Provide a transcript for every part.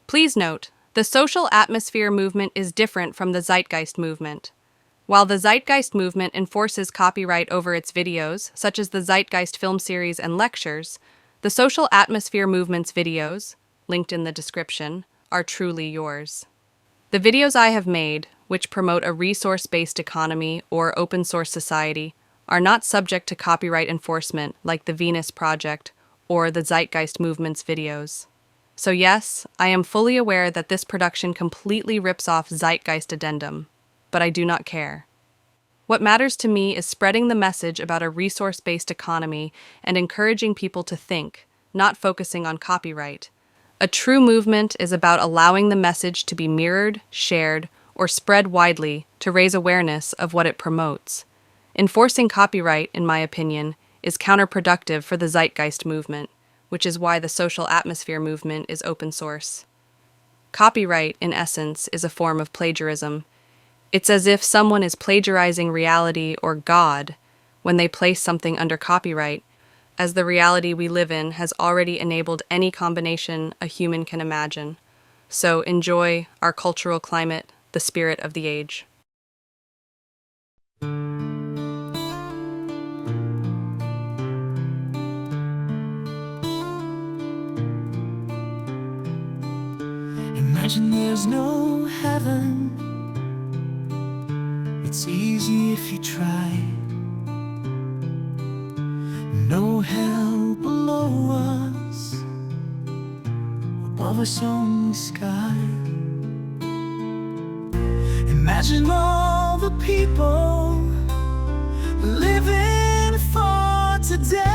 Please note, the social atmosphere movement is different from the Zeitgeist movement. While the Zeitgeist movement enforces copyright over its videos, such as the Zeitgeist film series and lectures, the social atmosphere movement's videos, linked in the description, are truly yours. The videos I have made, which promote a resource-based economy or open source society, are not subject to copyright enforcement like the Venus Project or the Zeitgeist movement's videos. So yes, I am fully aware that this production completely rips off Zeitgeist addendum, but I do not care. What matters to me is spreading the message about a resource-based economy and encouraging people to think, not focusing on copyright. A true movement is about allowing the message to be mirrored, shared, or spread widely to raise awareness of what it promotes. Enforcing copyright, in my opinion, is counterproductive for the Zeitgeist movement, which is why the social atmosphere movement is open source. Copyright, in essence, is a form of plagiarism. It's as if someone is plagiarizing reality or God when they place something under copyright, as the reality we live in has already enabled any combination a human can imagine. So enjoy our cultural climate, the spirit of the age. Imagine there's no heaven. It's easy if you try. No hell below us, above us only sky. Imagine all the people living for today.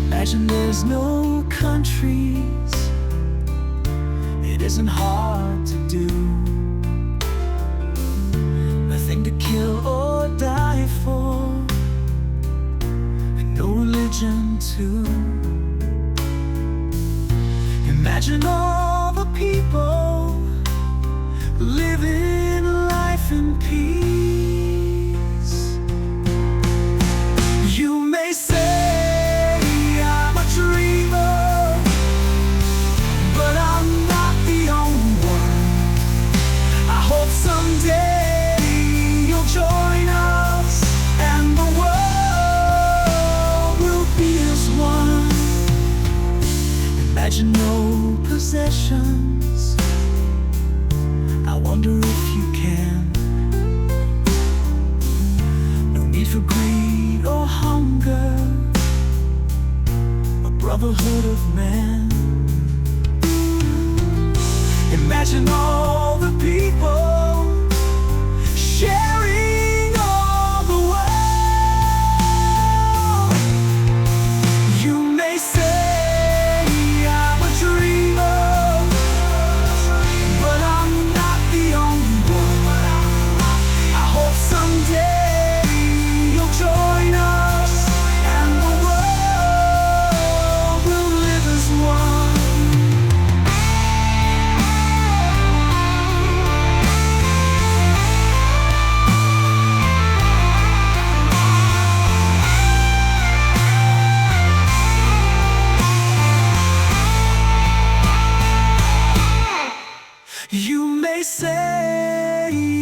Imagine there's no countries. It isn't hard to do. Nothing to kill or die for, and no religion too. Imagine all the people living a life in peace. You may say imagine no possessions. I wonder if you can. No need for greed or hunger, a brotherhood of man. Imagine all the people sharing all the world. You may say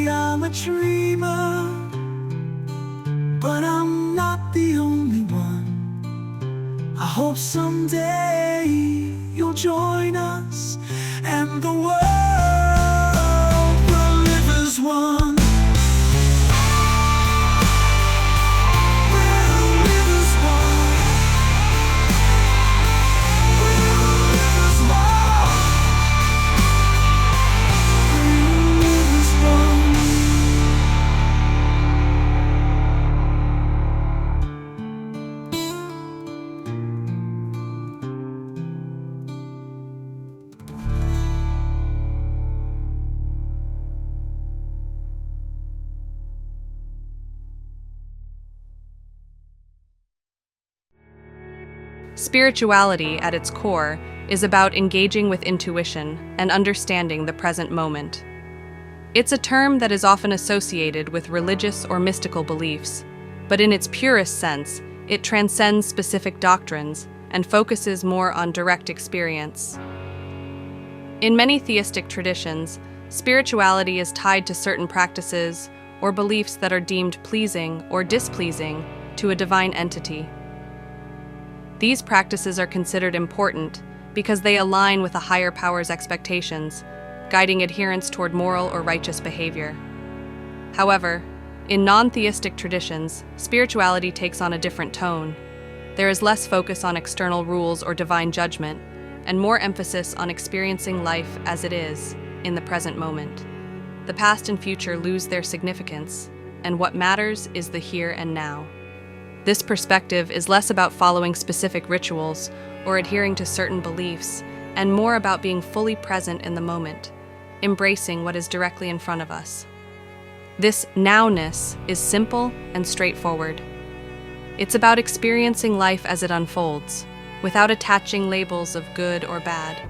I'm a dreamer, but I'm not the only one. I hope someday you'll join us, and the world will live as one. Spirituality, at its core, is about engaging with intuition and understanding the present moment. It's a term that is often associated with religious or mystical beliefs, but in its purest sense, it transcends specific doctrines and focuses more on direct experience. In many theistic traditions, spirituality is tied to certain practices or beliefs that are deemed pleasing or displeasing to a divine entity. These practices are considered important because they align with a higher power's expectations, guiding adherents toward moral or righteous behavior. However, in non-theistic traditions, spirituality takes on a different tone. There is less focus on external rules or divine judgment, and more emphasis on experiencing life as it is, in the present moment. The past and future lose their significance, and what matters is the here and now. This perspective is less about following specific rituals or adhering to certain beliefs, and more about being fully present in the moment, embracing what is directly in front of us. This nowness is simple and straightforward. It's about experiencing life as it unfolds, without attaching labels of good or bad,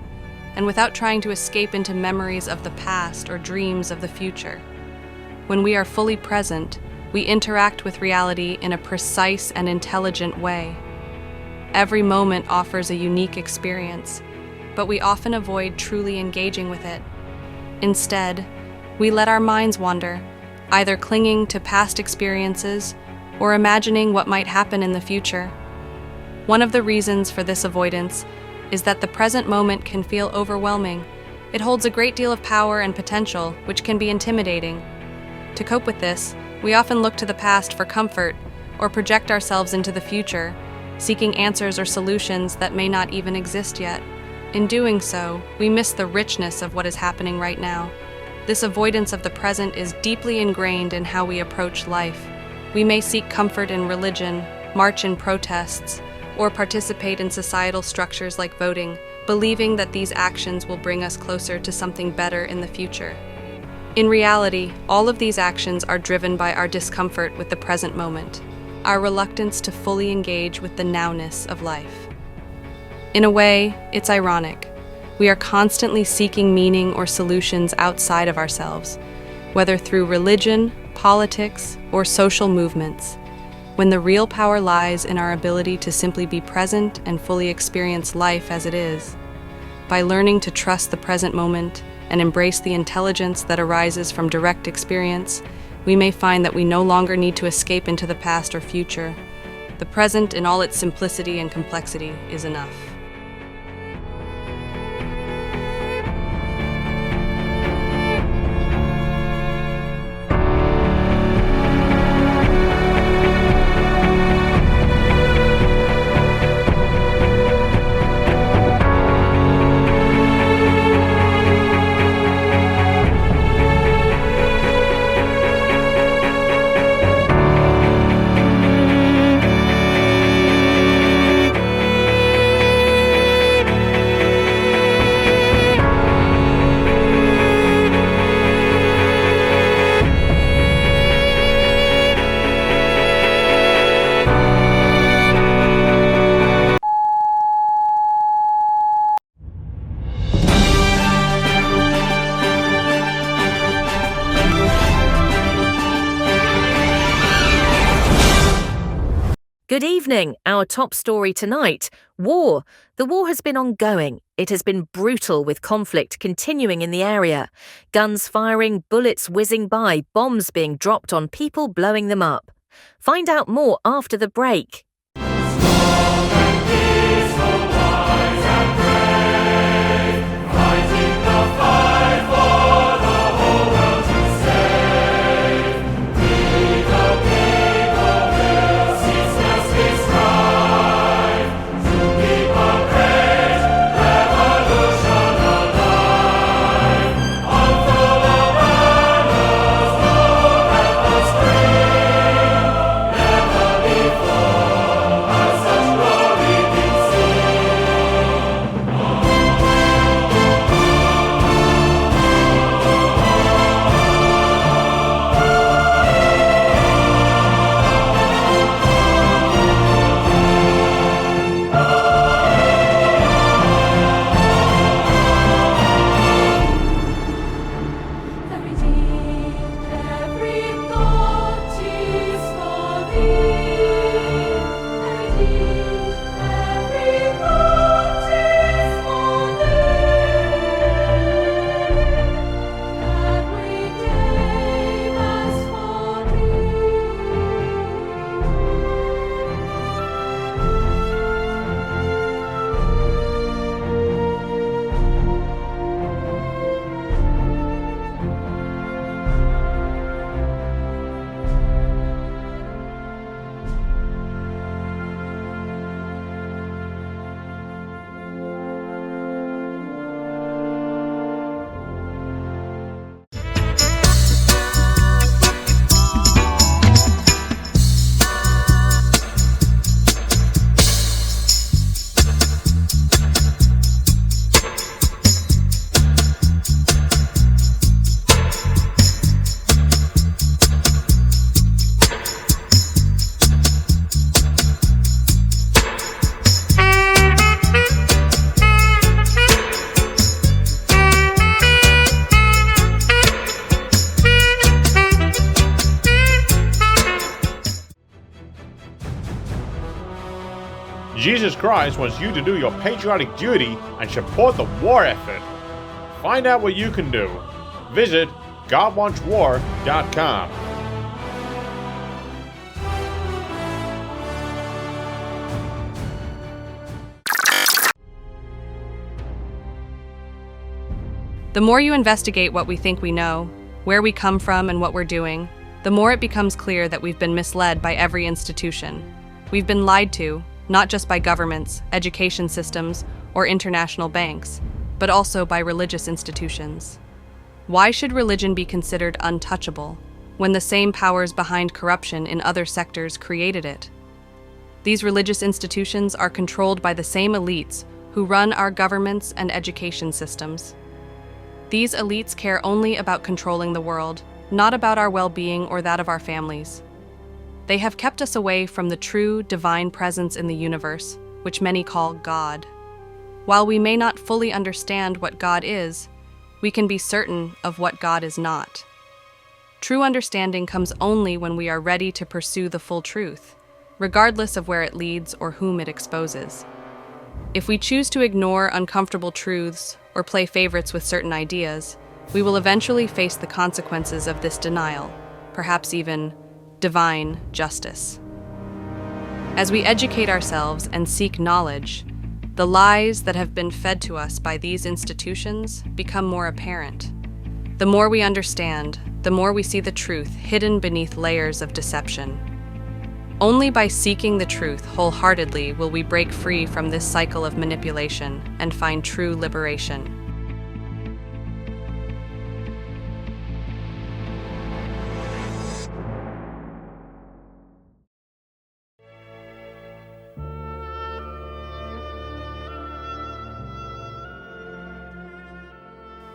and without trying to escape into memories of the past or dreams of the future. When we are fully present, we interact with reality in a precise and intelligent way. Every moment offers a unique experience, but we often avoid truly engaging with it. Instead, we let our minds wander, either clinging to past experiences or imagining what might happen in the future. One of the reasons for this avoidance is that the present moment can feel overwhelming. It holds a great deal of power and potential, which can be intimidating. To cope with this, we often look to the past for comfort or project ourselves into the future, seeking answers or solutions that may not even exist yet. In doing so, we miss the richness of what is happening right now. This avoidance of the present is deeply ingrained in how we approach life. We may seek comfort in religion, march in protests, or participate in societal structures like voting, believing that these actions will bring us closer to something better in the future. In reality, all of these actions are driven by our discomfort with the present moment, our reluctance to fully engage with the nowness of life. In a way, it's ironic. We are constantly seeking meaning or solutions outside of ourselves, whether through religion, politics, or social movements, when the real power lies in our ability to simply be present and fully experience life as it is. By learning to trust the present moment and embrace the intelligence that arises from direct experience, we may find that we no longer need to escape into the past or future. The present, in all its simplicity and complexity, is enough. Good evening. Our top story tonight, war. The war has been ongoing. It has been brutal, with conflict continuing in the area. Guns firing, bullets whizzing by, bombs being dropped on people, blowing them up. Find out more after the break. Jesus Christ wants you to do your patriotic duty and support the war effort. Find out what you can do. Visit GodWantsWar.com. The more you investigate what we think we know, where we come from and what we're doing, the more it becomes clear that we've been misled by every institution. We've been lied to, not just by governments, education systems, or international banks, but also by religious institutions. Why should religion be considered untouchable when the same powers behind corruption in other sectors created it? These religious institutions are controlled by the same elites who run our governments and education systems. These elites care only about controlling the world, not about our well-being or that of our families. They have kept us away from the true divine presence in the universe, which many call God. While we may not fully understand what God is, we can be certain of what God is not. True understanding comes only when we are ready to pursue the full truth, regardless of where it leads or whom it exposes. If we choose to ignore uncomfortable truths or play favorites with certain ideas, we will eventually face the consequences of this denial, perhaps even divine justice. As we educate ourselves and seek knowledge, the lies that have been fed to us by these institutions become more apparent. The more we understand, the more we see the truth hidden beneath layers of deception. Only by seeking the truth wholeheartedly will we break free from this cycle of manipulation and find true liberation.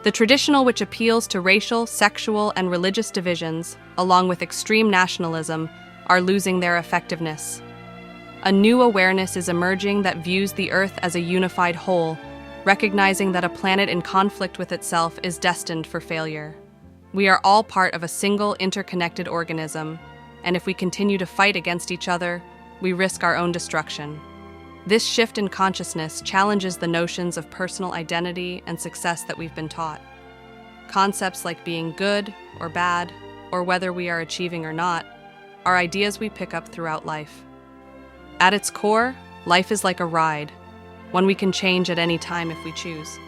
The traditional which appeals to racial, sexual, and religious divisions, along with extreme nationalism, are losing their effectiveness. A new awareness is emerging that views the Earth as a unified whole, recognizing that a planet in conflict with itself is destined for failure. We are all part of a single interconnected organism, and if we continue to fight against each other, we risk our own destruction. This shift in consciousness challenges the notions of personal identity and success that we've been taught. Concepts like being good or bad, or whether we are achieving or not, are ideas we pick up throughout life. At its core, life is like a ride, one we can change at any time if we choose.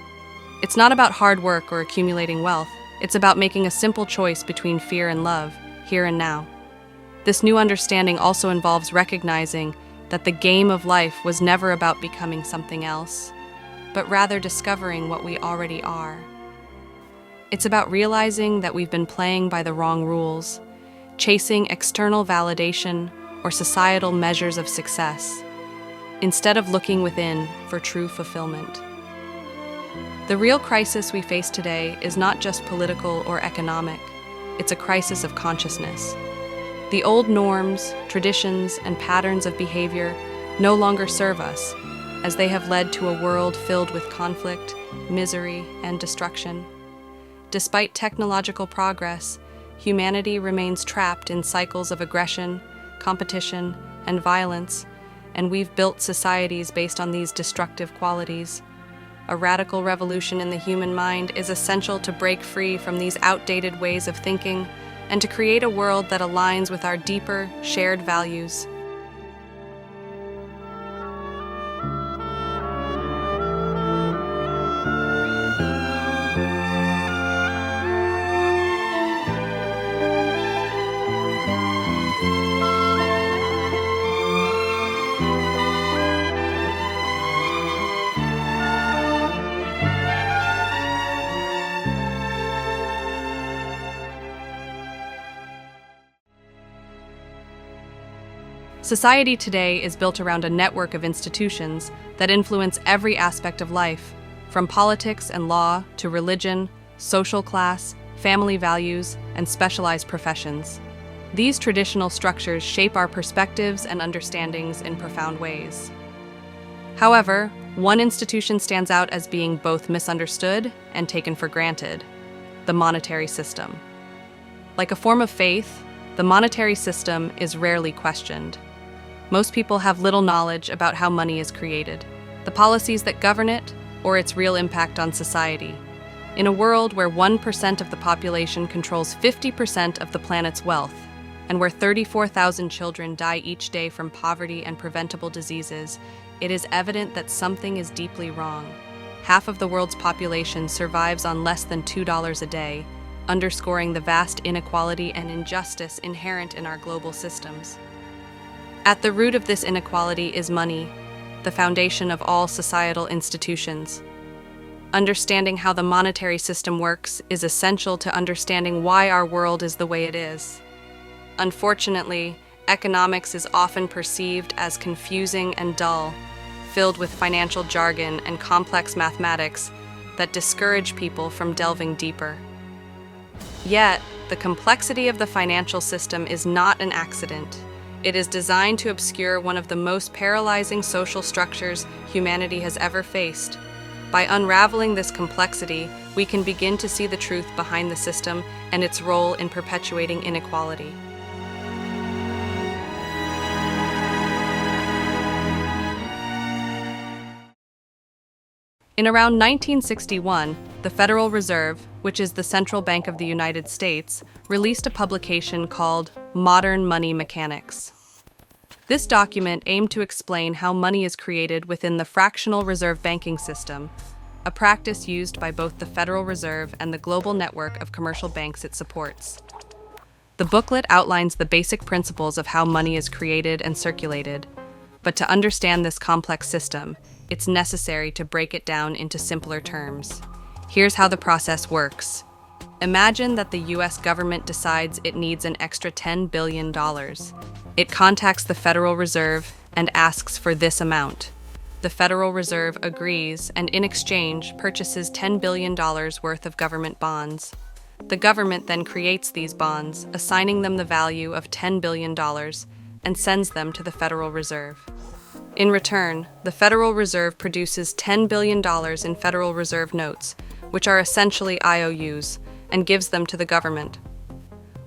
It's not about hard work or accumulating wealth, it's about making a simple choice between fear and love, here and now. This new understanding also involves recognizing that the game of life was never about becoming something else, but rather discovering what we already are. It's about realizing that we've been playing by the wrong rules, chasing external validation or societal measures of success, instead of looking within for true fulfillment. The real crisis we face today is not just political or economic, it's a crisis of consciousness. The old norms, traditions, and patterns of behavior no longer serve us, as they have led to a world filled with conflict, misery, and destruction. Despite technological progress, humanity remains trapped in cycles of aggression, competition, and violence, and we've built societies based on these destructive qualities. A radical revolution in the human mind is essential to break free from these outdated ways of thinking and to create a world that aligns with our deeper, shared values. Society today is built around a network of institutions that influence every aspect of life, from politics and law to religion, social class, family values, and specialized professions. These traditional structures shape our perspectives and understandings in profound ways. However, one institution stands out as being both misunderstood and taken for granted: the monetary system. Like a form of faith, the monetary system is rarely questioned. Most people have little knowledge about how money is created, the policies that govern it, or its real impact on society. In a world where 1% of the population controls 50% of the planet's wealth, and where 34,000 children die each day from poverty and preventable diseases, it is evident that something is deeply wrong. Half of the world's population survives on less than $2 a day, underscoring the vast inequality and injustice inherent in our global systems. At the root of this inequality is money, the foundation of all societal institutions. Understanding how the monetary system works is essential to understanding why our world is the way it is. Unfortunately, economics is often perceived as confusing and dull, filled with financial jargon and complex mathematics that discourage people from delving deeper. Yet, the complexity of the financial system is not an accident. It is designed to obscure one of the most paralyzing social structures humanity has ever faced. By unraveling this complexity, we can begin to see the truth behind the system and its role in perpetuating inequality. In around 1961, the Federal Reserve, which is the central bank of the United States, released a publication called Modern Money Mechanics. This document aimed to explain how money is created within the fractional reserve banking system, a practice used by both the Federal Reserve and the global network of commercial banks it supports. The booklet outlines the basic principles of how money is created and circulated, but to understand this complex system, it's necessary to break it down into simpler terms. Here's how the process works. Imagine that the US government decides it needs an extra $10 billion. It contacts the Federal Reserve and asks for this amount. The Federal Reserve agrees and in exchange purchases $10 billion worth of government bonds. The government then creates these bonds, assigning them the value of $10 billion and sends them to the Federal Reserve. In return, the Federal Reserve produces $10 billion in Federal Reserve notes, which are essentially IOUs, and gives them to the government.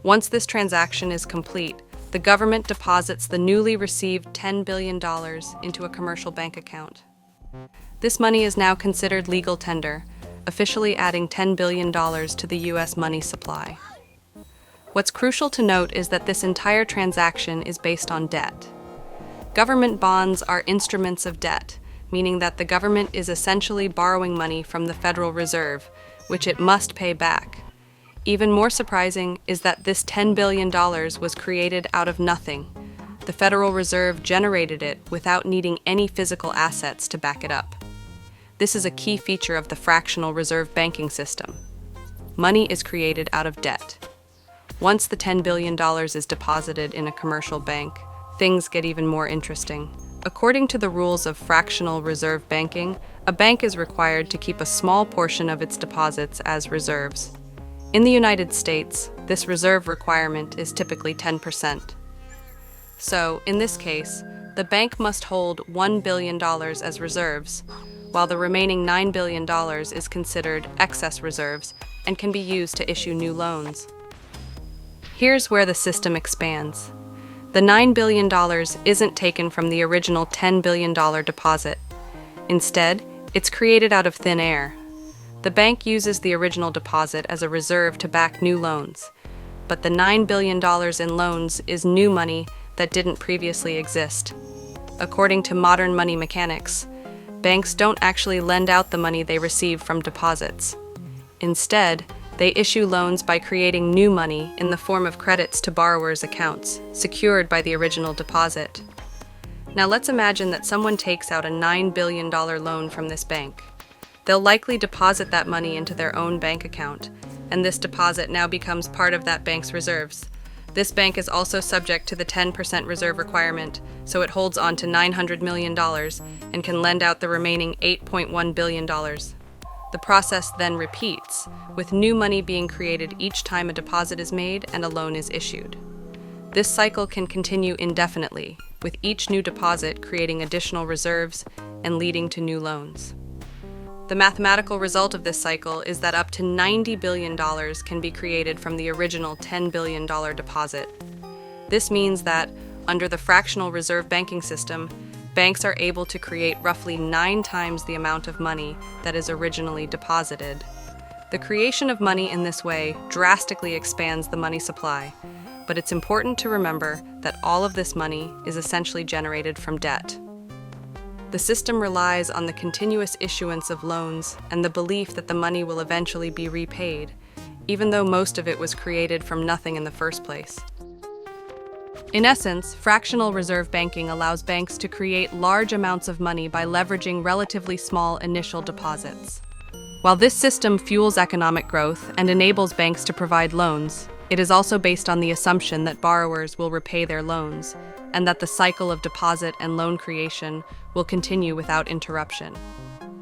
Once this transaction is complete, the government deposits the newly received $10 billion into a commercial bank account. This money is now considered legal tender, officially adding $10 billion to the U.S. money supply. What's crucial to note is that this entire transaction is based on debt. Government bonds are instruments of debt, meaning that the government is essentially borrowing money from the Federal Reserve, which it must pay back. Even more surprising is that this $10 billion was created out of nothing. The Federal Reserve generated it without needing any physical assets to back it up. This is a key feature of the fractional reserve banking system. Money is created out of debt. Once the $10 billion is deposited in a commercial bank, things get even more interesting. According to the rules of fractional reserve banking, a bank is required to keep a small portion of its deposits as reserves. In the United States, this reserve requirement is typically 10%. So, in this case, the bank must hold $1 billion as reserves, while the remaining $9 billion is considered excess reserves and can be used to issue new loans. Here's where the system expands. The $9 billion isn't taken from the original $10 billion deposit. Instead, it's created out of thin air. The bank uses the original deposit as a reserve to back new loans, but the $9 billion in loans is new money that didn't previously exist. According to modern money mechanics, banks don't actually lend out the money they receive from deposits. Instead, they issue loans by creating new money in the form of credits to borrowers' accounts, secured by the original deposit. Now let's imagine that someone takes out a $9 billion loan from this bank. They'll likely deposit that money into their own bank account, and this deposit now becomes part of that bank's reserves. This bank is also subject to the 10% reserve requirement, so it holds on to $900 million and can lend out the remaining $8.1 billion. The process then repeats, with new money being created each time a deposit is made and a loan is issued. This cycle can continue indefinitely, with each new deposit creating additional reserves and leading to new loans. The mathematical result of this cycle is that up to $90 billion can be created from the original $10 billion deposit. This means that Under the fractional reserve banking system, banks are able to create roughly 9 times the amount of money that is originally deposited. The creation of money in this way drastically expands the money supply, but it's important to remember that all of this money is essentially generated from debt. The system relies on the continuous issuance of loans and the belief that the money will eventually be repaid, even though most of it was created from nothing in the first place. In essence, fractional reserve banking allows banks to create large amounts of money by leveraging relatively small initial deposits. While this system fuels economic growth and enables banks to provide loans, it is also based on the assumption that borrowers will repay their loans, and that the cycle of deposit and loan creation will continue without interruption.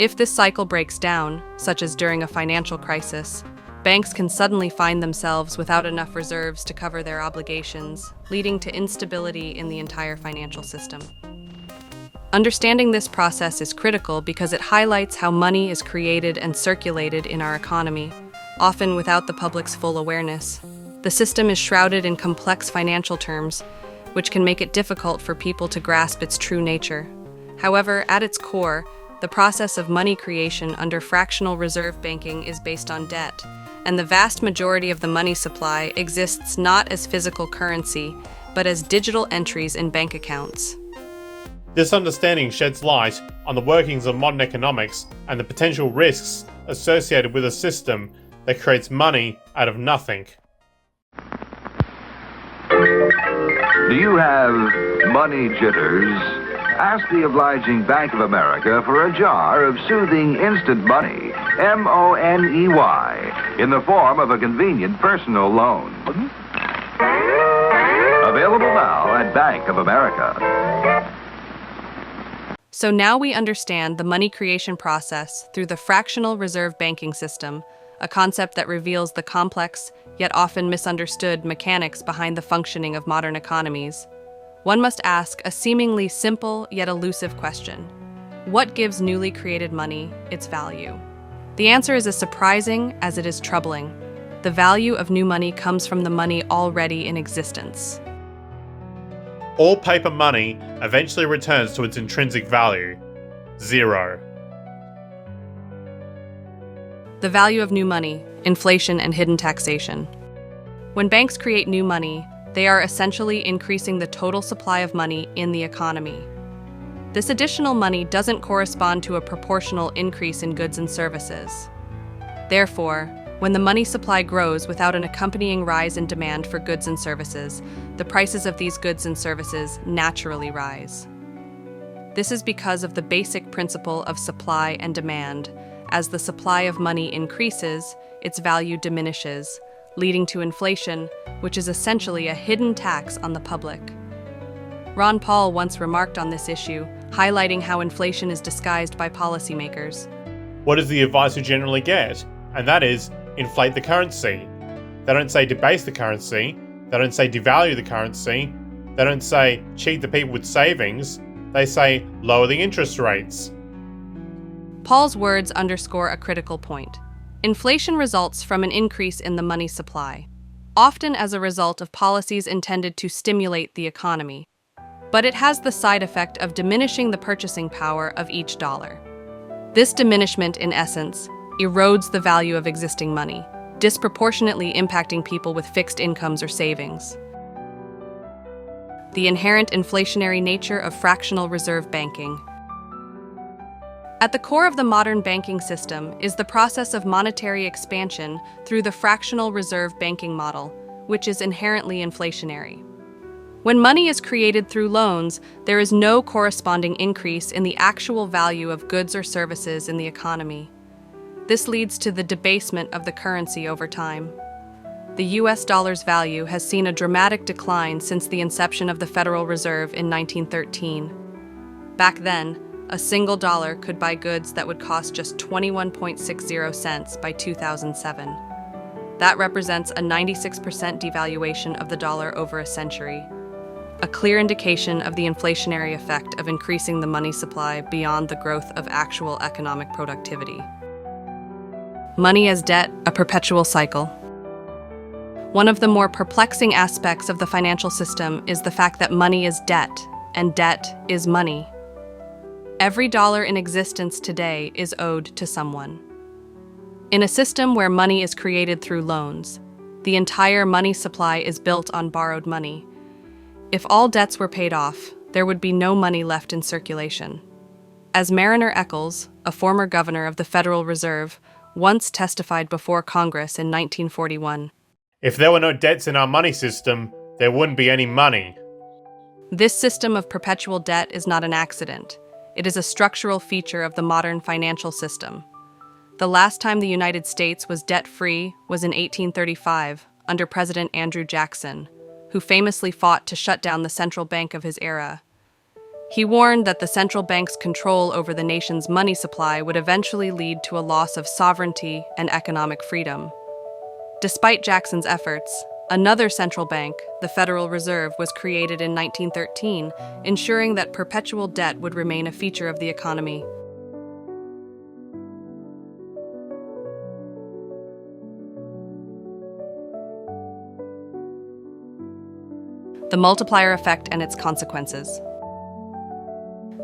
If this cycle breaks down, such as during a financial crisis, banks can suddenly find themselves without enough reserves to cover their obligations, leading to instability in the entire financial system. Understanding this process is critical because it highlights how money is created and circulated in our economy, often without the public's full awareness. The system is shrouded in complex financial terms, which can make it difficult for people to grasp its true nature. However, at its core, the process of money creation under fractional reserve banking is based on debt, and the vast majority of the money supply exists not as physical currency, but as digital entries in bank accounts. This understanding sheds light on the workings of modern economics and the potential risks associated with a system that creates money out of nothing. Do you have money jitters? Ask the obliging Bank of America for a jar of soothing instant money, M-O-N-E-Y, in the form of a convenient personal loan. Available now at Bank of America. So now we understand the money creation process through the fractional reserve banking system, a concept that reveals the complex, yet often misunderstood mechanics behind the functioning of modern economies. One must ask a seemingly simple yet elusive question: what gives newly created money its value? The answer is as surprising as it is troubling. The value of new money comes from the money already in existence. All paper money eventually returns to its intrinsic value, zero. The value of new money, inflation, and hidden taxation. When banks create new money, they are essentially increasing the total supply of money in the economy. This additional money doesn't correspond to a proportional increase in goods and services. Therefore, when the money supply grows without an accompanying rise in demand for goods and services, the prices of these goods and services naturally rise. This is because of the basic principle of supply and demand. As the supply of money increases, its value diminishes, leading to inflation, which is essentially a hidden tax on the public. Ron Paul once remarked on this issue, highlighting how inflation is disguised by policymakers. What is the advice we generally get? And that is, inflate the currency. They don't say debase the currency. They don't say devalue the currency. They don't say cheat the people with savings. They say lower the interest rates. Paul's words underscore a critical point. Inflation results from an increase in the money supply, often as a result of policies intended to stimulate the economy. But it has the side effect of diminishing the purchasing power of each dollar. This diminishment, in essence, erodes the value of existing money, disproportionately impacting people with fixed incomes or savings. The inherent inflationary nature of fractional reserve banking. At the core of the modern banking system is the process of monetary expansion through the fractional reserve banking model, which is inherently inflationary. When money is created through loans, there is no corresponding increase in the actual value of goods or services in the economy. This leads to the debasement of the currency over time. The US dollar's value has seen a dramatic decline since the inception of the Federal Reserve in 1913. Back then, a single dollar could buy goods that would cost just 21.60 cents by 2007. That represents a 96% devaluation of the dollar over a century, a clear indication of the inflationary effect of increasing the money supply beyond the growth of actual economic productivity. Money as debt, a perpetual cycle. One of the more perplexing aspects of the financial system is the fact that money is debt, and debt is money. Every dollar in existence today is owed to someone. In a system where money is created through loans, the entire money supply is built on borrowed money. If all debts were paid off, there would be no money left in circulation. As Mariner Eccles, a former governor of the Federal Reserve, once testified before Congress in 1941, If there were no debts in our money system, there wouldn't be any money. this system of perpetual debt is not an accident. It is a structural feature of the modern financial system. The last time the United States was debt-free was in 1835, under President Andrew Jackson, who famously fought to shut down the central bank of his era. He warned that the central bank's control over the nation's money supply would eventually lead to a loss of sovereignty and economic freedom. Despite Jackson's efforts, another central bank, the Federal Reserve, was created in 1913, ensuring that perpetual debt would remain a feature of the economy. The multiplier effect and its consequences.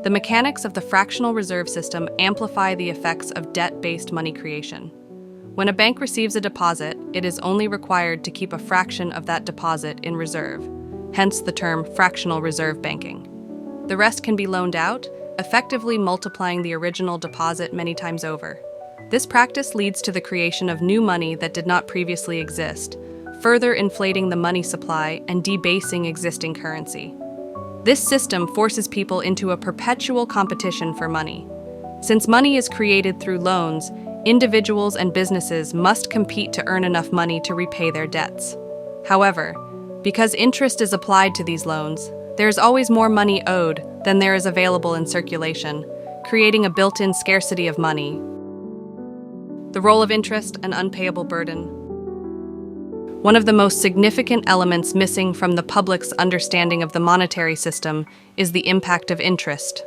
The mechanics of the fractional reserve system amplify the effects of debt-based money creation. When a bank receives a deposit, it is only required to keep a fraction of that deposit in reserve, hence the term fractional reserve banking. The rest can be loaned out, effectively multiplying the original deposit many times over. This practice leads to the creation of new money that did not previously exist, further inflating the money supply and debasing existing currency. This system forces people into a perpetual competition for money. Since money is created through loans, individuals and businesses must compete to earn enough money to repay their debts. However, because interest is applied to these loans, there is always more money owed than there is available in circulation, creating a built-in scarcity of money. The role of interest and unpayable burden. One of the most significant elements missing from the public's understanding of the monetary system is the impact of interest.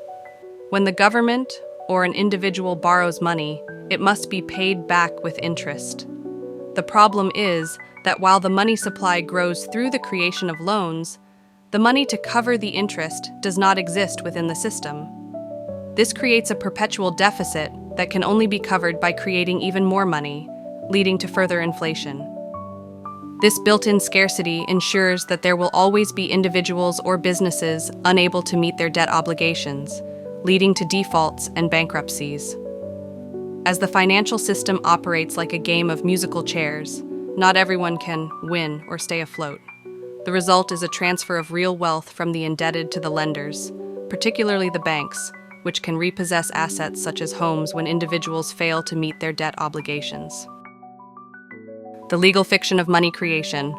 When the government or an individual borrows money, it must be paid back with interest. The problem is that while the money supply grows through the creation of loans, the money to cover the interest does not exist within the system. This creates a perpetual deficit that can only be covered by creating even more money, leading to further inflation. This built-in scarcity ensures that there will always be individuals or businesses unable to meet their debt obligations, leading to defaults and bankruptcies. As the financial system operates like a game of musical chairs, not everyone can win or stay afloat. The result is a transfer of real wealth from the indebted to the lenders, particularly the banks, which can repossess assets such as homes when individuals fail to meet their debt obligations. The legal fiction of money creation.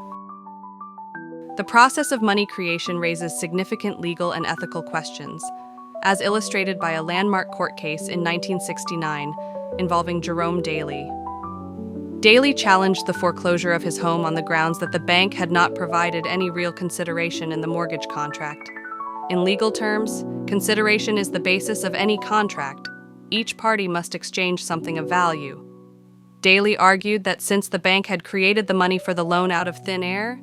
The process of money creation raises significant legal and ethical questions, as illustrated by a landmark court case in 1969 involving Jerome Daley. Daley challenged the foreclosure of his home on the grounds that the bank had not provided any real consideration in the mortgage contract. In legal terms, consideration is the basis of any contract. Each party must exchange something of value. Daley argued that since the bank had created the money for the loan out of thin air,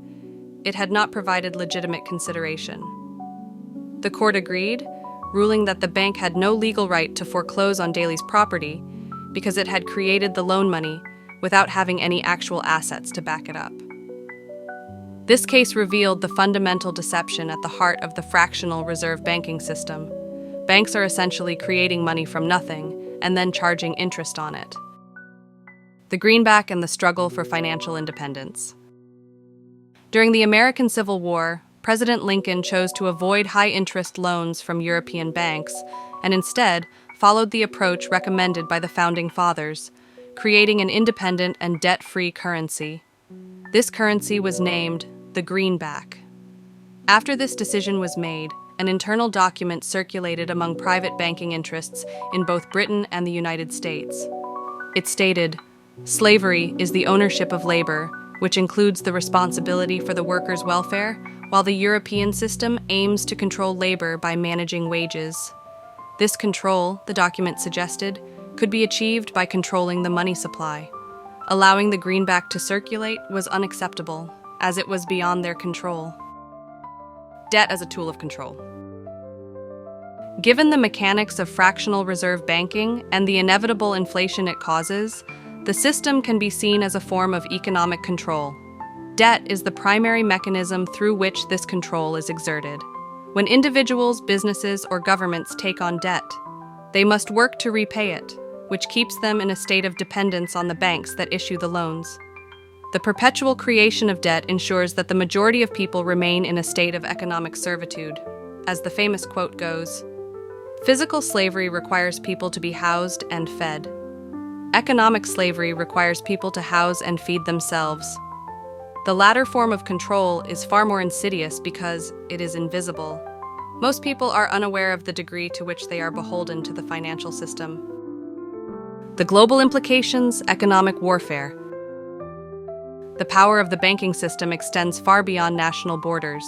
it had not provided legitimate consideration. The court agreed, ruling that the bank had no legal right to foreclose on Daley's property because it had created the loan money without having any actual assets to back it up. This case revealed the fundamental deception at the heart of the fractional reserve banking system. Banks are essentially creating money from nothing and then charging interest on it. The greenback and the struggle for financial independence. During the American Civil War, President Lincoln chose to avoid high-interest loans from European banks and instead followed the approach recommended by the Founding Fathers, creating an independent and debt-free currency. This currency was named the greenback. After this decision was made, an internal document circulated among private banking interests in both Britain and the United States. It stated, "Slavery is the ownership of labor, which includes the responsibility for the workers' welfare, while the European system aims to control labor by managing wages. This control, the document suggested, could be achieved by controlling the money supply. Allowing the greenback to circulate was unacceptable. as it was beyond their control. Debt as a tool of control. Given the mechanics of fractional reserve banking and the inevitable inflation it causes, the system can be seen as a form of economic control. Debt is the primary mechanism through which this control is exerted. When individuals, businesses, or governments take on debt, they must work to repay it, which keeps them in a state of dependence on the banks that issue the loans. The perpetual creation of debt ensures that the majority of people remain in a state of economic servitude. As the famous quote goes, "Physical slavery requires people to be housed and fed. Economic slavery requires people to house and feed themselves." The latter form of control is far more insidious because it is invisible. Most people are unaware of the degree to which they are beholden to the financial system. The global implications, economic warfare. The power of the banking system extends far beyond national borders.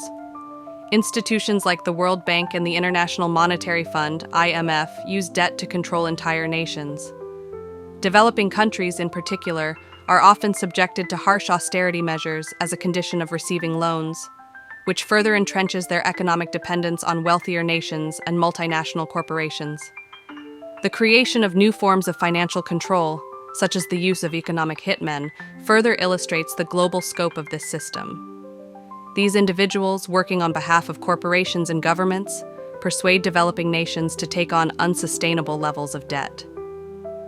Institutions like the World Bank and the International Monetary Fund, IMF, use debt to control entire nations. Developing countries, in particular, are often subjected to harsh austerity measures as a condition of receiving loans, which further entrenches their economic dependence on wealthier nations and multinational corporations. The creation of new forms of financial control, such as the use of economic hitmen, further illustrates the global scope of this system. These individuals, working on behalf of corporations and governments, persuade developing nations to take on unsustainable levels of debt.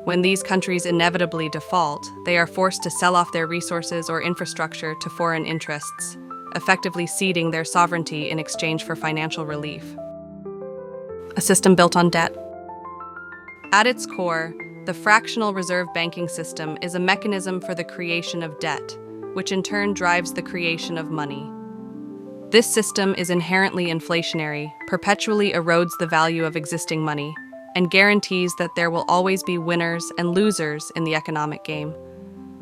When these countries inevitably default, they are forced to sell off their resources or infrastructure to foreign interests, effectively ceding their sovereignty in exchange for financial relief. A system built on debt. At its core, the fractional reserve banking system is a mechanism for the creation of debt, which in turn drives the creation of money. This system is inherently inflationary, perpetually erodes the value of existing money, and guarantees that there will always be winners and losers in the economic game.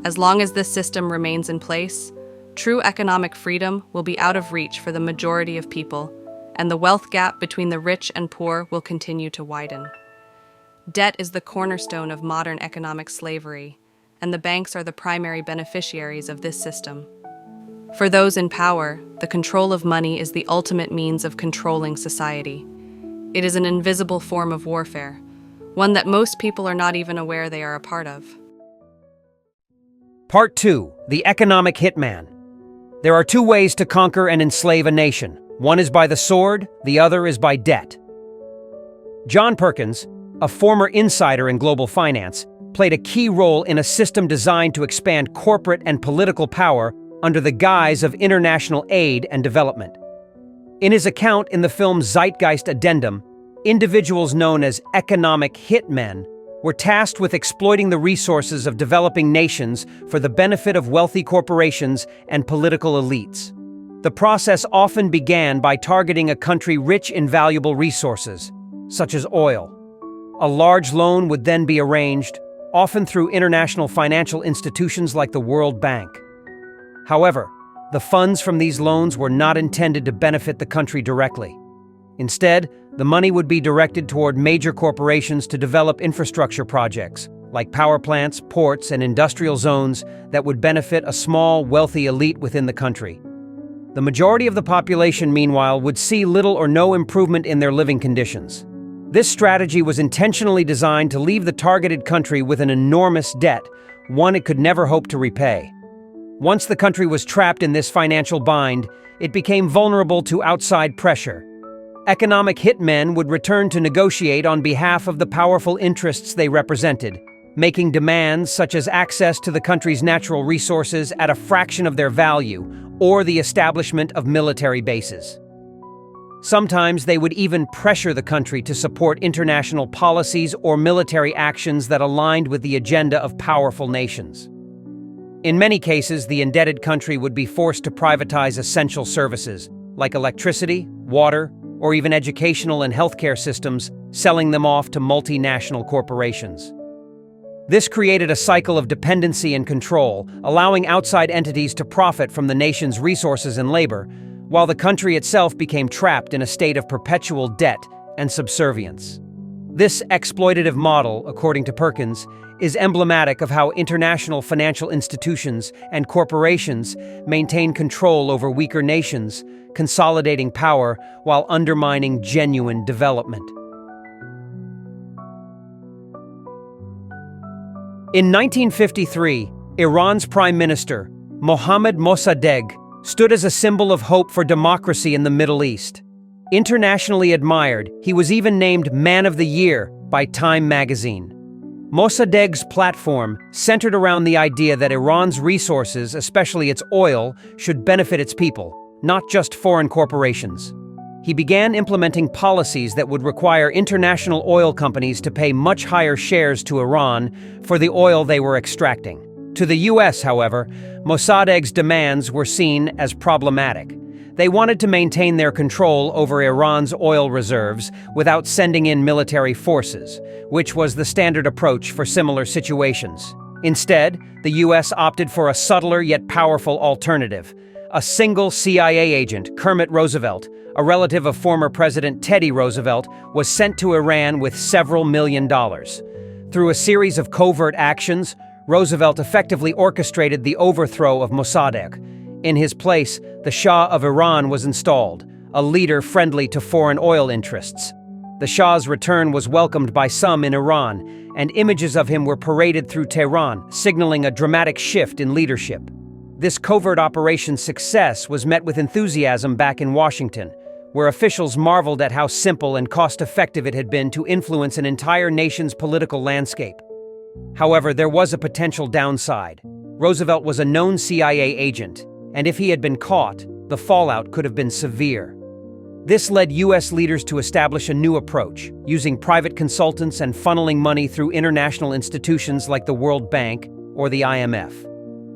As long as this system remains in place, true economic freedom will be out of reach for the majority of people, and the wealth gap between the rich and poor will continue to widen. Debt is the cornerstone of modern economic slavery, and the banks are the primary beneficiaries of this system. For those in power, the control of money is the ultimate means of controlling society. It is an invisible form of warfare, one that most people are not even aware they are a part of. Part 2. The Economic Hitman. There are two ways to conquer and enslave a nation. One is by the sword, the other is by debt. John Perkins, a former insider in global finance, played a key role in a system designed to expand corporate and political power under the guise of international aid and development. In his account in the film Zeitgeist addendum, individuals known as economic hitmen were tasked with exploiting the resources of developing nations for the benefit of wealthy corporations and political elites. The process often began by targeting a country rich in valuable resources, such as oil. A large loan would then be arranged, often through international financial institutions like the World Bank. However, the funds from these loans were not intended to benefit the country directly. Instead, the money would be directed toward major corporations to develop infrastructure projects, like power plants, ports, and industrial zones that would benefit a small, wealthy elite within the country. The majority of the population, meanwhile, would see little or no improvement in their living conditions. This strategy was intentionally designed to leave the targeted country with an enormous debt, one it could never hope to repay. Once the country was trapped in this financial bind, it became vulnerable to outside pressure. Economic hitmen would return to negotiate on behalf of the powerful interests they represented, making demands such as access to the country's natural resources at a fraction of their value, or the establishment of military bases. Sometimes they would even pressure the country to support international policies or military actions that aligned with the agenda of powerful nations. In many cases, the indebted country would be forced to privatize essential services, like electricity, water, or even educational and healthcare systems, selling them off to multinational corporations. This created a cycle of dependency and control, allowing outside entities to profit from the nation's resources and labor, while the country itself became trapped in a state of perpetual debt and subservience. This exploitative model, according to Perkins, is emblematic of how international financial institutions and corporations maintain control over weaker nations, consolidating power while undermining genuine development. In 1953, Iran's Prime Minister, Mohammad Mossadegh, stood as a symbol of hope for democracy in the Middle East. Internationally admired, he was even named Man of the Year by Time magazine. Mossadegh's platform centered around the idea that Iran's resources, especially its oil, should benefit its people, not just foreign corporations. He began implementing policies that would require international oil companies to pay much higher shares to Iran for the oil they were extracting. To the US, however, Mossadegh's demands were seen as problematic. They wanted to maintain their control over Iran's oil reserves without sending in military forces, which was the standard approach for similar situations. Instead, the US opted for a subtler yet powerful alternative. A single CIA agent, Kermit Roosevelt, a relative of former President Teddy Roosevelt, was sent to Iran with several $1 million. Through a series of covert actions, Roosevelt effectively orchestrated the overthrow of Mossadegh. In his place, the Shah of Iran was installed, a leader friendly to foreign oil interests. The Shah's return was welcomed by some in Iran, and images of him were paraded through Tehran, signaling a dramatic shift in leadership. This covert operation's success was met with enthusiasm back in Washington, where officials marveled at how simple and cost-effective it had been to influence an entire nation's political landscape. However, there was a potential downside. Roosevelt was a known CIA agent, and if he had been caught, the fallout could have been severe. This led US leaders to establish a new approach, using private consultants and funneling money through international institutions like the World Bank or the IMF.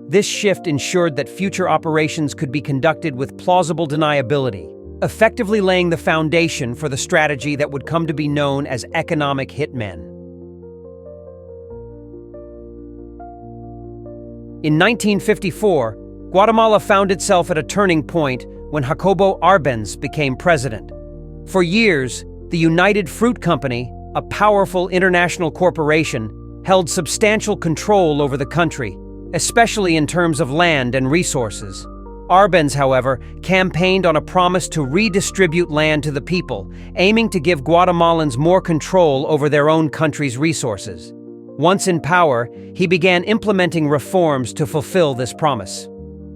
This shift ensured that future operations could be conducted with plausible deniability, effectively laying the foundation for the strategy that would come to be known as economic hitmen. In 1954, Guatemala found itself at a turning point when Jacobo Arbenz became president. For years, the United Fruit Company, a powerful international corporation, held substantial control over the country, especially in terms of land and resources. Arbenz, however, campaigned on a promise to redistribute land to the people, aiming to give Guatemalans more control over their own country's resources. Once in power, he began implementing reforms to fulfill this promise.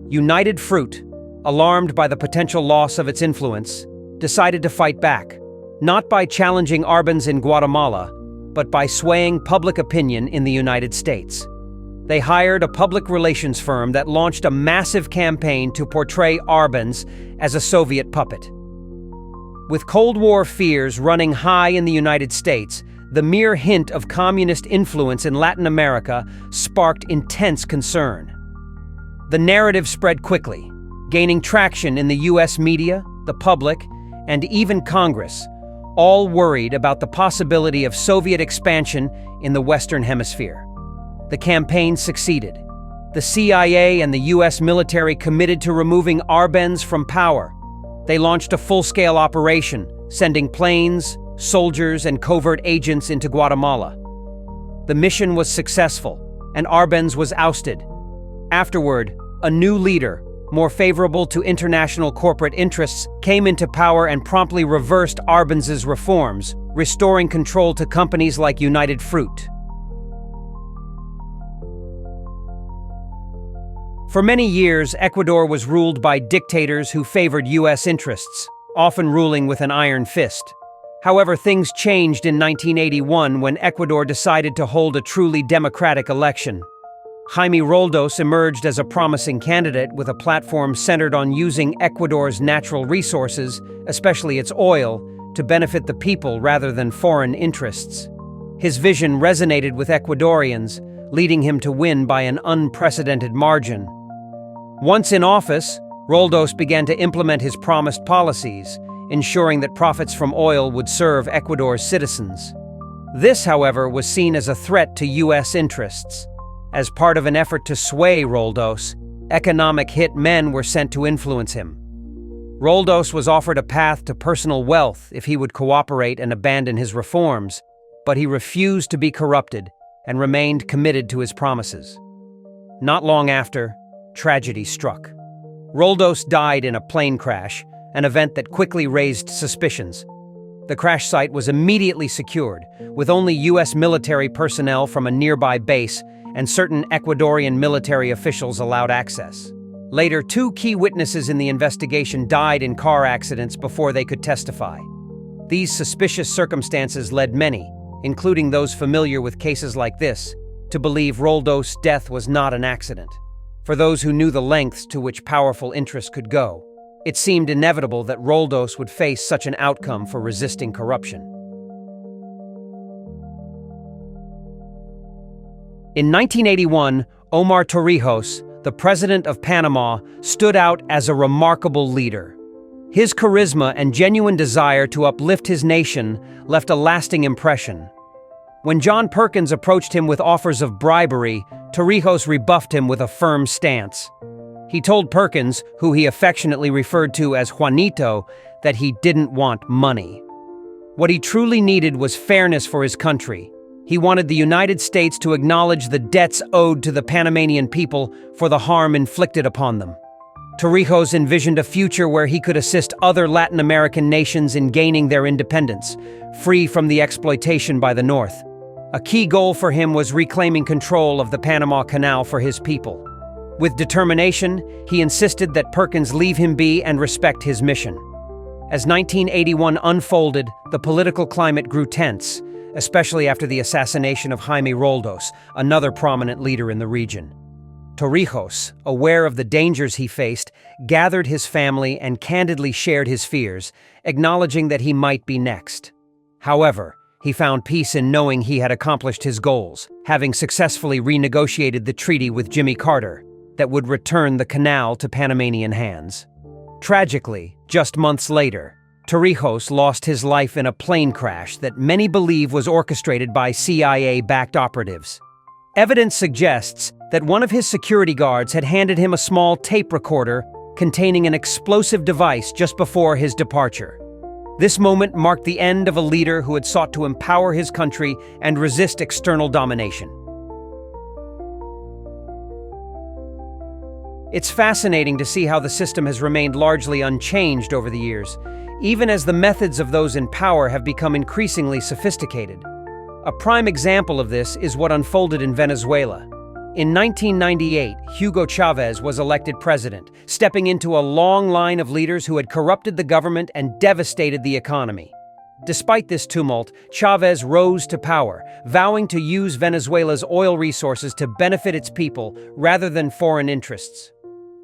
United Fruit, alarmed by the potential loss of its influence, decided to fight back, not by challenging Arbenz in Guatemala, but by swaying public opinion in the United States. They hired a public relations firm that launched a massive campaign to portray Arbenz as a Soviet puppet. With Cold War fears running high in the United States, the mere hint of communist influence in Latin America sparked intense concern. The narrative spread quickly, gaining traction in the US media, the public, and even Congress, all worried about the possibility of Soviet expansion in the Western Hemisphere. The campaign succeeded. The CIA and the US military committed to removing Arbenz from power. They launched a full-scale operation, sending planes, soldiers, and covert agents into Guatemala. The mission was successful, and Arbenz was ousted. Afterward, a new leader, more favorable to international corporate interests, came into power and promptly reversed Arbenz's reforms, restoring control to companies like United Fruit. For many years, Ecuador was ruled by dictators who favored US interests, often ruling with an iron fist. However, things changed in 1981 when Ecuador decided to hold a truly democratic election. Jaime Roldos emerged as a promising candidate with a platform centered on using Ecuador's natural resources, especially its oil, to benefit the people rather than foreign interests. His vision resonated with Ecuadorians, leading him to win by an unprecedented margin. Once in office, Roldos began to implement his promised policies, ensuring that profits from oil would serve Ecuador's citizens. This, however, was seen as a threat to US interests. As part of an effort to sway Roldos, economic hit men were sent to influence him. Roldos was offered a path to personal wealth if he would cooperate and abandon his reforms, but he refused to be corrupted and remained committed to his promises. Not long after, tragedy struck. Roldos died in a plane crash, an event that quickly raised suspicions. The crash site was immediately secured, with only U.S. military personnel from a nearby base and certain Ecuadorian military officials allowed access. Later, 2 key witnesses in the investigation died in car accidents before they could testify. These suspicious circumstances led many, including those familiar with cases like this, to believe Roldos' death was not an accident. For those who knew the lengths to which powerful interests could go, it seemed inevitable that Roldos would face such an outcome for resisting corruption. In 1981, Omar Torrijos, the president of Panama, stood out as a remarkable leader. His charisma and genuine desire to uplift his nation left a lasting impression. When John Perkins approached him with offers of bribery, Torrijos rebuffed him with a firm stance. He told Perkins, who he affectionately referred to as Juanito, that he didn't want money. What he truly needed was fairness for his country. He wanted the United States to acknowledge the debts owed to the Panamanian people for the harm inflicted upon them. Torrijos envisioned a future where he could assist other Latin American nations in gaining their independence, free from the exploitation by the North. A key goal for him was reclaiming control of the Panama Canal for his people. With determination, he insisted that Perkins leave him be and respect his mission. As 1981 unfolded, the political climate grew tense, especially after the assassination of Jaime Roldos, another prominent leader in the region. Torrijos, aware of the dangers he faced, gathered his family and candidly shared his fears, acknowledging that he might be next. However, he found peace in knowing he had accomplished his goals, having successfully renegotiated the treaty with Jimmy Carter that would return the canal to Panamanian hands. Tragically, just months later, Torrijos lost his life in a plane crash that many believe was orchestrated by CIA-backed operatives. Evidence suggests that one of his security guards had handed him a small tape recorder containing an explosive device just before his departure. This moment marked the end of a leader who had sought to empower his country and resist external domination. It's fascinating to see how the system has remained largely unchanged over the years, even as the methods of those in power have become increasingly sophisticated. A prime example of this is what unfolded in Venezuela. In 1998, Hugo Chavez was elected president, stepping into a long line of leaders who had corrupted the government and devastated the economy. Despite this tumult, Chavez rose to power, vowing to use Venezuela's oil resources to benefit its people rather than foreign interests.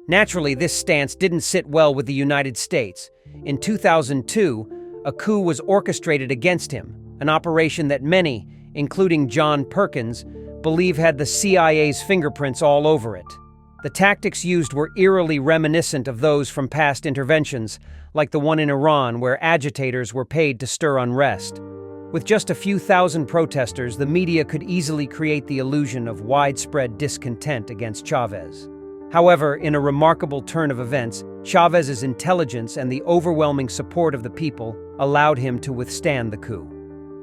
Naturally, this stance didn't sit well with the United States. In 2002, a coup was orchestrated against him, an operation that many, including John Perkins, believe had the CIA's fingerprints all over it. The tactics used were eerily reminiscent of those from past interventions, like the one in Iran where agitators were paid to stir unrest. With just a few thousand protesters, the media could easily create the illusion of widespread discontent against Chavez. However, in a remarkable turn of events, Chavez's intelligence and the overwhelming support of the people allowed him to withstand the coup.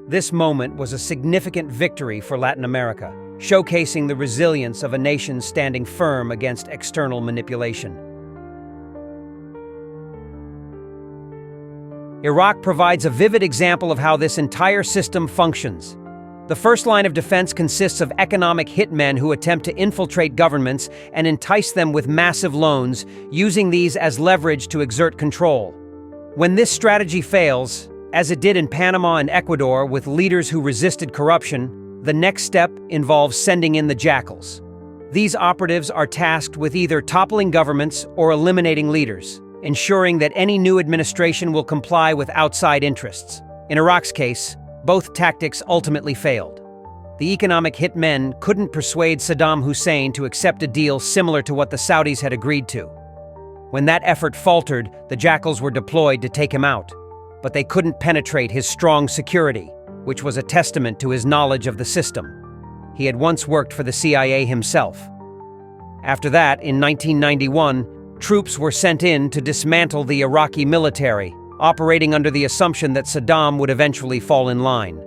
This moment was a significant victory for Latin America, showcasing the resilience of a nation standing firm against external manipulation. Iraq provides a vivid example of how this entire system functions. The first line of defense consists of economic hitmen who attempt to infiltrate governments and entice them with massive loans, using these as leverage to exert control. When this strategy fails, as it did in Panama and Ecuador with leaders who resisted corruption, the next step involves sending in the jackals. These operatives are tasked with either toppling governments or eliminating leaders, ensuring that any new administration will comply with outside interests. In Iraq's case, both tactics ultimately failed. The economic hitmen couldn't persuade Saddam Hussein to accept a deal similar to what the Saudis had agreed to. When that effort faltered, the jackals were deployed to take him out, but they couldn't penetrate his strong security, which was a testament to his knowledge of the system. He had once worked for the CIA himself. After that, in 1991, troops were sent in to dismantle the Iraqi military, operating under the assumption that Saddam would eventually fall in line.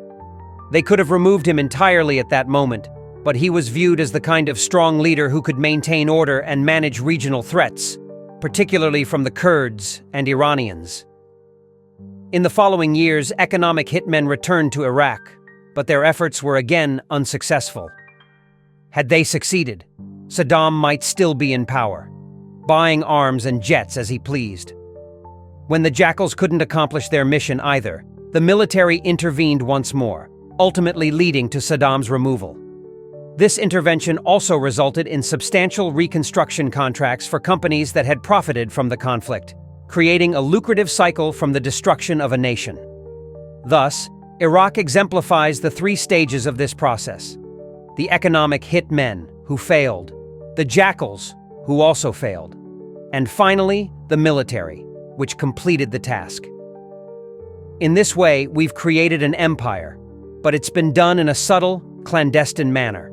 They could have removed him entirely at that moment, but he was viewed as the kind of strong leader who could maintain order and manage regional threats, particularly from the Kurds and Iranians. In the following years, economic hitmen returned to Iraq, but their efforts were again unsuccessful. Had they succeeded, Saddam might still be in power, buying arms and jets as he pleased. When the Jackals couldn't accomplish their mission either, the military intervened once more, ultimately leading to Saddam's removal. This intervention also resulted in substantial reconstruction contracts for companies that had profited from the conflict, creating a lucrative cycle from the destruction of a nation. Thus, Iraq exemplifies the three stages of this process: the economic hitmen, who failed, the Jackals, who also failed, and finally, the military, which completed the task. In this way, we've created an empire, but it's been done in a subtle, clandestine manner.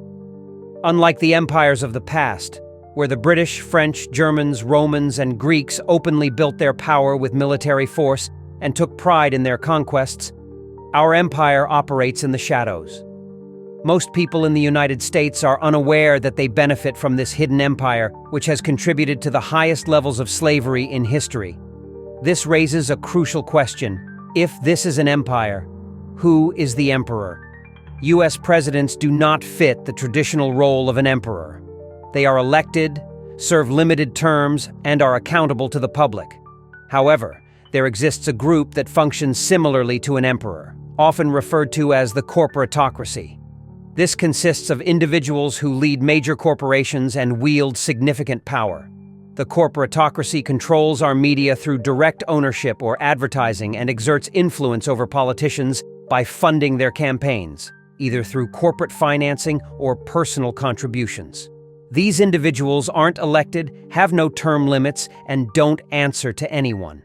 Unlike the empires of the past, where the British, French, Germans, Romans, and Greeks openly built their power with military force and took pride in their conquests, our empire operates in the shadows. Most people in the United States are unaware that they benefit from this hidden empire, which has contributed to the highest levels of slavery in history. This raises a crucial question. If this is an empire, who is the emperor? U.S. presidents do not fit the traditional role of an emperor. They are elected, serve limited terms, and are accountable to the public. However, there exists a group that functions similarly to an emperor, often referred to as the corporatocracy. This consists of individuals who lead major corporations and wield significant power. The corporatocracy controls our media through direct ownership or advertising and exerts influence over politicians by funding their campaigns, either through corporate financing or personal contributions. These individuals aren't elected, have no term limits, and don't answer to anyone.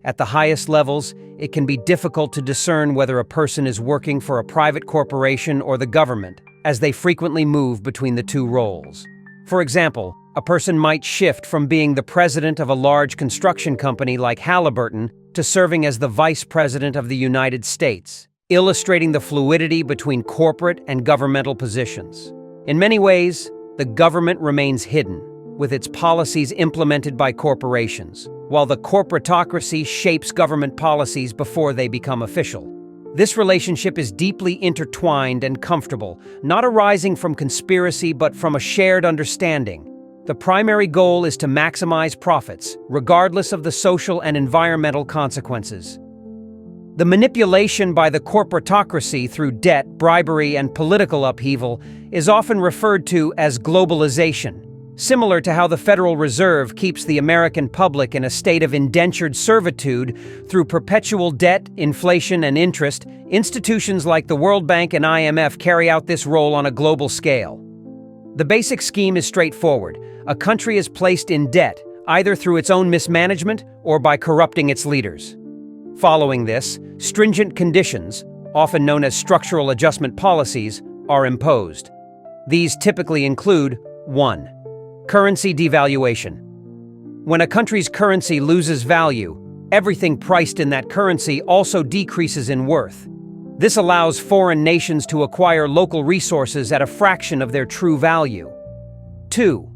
At the highest levels, it can be difficult to discern whether a person is working for a private corporation or the government, as they frequently move between the two roles. For example, a person might shift from being the president of a large construction company like Halliburton to serving as the vice president of the United States, illustrating the fluidity between corporate and governmental positions. In many ways, the government remains hidden, with its policies implemented by corporations, while the corporatocracy shapes government policies before they become official. This relationship is deeply intertwined and comfortable, not arising from conspiracy but from a shared understanding. The primary goal is to maximize profits, regardless of the social and environmental consequences. The manipulation by the corporatocracy through debt, bribery, and political upheaval is often referred to as globalization. Similar to how the Federal Reserve keeps the American public in a state of indentured servitude through perpetual debt, inflation, and interest, institutions like the World Bank and IMF carry out this role on a global scale. The basic scheme is straightforward. A country is placed in debt, either through its own mismanagement or by corrupting its leaders. Following this, stringent conditions, often known as structural adjustment policies, are imposed. These typically include 1. Currency devaluation. When a country's currency loses value, everything priced in that currency also decreases in worth. This allows foreign nations to acquire local resources at a fraction of their true value. 2.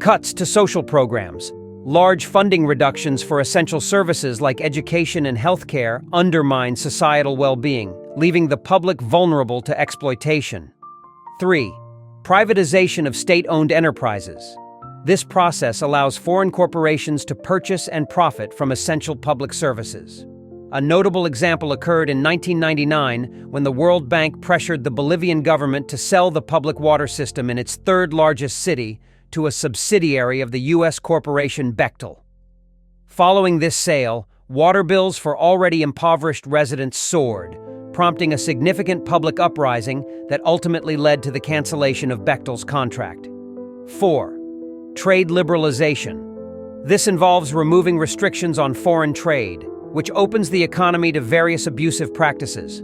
Cuts to social programs. Large funding reductions for essential services like education and healthcare undermine societal well-being, leaving the public vulnerable to exploitation. 3. Privatization of state-owned enterprises. This process allows foreign corporations to purchase and profit from essential public services. A notable example occurred in 1999 when the World Bank pressured the Bolivian government to sell the public water system in its third-largest city to a subsidiary of the U.S. corporation Bechtel. Following this sale, water bills for already impoverished residents soared, prompting a significant public uprising that ultimately led to the cancellation of Bechtel's contract. 4. Trade liberalization. This involves removing restrictions on foreign trade, which opens the economy to various abusive practices.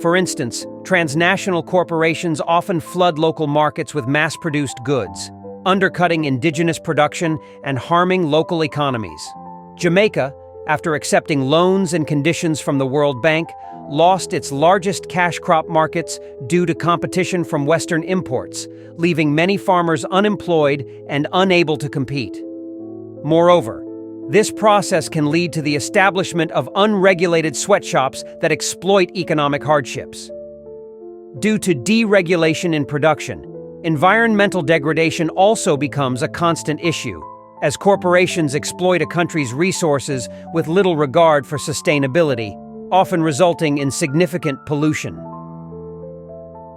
For instance, transnational corporations often flood local markets with mass-produced goods, undercutting indigenous production and harming local economies. Jamaica, after accepting loans and conditions from the World Bank, lost its largest cash crop markets due to competition from Western imports, leaving many farmers unemployed and unable to compete. Moreover, this process can lead to the establishment of unregulated sweatshops that exploit economic hardships. Due to deregulation in production, environmental degradation also becomes a constant issue, as corporations exploit a country's resources with little regard for sustainability, often resulting in significant pollution.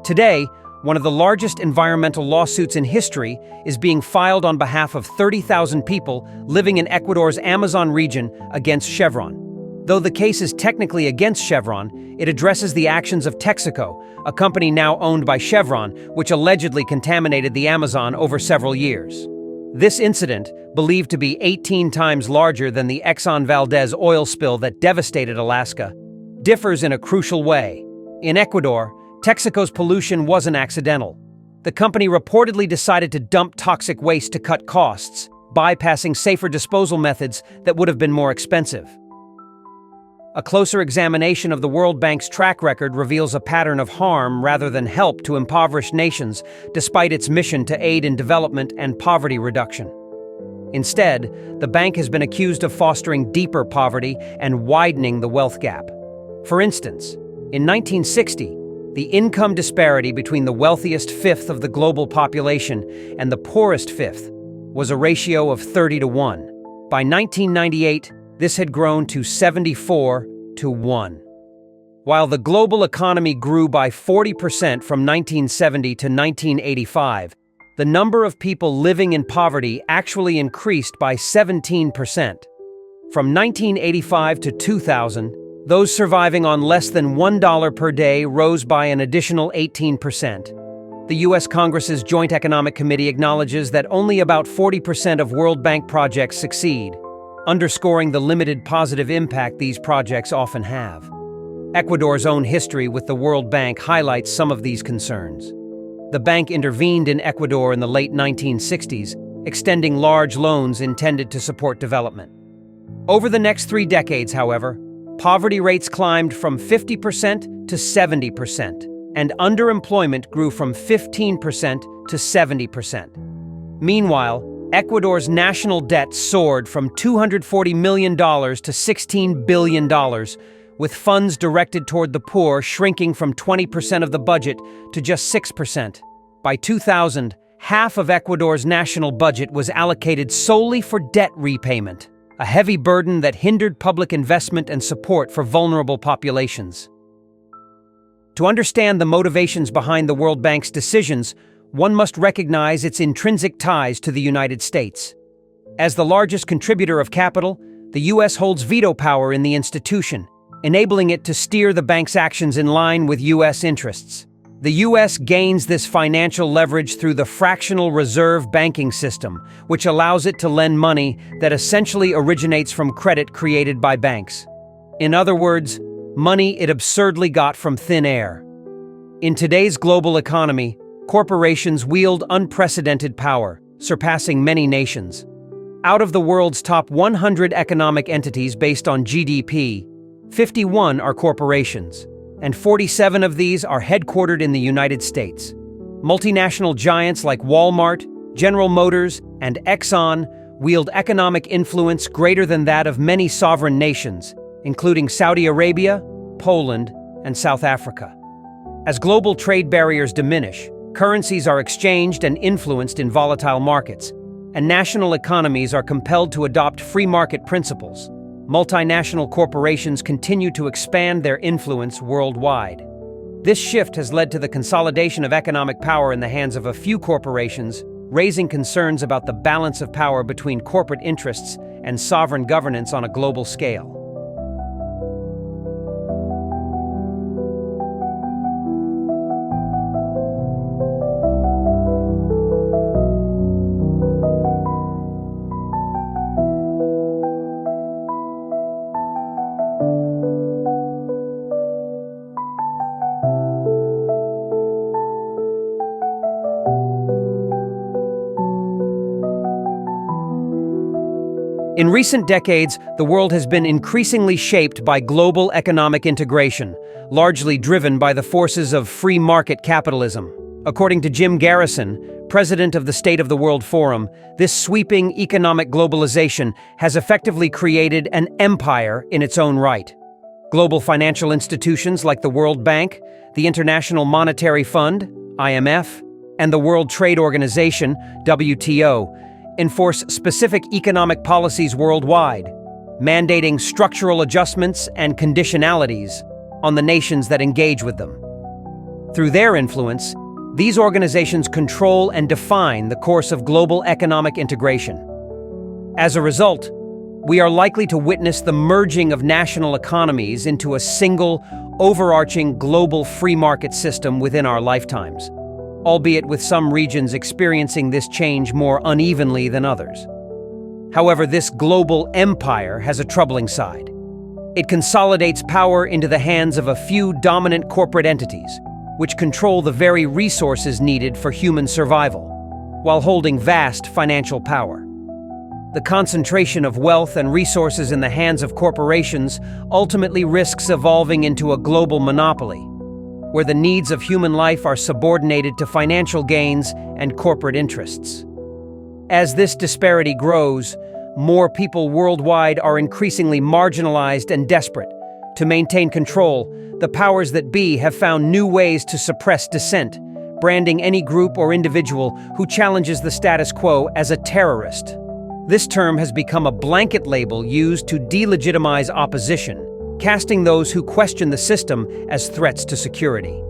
Today, one of the largest environmental lawsuits in history is being filed on behalf of 30,000 people living in Ecuador's Amazon region against Chevron. Though the case is technically against Chevron, it addresses the actions of Texaco, a company now owned by Chevron, which allegedly contaminated the Amazon over several years. This incident, believed to be 18 times larger than the Exxon Valdez oil spill that devastated Alaska, differs in a crucial way. In Ecuador, Texaco's pollution wasn't accidental. The company reportedly decided to dump toxic waste to cut costs, bypassing safer disposal methods that would have been more expensive. A closer examination of the World Bank's track record reveals a pattern of harm rather than help to impoverished nations, despite its mission to aid in development and poverty reduction. Instead, the bank has been accused of fostering deeper poverty and widening the wealth gap. For instance, in 1960, the income disparity between the wealthiest fifth of the global population and the poorest fifth was a ratio of 30-1. By 1998, this had grown to 74-1. While the global economy grew by 40% from 1970 to 1985, the number of people living in poverty actually increased by 17%. From 1985 to 2000, those surviving on less than $1 per day rose by an additional 18%. The U.S. Congress's Joint Economic Committee acknowledges that only about 40% of World Bank projects succeed, underscoring the limited positive impact these projects often have. Ecuador's own history with the World Bank highlights some of these concerns. The bank intervened in Ecuador in the late 1960s, extending large loans intended to support development. Over the next 3 decades, however, poverty rates climbed from 50% to 70%, and underemployment grew from 15% to 70%. Meanwhile, Ecuador's national debt soared from $240 million to $16 billion, with funds directed toward the poor shrinking from 20% of the budget to just 6%. By 2000, half of Ecuador's national budget was allocated solely for debt repayment, a heavy burden that hindered public investment and support for vulnerable populations. To understand the motivations behind the World Bank's decisions, one must recognize its intrinsic ties to the United States. As the largest contributor of capital, the U.S. holds veto power in the institution, enabling it to steer the bank's actions in line with U.S. interests. The U.S. gains this financial leverage through the fractional reserve banking system, which allows it to lend money that essentially originates from credit created by banks. In other words, money it absurdly got from thin air. In today's global economy, corporations wield unprecedented power, surpassing many nations. Out of the world's top 100 economic entities based on GDP, 51 are corporations, and 47 of these are headquartered in the United States. Multinational giants like Walmart, General Motors, and Exxon wield economic influence greater than that of many sovereign nations, including Saudi Arabia, Poland, and South Africa. As global trade barriers diminish, currencies are exchanged and influenced in volatile markets, and national economies are compelled to adopt free market principles. Multinational corporations continue to expand their influence worldwide. This shift has led to the consolidation of economic power in the hands of a few corporations, raising concerns about the balance of power between corporate interests and sovereign governance on a global scale. In recent decades, the world has been increasingly shaped by global economic integration, largely driven by the forces of free market capitalism. According to Jim Garrison, president of the State of the World Forum, this sweeping economic globalization has effectively created an empire in its own right. Global financial institutions like the World Bank, the International Monetary Fund, IMF, and the World Trade Organization, WTO, enforce specific economic policies worldwide, mandating structural adjustments and conditionalities on the nations that engage with them. Through their influence, these organizations control and define the course of global economic integration. As a result, we are likely to witness the merging of national economies into a single, overarching global free market system within our lifetimes, albeit with some regions experiencing this change more unevenly than others. However, this global empire has a troubling side. It consolidates power into the hands of a few dominant corporate entities, which control the very resources needed for human survival, while holding vast financial power. The concentration of wealth and resources in the hands of corporations ultimately risks evolving into a global monopoly, where the needs of human life are subordinated to financial gains and corporate interests. As this disparity grows, more people worldwide are increasingly marginalized and desperate. To maintain control, the powers that be have found new ways to suppress dissent, branding any group or individual who challenges the status quo as a terrorist. This term has become a blanket label used to delegitimize opposition, casting those who question the system as threats to security.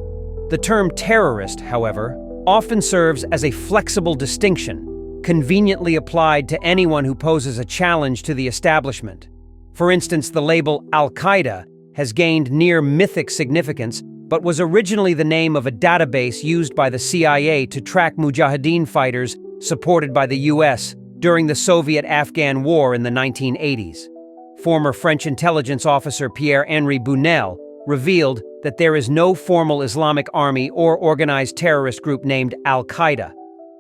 The term terrorist, however, often serves as a flexible distinction, conveniently applied to anyone who poses a challenge to the establishment. For instance, the label Al-Qaeda has gained near mythic significance, but was originally the name of a database used by the CIA to track Mujahideen fighters supported by the US during the Soviet-Afghan War in the 1980s. Former French intelligence officer Pierre-Henri Bunel revealed that there is no formal Islamic army or organized terrorist group named Al-Qaeda.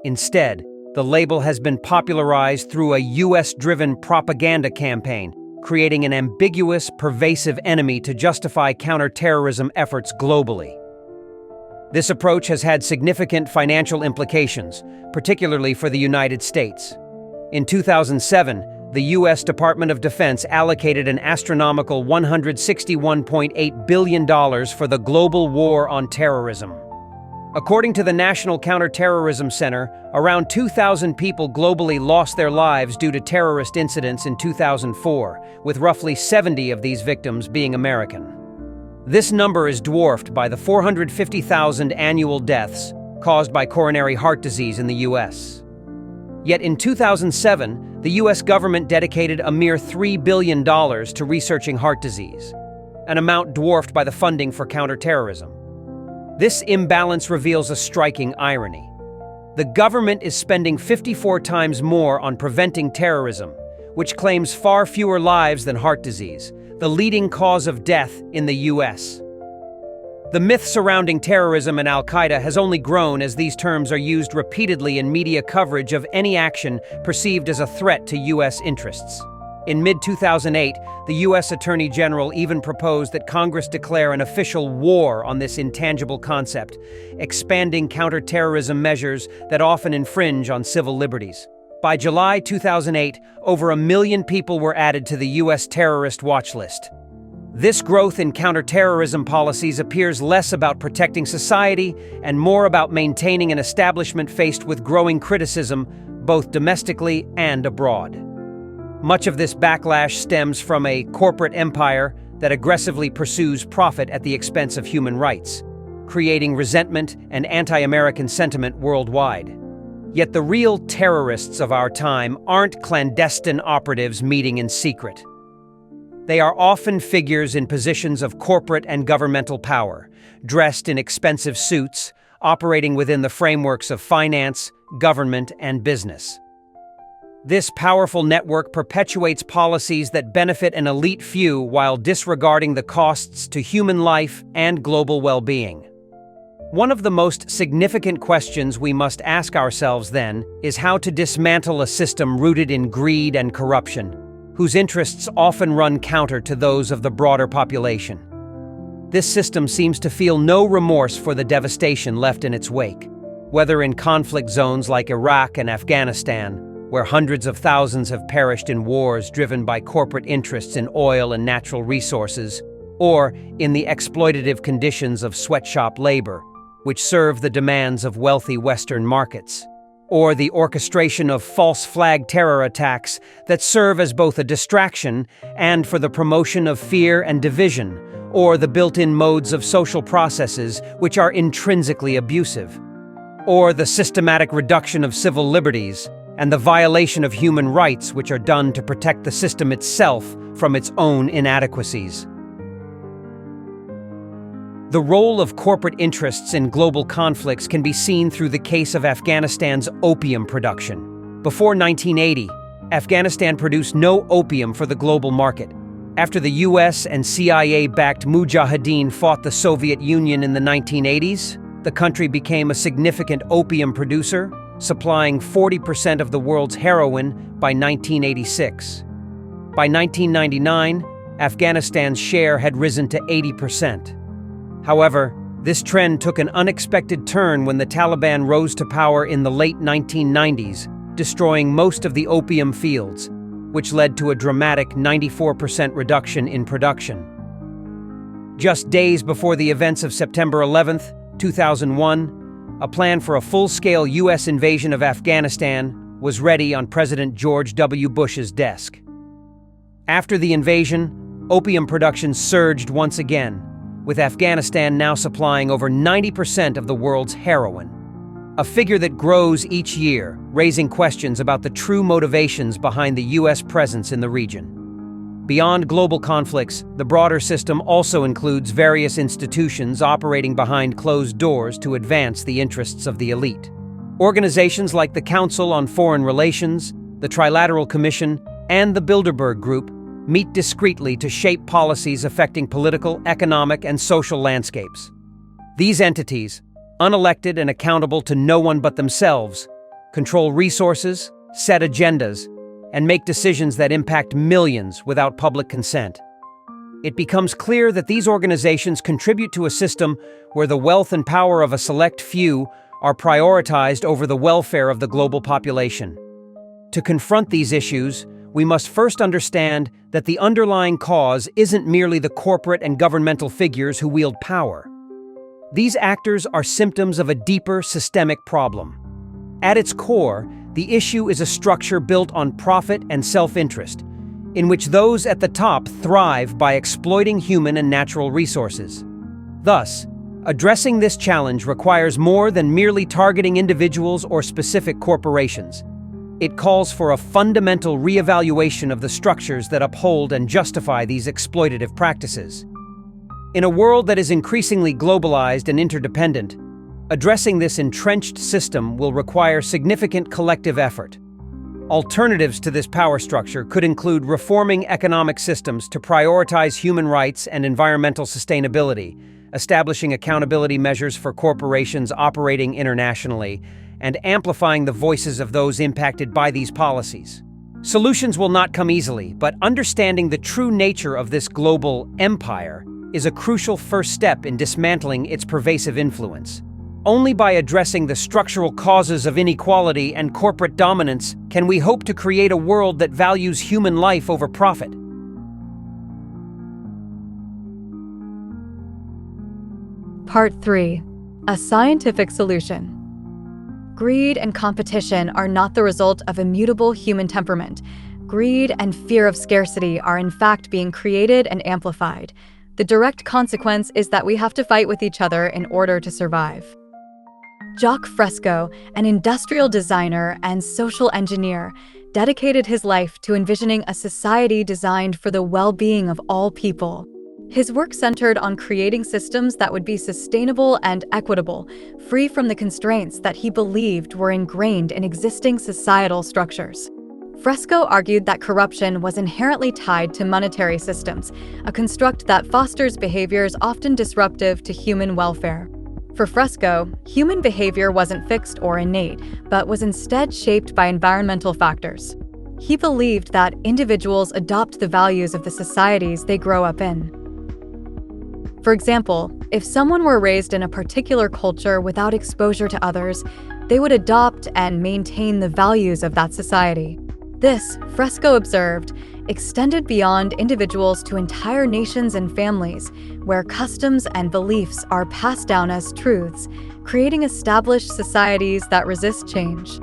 Instead, the label has been popularized through a US-driven propaganda campaign, creating an ambiguous, pervasive enemy to justify counterterrorism efforts globally. This approach has had significant financial implications, particularly for the United States. In 2007, the U.S. Department of Defense allocated an astronomical $161.8 billion for the global war on terrorism. According to the National Counterterrorism Center, around 2,000 people globally lost their lives due to terrorist incidents in 2004, with roughly 70 of these victims being American. This number is dwarfed by the 450,000 annual deaths caused by coronary heart disease in the U.S. Yet in 2007, the U.S. government dedicated a mere $3 billion to researching heart disease, an amount dwarfed by the funding for counterterrorism. This imbalance reveals a striking irony. The government is spending 54 times more on preventing terrorism, which claims far fewer lives than heart disease, the leading cause of death in the U.S. The myth surrounding terrorism and Al-Qaeda has only grown as these terms are used repeatedly in media coverage of any action perceived as a threat to U.S. interests. In mid-2008, the U.S. Attorney General even proposed that Congress declare an official war on this intangible concept, expanding counterterrorism measures that often infringe on civil liberties. By July 2008, over 1 million people were added to the U.S. terrorist watch list. This growth in counterterrorism policies appears less about protecting society and more about maintaining an establishment faced with growing criticism, both domestically and abroad. Much of this backlash stems from a corporate empire that aggressively pursues profit at the expense of human rights, creating resentment and anti-American sentiment worldwide. Yet the real terrorists of our time aren't clandestine operatives meeting in secret. They are often figures in positions of corporate and governmental power, dressed in expensive suits, operating within the frameworks of finance, government, and business. This powerful network perpetuates policies that benefit an elite few while disregarding the costs to human life and global well-being. One of the most significant questions we must ask ourselves then is how to dismantle a system rooted in greed and corruption. whose interests often run counter to those of the broader population. This system seems to feel no remorse for the devastation left in its wake, whether in conflict zones like Iraq and Afghanistan, where hundreds of thousands have perished in wars driven by corporate interests in oil and natural resources, or in the exploitative conditions of sweatshop labor, which serve the demands of wealthy Western markets, or the orchestration of false flag terror attacks that serve as both a distraction and for the promotion of fear and division, or the built-in modes of social processes which are intrinsically abusive, or the systematic reduction of civil liberties and the violation of human rights which are done to protect the system itself from its own inadequacies. The role of corporate interests in global conflicts can be seen through the case of Afghanistan's opium production. Before 1980, Afghanistan produced no opium for the global market. After the US and CIA-backed Mujahideen fought the Soviet Union in the 1980s, the country became a significant opium producer, supplying 40% of the world's heroin by 1986. By 1999, Afghanistan's share had risen to 80%. However, this trend took an unexpected turn when the Taliban rose to power in the late 1990s, destroying most of the opium fields, which led to a dramatic 94% reduction in production. Just days before the events of September 11, 2001, a plan for a full-scale U.S. invasion of Afghanistan was ready on President George W. Bush's desk. After the invasion, opium production surged once again, with Afghanistan now supplying over 90% of the world's heroin, a figure that grows each year, raising questions about the true motivations behind the U.S. presence in the region. Beyond global conflicts, the broader system also includes various institutions operating behind closed doors to advance the interests of the elite. Organizations like the Council on Foreign Relations, the Trilateral Commission, and the Bilderberg Group meet discreetly to shape policies affecting political, economic, and social landscapes. These entities, unelected and accountable to no one but themselves, control resources, set agendas, and make decisions that impact millions without public consent. It becomes clear that these organizations contribute to a system where the wealth and power of a select few are prioritized over the welfare of the global population. To confront these issues, we must first understand that the underlying cause isn't merely the corporate and governmental figures who wield power. These actors are symptoms of a deeper systemic problem. At its core, the issue is a structure built on profit and self-interest, in which those at the top thrive by exploiting human and natural resources. Thus, addressing this challenge requires more than merely targeting individuals or specific corporations. It calls for a fundamental reevaluation of the structures that uphold and justify these exploitative practices. In a world that is increasingly globalized and interdependent, addressing this entrenched system will require significant collective effort. Alternatives to this power structure could include reforming economic systems to prioritize human rights and environmental sustainability, establishing accountability measures for corporations operating internationally, and amplifying the voices of those impacted by these policies. Solutions will not come easily, but understanding the true nature of this global empire is a crucial first step in dismantling its pervasive influence. Only by addressing the structural causes of inequality and corporate dominance can we hope to create a world that values human life over profit. Part 3. A scientific solution. Greed and competition are not the result of immutable human temperament. Greed and fear of scarcity are in fact being created and amplified. The direct consequence is that we have to fight with each other in order to survive. Jacques Fresco, an industrial designer and social engineer, dedicated his life to envisioning a society designed for the well-being of all people. His work centered on creating systems that would be sustainable and equitable, free from the constraints that he believed were ingrained in existing societal structures. Fresco argued that corruption was inherently tied to monetary systems, a construct that fosters behaviors often disruptive to human welfare. For Fresco, human behavior wasn't fixed or innate, but was instead shaped by environmental factors. He believed that individuals adopt the values of the societies they grow up in. For example, if someone were raised in a particular culture without exposure to others, they would adopt and maintain the values of that society. This, Fresco observed, extended beyond individuals to entire nations and families, where customs and beliefs are passed down as truths, creating established societies that resist change.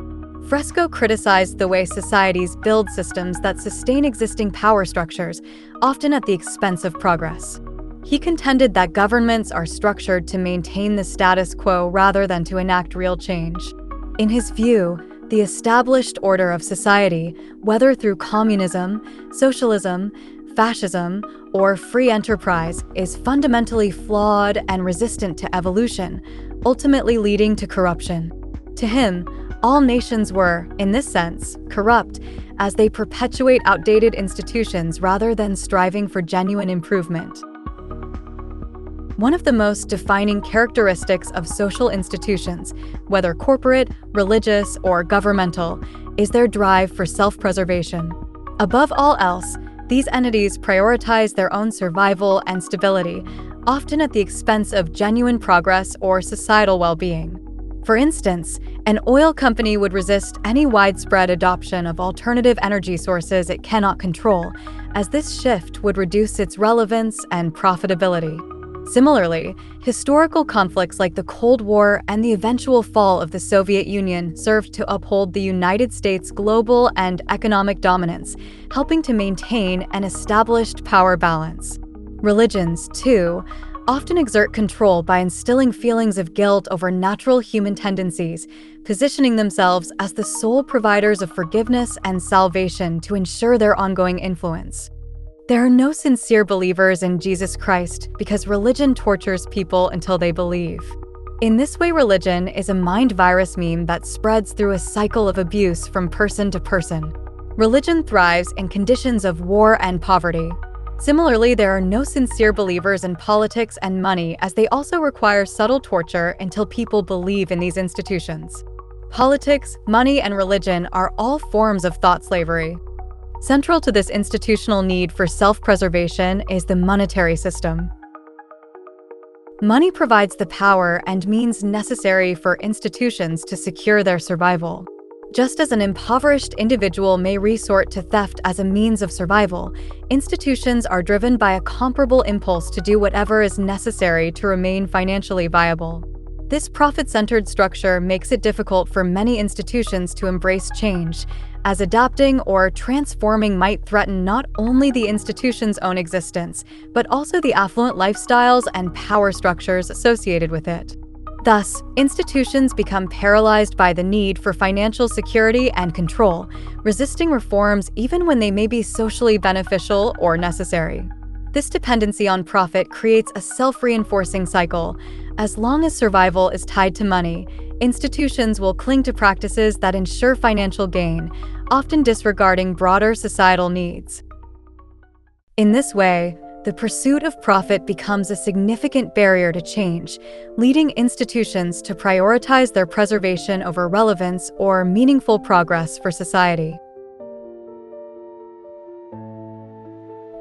Fresco criticized the way societies build systems that sustain existing power structures, often at the expense of progress. He contended that governments are structured to maintain the status quo rather than to enact real change. In his view, the established order of society, whether through communism, socialism, fascism, or free enterprise, is fundamentally flawed and resistant to evolution, ultimately leading to corruption. To him, all nations were, in this sense, corrupt, as they perpetuate outdated institutions rather than striving for genuine improvement. One of the most defining characteristics of social institutions, whether corporate, religious, or governmental, is their drive for self-preservation. Above all else, these entities prioritize their own survival and stability, often at the expense of genuine progress or societal well-being. For instance, an oil company would resist any widespread adoption of alternative energy sources it cannot control, as this shift would reduce its relevance and profitability. Similarly, historical conflicts like the Cold War and the eventual fall of the Soviet Union served to uphold the United States' global and economic dominance, helping to maintain an established power balance. Religions, too, often exert control by instilling feelings of guilt over natural human tendencies, positioning themselves as the sole providers of forgiveness and salvation to ensure their ongoing influence. There are no sincere believers in Jesus Christ because religion tortures people until they believe. In this way, religion is a mind virus meme that spreads through a cycle of abuse from person to person. Religion thrives in conditions of war and poverty. Similarly, there are no sincere believers in politics and money, as they also require subtle torture until people believe in these institutions. Politics, money, and religion are all forms of thought slavery. Central to this institutional need for self-preservation is the monetary system. Money provides the power and means necessary for institutions to secure their survival. Just as an impoverished individual may resort to theft as a means of survival, institutions are driven by a comparable impulse to do whatever is necessary to remain financially viable. This profit-centered structure makes it difficult for many institutions to embrace change, as adapting or transforming might threaten not only the institution's own existence, but also the affluent lifestyles and power structures associated with it. Thus, institutions become paralyzed by the need for financial security and control, resisting reforms even when they may be socially beneficial or necessary. This dependency on profit creates a self-reinforcing cycle. As long as survival is tied to money, institutions will cling to practices that ensure financial gain, often disregarding broader societal needs. In this way, the pursuit of profit becomes a significant barrier to change, leading institutions to prioritize their preservation over relevance or meaningful progress for society.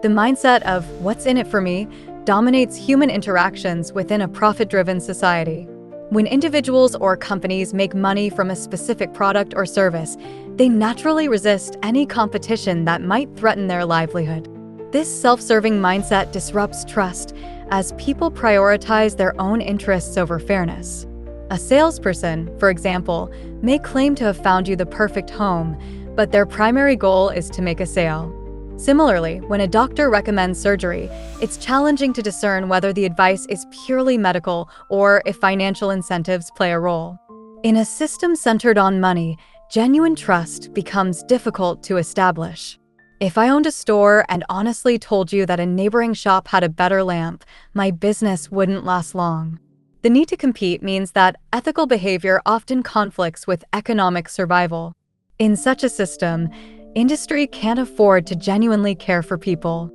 The mindset of "what's in it for me" dominates human interactions within a profit-driven society. When individuals or companies make money from a specific product or service, they naturally resist any competition that might threaten their livelihood. This self-serving mindset disrupts trust, as people prioritize their own interests over fairness. A salesperson, for example, may claim to have found you the perfect home, but their primary goal is to make a sale. Similarly, when a doctor recommends surgery, it's challenging to discern whether the advice is purely medical or if financial incentives play a role. In a system centered on money, genuine trust becomes difficult to establish. If I owned a store and honestly told you that a neighboring shop had a better lamp, my business wouldn't last long. The need to compete means that ethical behavior often conflicts with economic survival. In such a system, industry can't afford to genuinely care for people.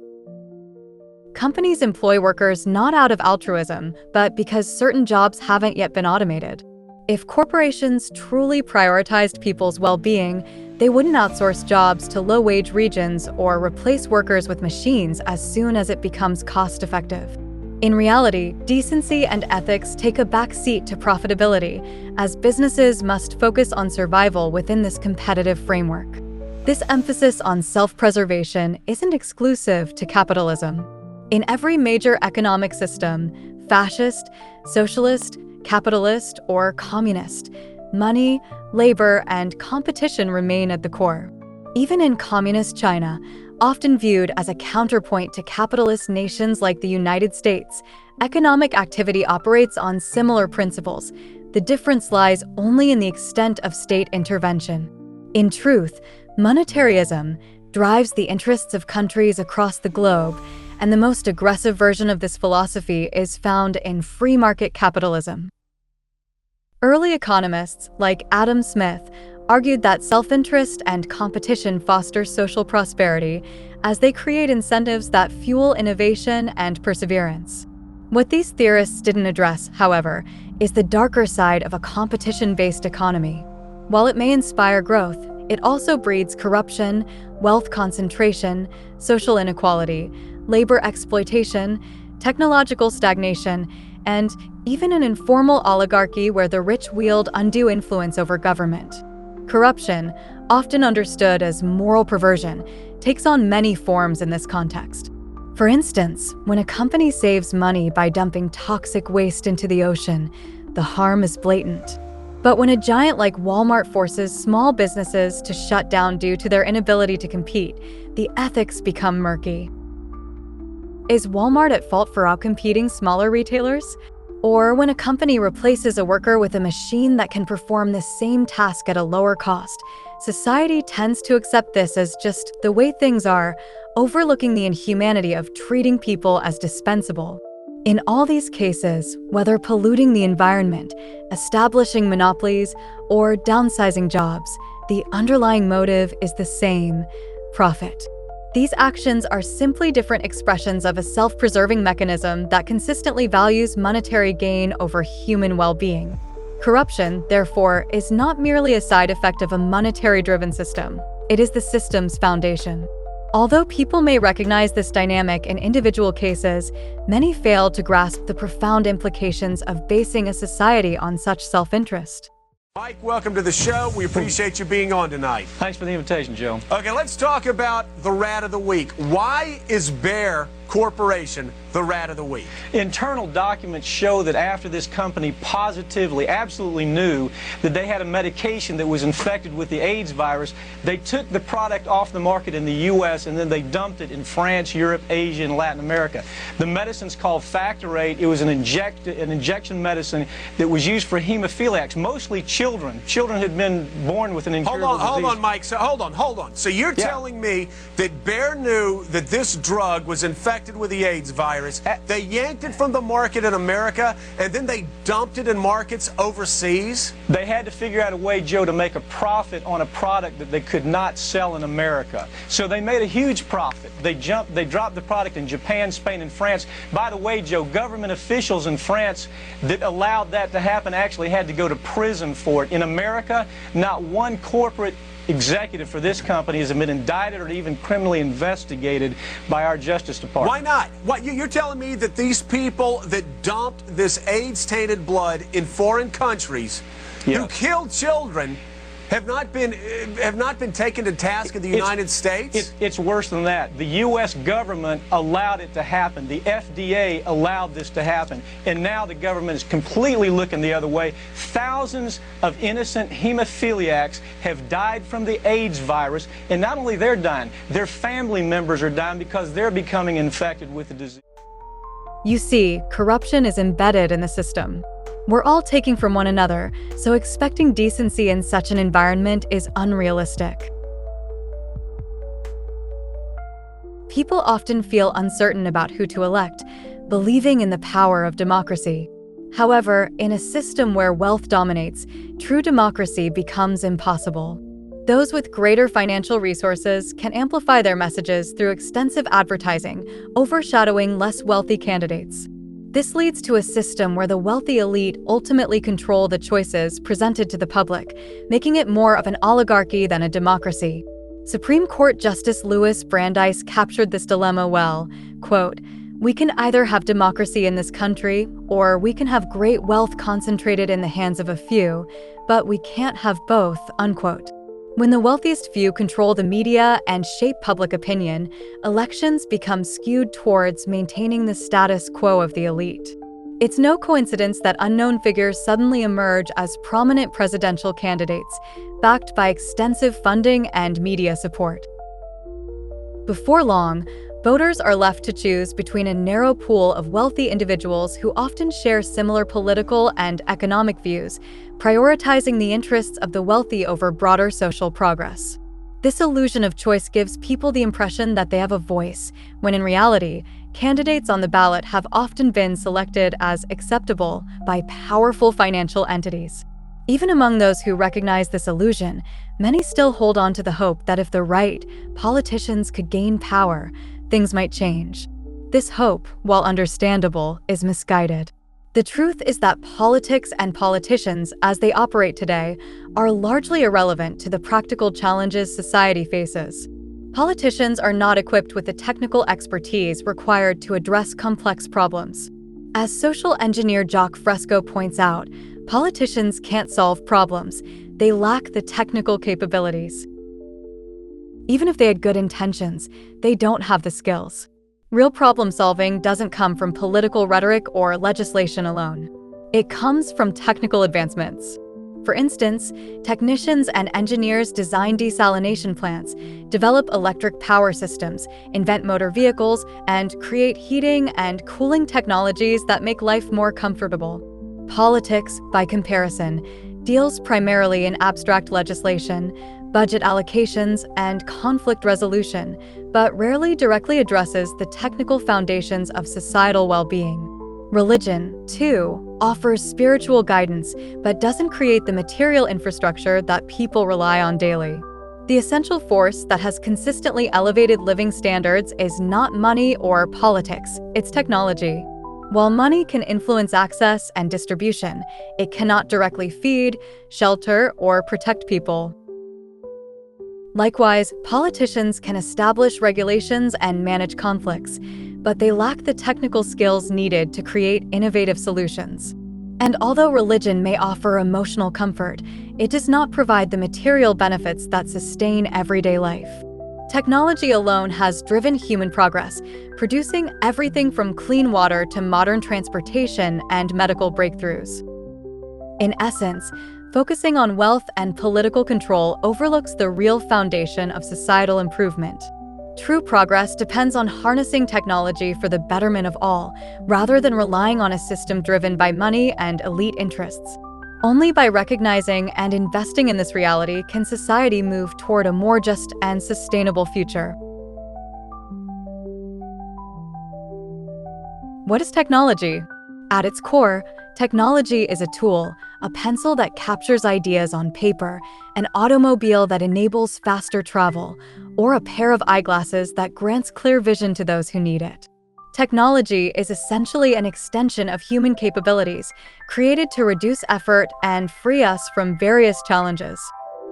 Companies employ workers not out of altruism, but because certain jobs haven't yet been automated. If corporations truly prioritized people's well-being, They wouldn't outsource jobs to low-wage regions or replace workers with machines as soon as it becomes cost-effective. In reality, decency and ethics take a back seat to profitability, as businesses must focus on survival within this competitive framework. This emphasis on self-preservation isn't exclusive to capitalism. In every major economic system, fascist, socialist, capitalist, or communist, money, labor, and competition remain at the core. Even in communist China, often viewed as a counterpoint to capitalist nations like the United States, economic activity operates on similar principles. The difference lies only in the extent of state intervention. In truth, monetarism drives the interests of countries across the globe, and the most aggressive version of this philosophy is found in free market capitalism. Early economists like Adam Smith argued that self-interest and competition foster social prosperity as they create incentives that fuel innovation and perseverance. What these theorists didn't address, however, is the darker side of a competition-based economy. While it may inspire growth, it also breeds corruption, wealth concentration, social inequality, labor exploitation, technological stagnation, and even an informal oligarchy where the rich wield undue influence over government. Corruption, often understood as moral perversion, takes on many forms in this context. For instance, when a company saves money by dumping toxic waste into the ocean, the harm is blatant. But when a giant like Walmart forces small businesses to shut down due to their inability to compete, the ethics become murky. Is Walmart at fault for outcompeting smaller retailers? Or when a company replaces a worker with a machine that can perform the same task at a lower cost, society tends to accept this as just the way things are, overlooking the inhumanity of treating people as dispensable. In all these cases, whether polluting the environment, establishing monopolies, or downsizing jobs, the underlying motive is the same: profit. These actions are simply different expressions of a self-preserving mechanism that consistently values monetary gain over human well-being. Corruption, therefore, is not merely a side effect of a monetary-driven system. It is the system's foundation. Although people may recognize this dynamic in individual cases, many fail to grasp the profound implications of basing a society on such self-interest. Mike, welcome to the show. We appreciate you being on tonight. Thanks for the invitation, Joe. Okay, let's talk about the rat of the week. Why is Bayer Corporation the rat of the week? Internal documents show that after this company positively, absolutely knew that they had a medication that was infected with the AIDS virus, they took the product off the market in the U.S. and then they dumped it in France, Europe, Asia, and Latin America. The medicine's called Factor VIII. It was an injection medicine that was used for hemophiliacs, mostly children. Children had been born with an incurable disease. Hold on, Mike. So, hold on. So you're telling me that Bayer knew that this drug was infected with the AIDS virus. They yanked it from the market in America, and then they dumped it in markets overseas? They had to figure out a way, Joe, to make a profit on a product that they could not sell in America. So they made a huge profit. They dropped the product in Japan, Spain, and France. By the way, Joe, government officials in France that allowed that to happen actually had to go to prison for it. In America, not one corporate executive for this company has been indicted or even criminally investigated by our Justice Department. Why not? What, you're telling me that these people that dumped this AIDS-tainted blood in foreign countries, who killed children, have not been taken to task in the United States? It's worse than that. The U.S. government allowed it to happen. The FDA allowed this to happen. And now the government is completely looking the other way. Thousands of innocent hemophiliacs have died from the AIDS virus. And not only they're dying, their family members are dying because they're becoming infected with the disease. You see, corruption is embedded in the system. We're all taking from one another, so expecting decency in such an environment is unrealistic. People often feel uncertain about who to elect, believing in the power of democracy. However, in a system where wealth dominates, true democracy becomes impossible. Those with greater financial resources can amplify their messages through extensive advertising, overshadowing less wealthy candidates. This leads to a system where the wealthy elite ultimately control the choices presented to the public, making it more of an oligarchy than a democracy. Supreme Court Justice Louis Brandeis captured this dilemma well. Quote, "We can either have democracy in this country, or we can have great wealth concentrated in the hands of a few, but we can't have both," unquote. When the wealthiest few control the media and shape public opinion, elections become skewed towards maintaining the status quo of the elite. It's no coincidence that unknown figures suddenly emerge as prominent presidential candidates, backed by extensive funding and media support. Before long, voters are left to choose between a narrow pool of wealthy individuals who often share similar political and economic views, prioritizing the interests of the wealthy over broader social progress. This illusion of choice gives people the impression that they have a voice, when in reality, candidates on the ballot have often been selected as acceptable by powerful financial entities. Even among those who recognize this illusion, many still hold on to the hope that if the right politicians could gain power, things might change. This hope, while understandable, is misguided. The truth is that politics and politicians, as they operate today, are largely irrelevant to the practical challenges society faces. Politicians are not equipped with the technical expertise required to address complex problems. As social engineer Jacques Fresco points out, politicians can't solve problems. They lack the technical capabilities. Even if they had good intentions, they don't have the skills. Real problem solving doesn't come from political rhetoric or legislation alone. It comes from technical advancements. For instance, technicians and engineers design desalination plants, develop electric power systems, invent motor vehicles, and create heating and cooling technologies that make life more comfortable. Politics, by comparison, deals primarily in abstract legislation, budget allocations, and conflict resolution, but rarely directly addresses the technical foundations of societal well-being. Religion, too, offers spiritual guidance, but doesn't create the material infrastructure that people rely on daily. The essential force that has consistently elevated living standards is not money or politics, it's technology. While money can influence access and distribution, it cannot directly feed, shelter, or protect people. Likewise, politicians can establish regulations and manage conflicts, but they lack the technical skills needed to create innovative solutions. And although religion may offer emotional comfort, it does not provide the material benefits that sustain everyday life. Technology alone has driven human progress, producing everything from clean water to modern transportation and medical breakthroughs. In essence, focusing on wealth and political control overlooks the real foundation of societal improvement. True progress depends on harnessing technology for the betterment of all, rather than relying on a system driven by money and elite interests. Only by recognizing and investing in this reality can society move toward a more just and sustainable future. What is technology? At its core, technology is a tool, a pencil that captures ideas on paper, an automobile that enables faster travel, or a pair of eyeglasses that grants clear vision to those who need it. Technology is essentially an extension of human capabilities, created to reduce effort and free us from various challenges.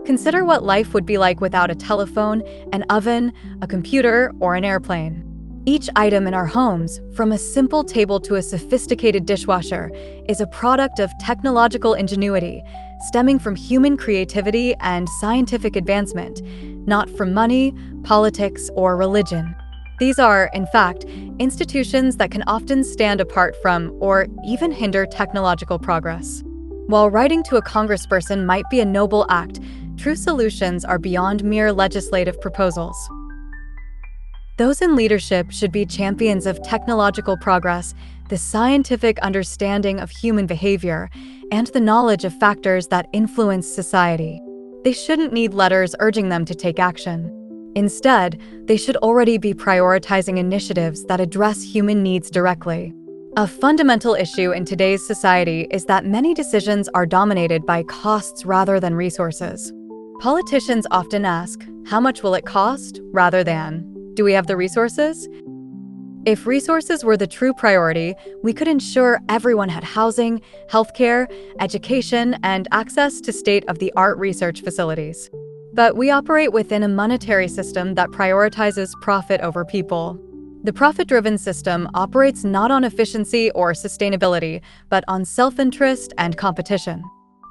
Consider what life would be like without a telephone, an oven, a computer, or an airplane. Each item in our homes, from a simple table to a sophisticated dishwasher, is a product of technological ingenuity, stemming from human creativity and scientific advancement, not from money, politics, or religion. These are, in fact, institutions that can often stand apart from or even hinder technological progress. While writing to a congressperson might be a noble act, true solutions are beyond mere legislative proposals. Those in leadership should be champions of technological progress, the scientific understanding of human behavior, and the knowledge of factors that influence society. They shouldn't need letters urging them to take action. Instead, they should already be prioritizing initiatives that address human needs directly. A fundamental issue in today's society is that many decisions are dominated by costs rather than resources. Politicians often ask, "How much will it cost?" rather than, "Do we have the resources?" If resources were the true priority, we could ensure everyone had housing, healthcare, education, and access to state-of-the-art research facilities. But we operate within a monetary system that prioritizes profit over people. The profit-driven system operates not on efficiency or sustainability, but on self-interest and competition.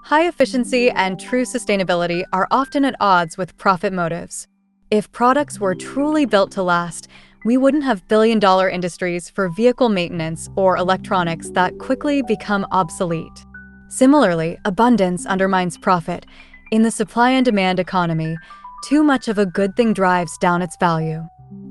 High efficiency and true sustainability are often at odds with profit motives. If products were truly built to last, we wouldn't have billion-dollar industries for vehicle maintenance or electronics that quickly become obsolete. Similarly, abundance undermines profit. In the supply and demand economy, too much of a good thing drives down its value.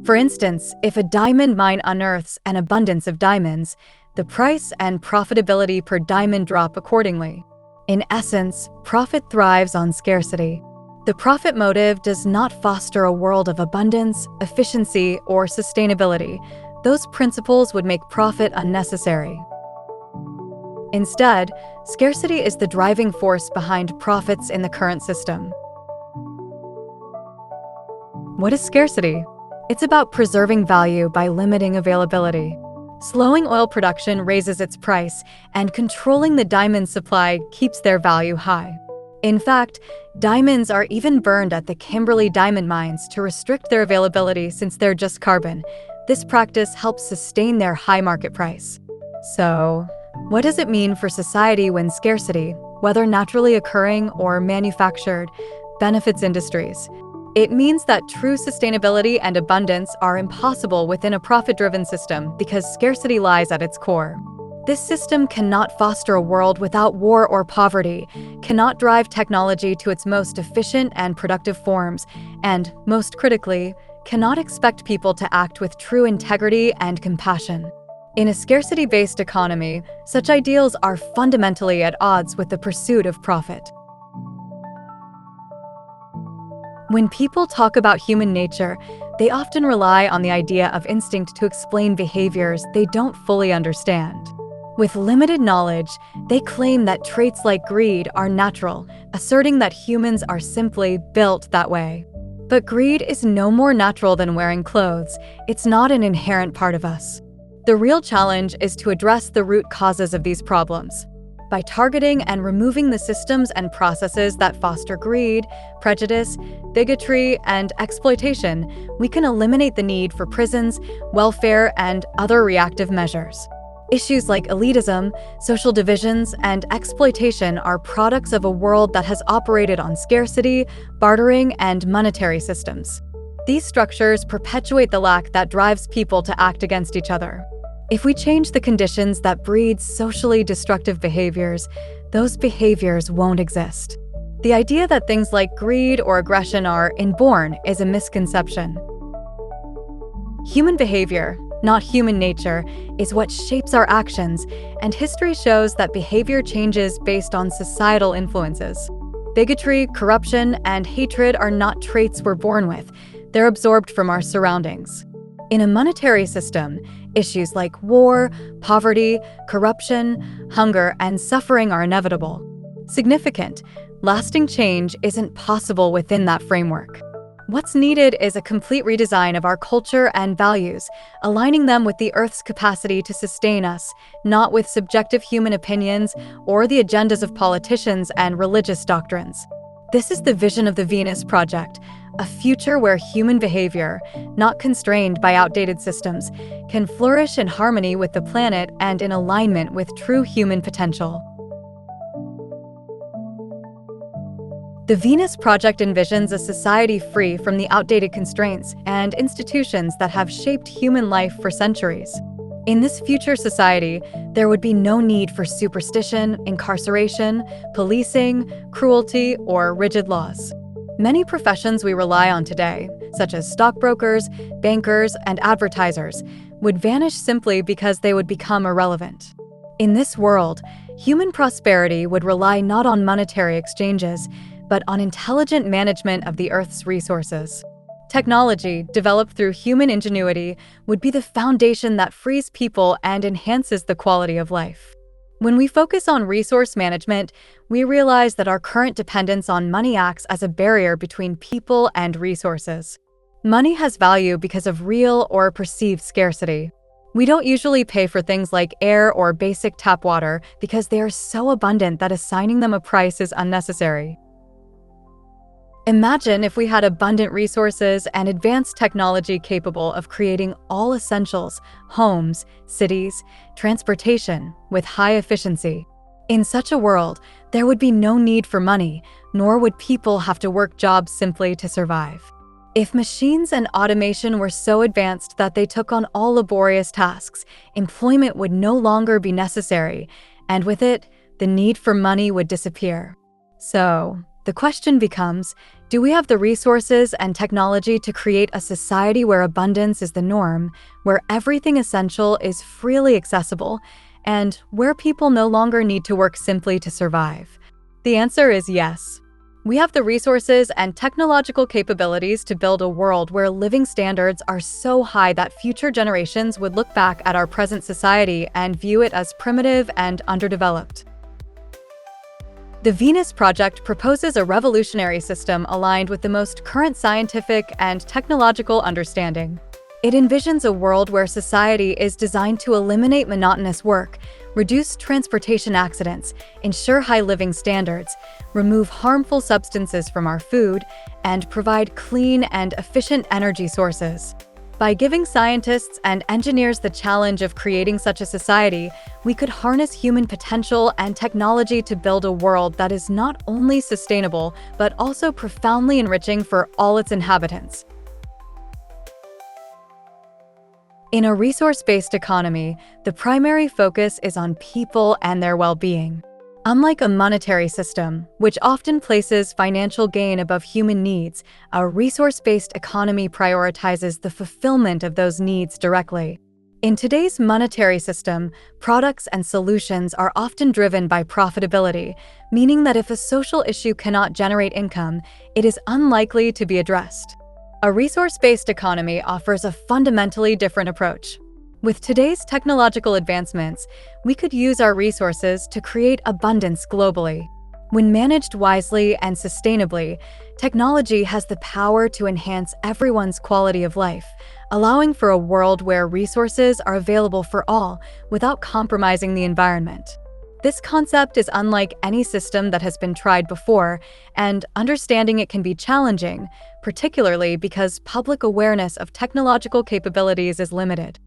For instance, if a diamond mine unearths an abundance of diamonds, the price and profitability per diamond drop accordingly. In essence, profit thrives on scarcity. The profit motive does not foster a world of abundance, efficiency, or sustainability. Those principles would make profit unnecessary. Instead, scarcity is the driving force behind profits in the current system. What is scarcity? It's about preserving value by limiting availability. Slowing oil production raises its price, and controlling the diamond supply keeps their value high. In fact, diamonds are even burned at the Kimberley diamond mines to restrict their availability since they're just carbon. This practice helps sustain their high market price. So, what does it mean for society when scarcity, whether naturally occurring or manufactured, benefits industries? It means that true sustainability and abundance are impossible within a profit-driven system because scarcity lies at its core. This system cannot foster a world without war or poverty, cannot drive technology to its most efficient and productive forms, and, most critically, cannot expect people to act with true integrity and compassion. In a scarcity-based economy, such ideals are fundamentally at odds with the pursuit of profit. When people talk about human nature, they often rely on the idea of instinct to explain behaviors they don't fully understand. With limited knowledge, they claim that traits like greed are natural, asserting that humans are simply built that way. But greed is no more natural than wearing clothes. It's not an inherent part of us. The real challenge is to address the root causes of these problems. By targeting and removing the systems and processes that foster greed, prejudice, bigotry, and exploitation, we can eliminate the need for prisons, welfare, and other reactive measures. Issues like elitism, social divisions, and exploitation are products of a world that has operated on scarcity, bartering, and monetary systems. These structures perpetuate the lack that drives people to act against each other. If we change the conditions that breed socially destructive behaviors, those behaviors won't exist. The idea that things like greed or aggression are inborn is a misconception. Human behavior, not human nature, is what shapes our actions, and history shows that behavior changes based on societal influences. Bigotry, corruption, and hatred are not traits we're born with. They're absorbed from our surroundings. In a monetary system, issues like war, poverty, corruption, hunger, and suffering are inevitable. Significant, lasting change isn't possible within that framework. What's needed is a complete redesign of our culture and values, aligning them with the Earth's capacity to sustain us, not with subjective human opinions or the agendas of politicians and religious doctrines. This is the vision of the Venus Project, a future where human behavior, not constrained by outdated systems, can flourish in harmony with the planet and in alignment with true human potential. The Venus Project envisions a society free from the outdated constraints and institutions that have shaped human life for centuries. In this future society, there would be no need for superstition, incarceration, policing, cruelty, or rigid laws. Many professions we rely on today, such as stockbrokers, bankers, and advertisers, would vanish simply because they would become irrelevant. In this world, human prosperity would rely not on monetary exchanges, but on intelligent management of the Earth's resources. Technology, developed through human ingenuity, would be the foundation that frees people and enhances the quality of life. When we focus on resource management, we realize that our current dependence on money acts as a barrier between people and resources. Money has value because of real or perceived scarcity. We don't usually pay for things like air or basic tap water because they are so abundant that assigning them a price is unnecessary. Imagine if we had abundant resources and advanced technology capable of creating all essentials, homes, cities, transportation, with high efficiency. In such a world, there would be no need for money, nor would people have to work jobs simply to survive. If machines and automation were so advanced that they took on all laborious tasks, employment would no longer be necessary, and with it, the need for money would disappear. So, the question becomes, do we have the resources and technology to create a society where abundance is the norm, where everything essential is freely accessible, and where people no longer need to work simply to survive? The answer is yes. We have the resources and technological capabilities to build a world where living standards are so high that future generations would look back at our present society and view it as primitive and underdeveloped. The Venus Project proposes a revolutionary system aligned with the most current scientific and technological understanding. It envisions a world where society is designed to eliminate monotonous work, reduce transportation accidents, ensure high living standards, remove harmful substances from our food, and provide clean and efficient energy sources. By giving scientists and engineers the challenge of creating such a society, we could harness human potential and technology to build a world that is not only sustainable, but also profoundly enriching for all its inhabitants. In a resource-based economy, the primary focus is on people and their well-being. Unlike a monetary system, which often places financial gain above human needs, a resource-based economy prioritizes the fulfillment of those needs directly. In today's monetary system, products and solutions are often driven by profitability, meaning that if a social issue cannot generate income, it is unlikely to be addressed. A resource-based economy offers a fundamentally different approach. With today's technological advancements, we could use our resources to create abundance globally. When managed wisely and sustainably, technology has the power to enhance everyone's quality of life, allowing for a world where resources are available for all without compromising the environment. This concept is unlike any system that has been tried before, and understanding it can be challenging, particularly because public awareness of technological capabilities is limited.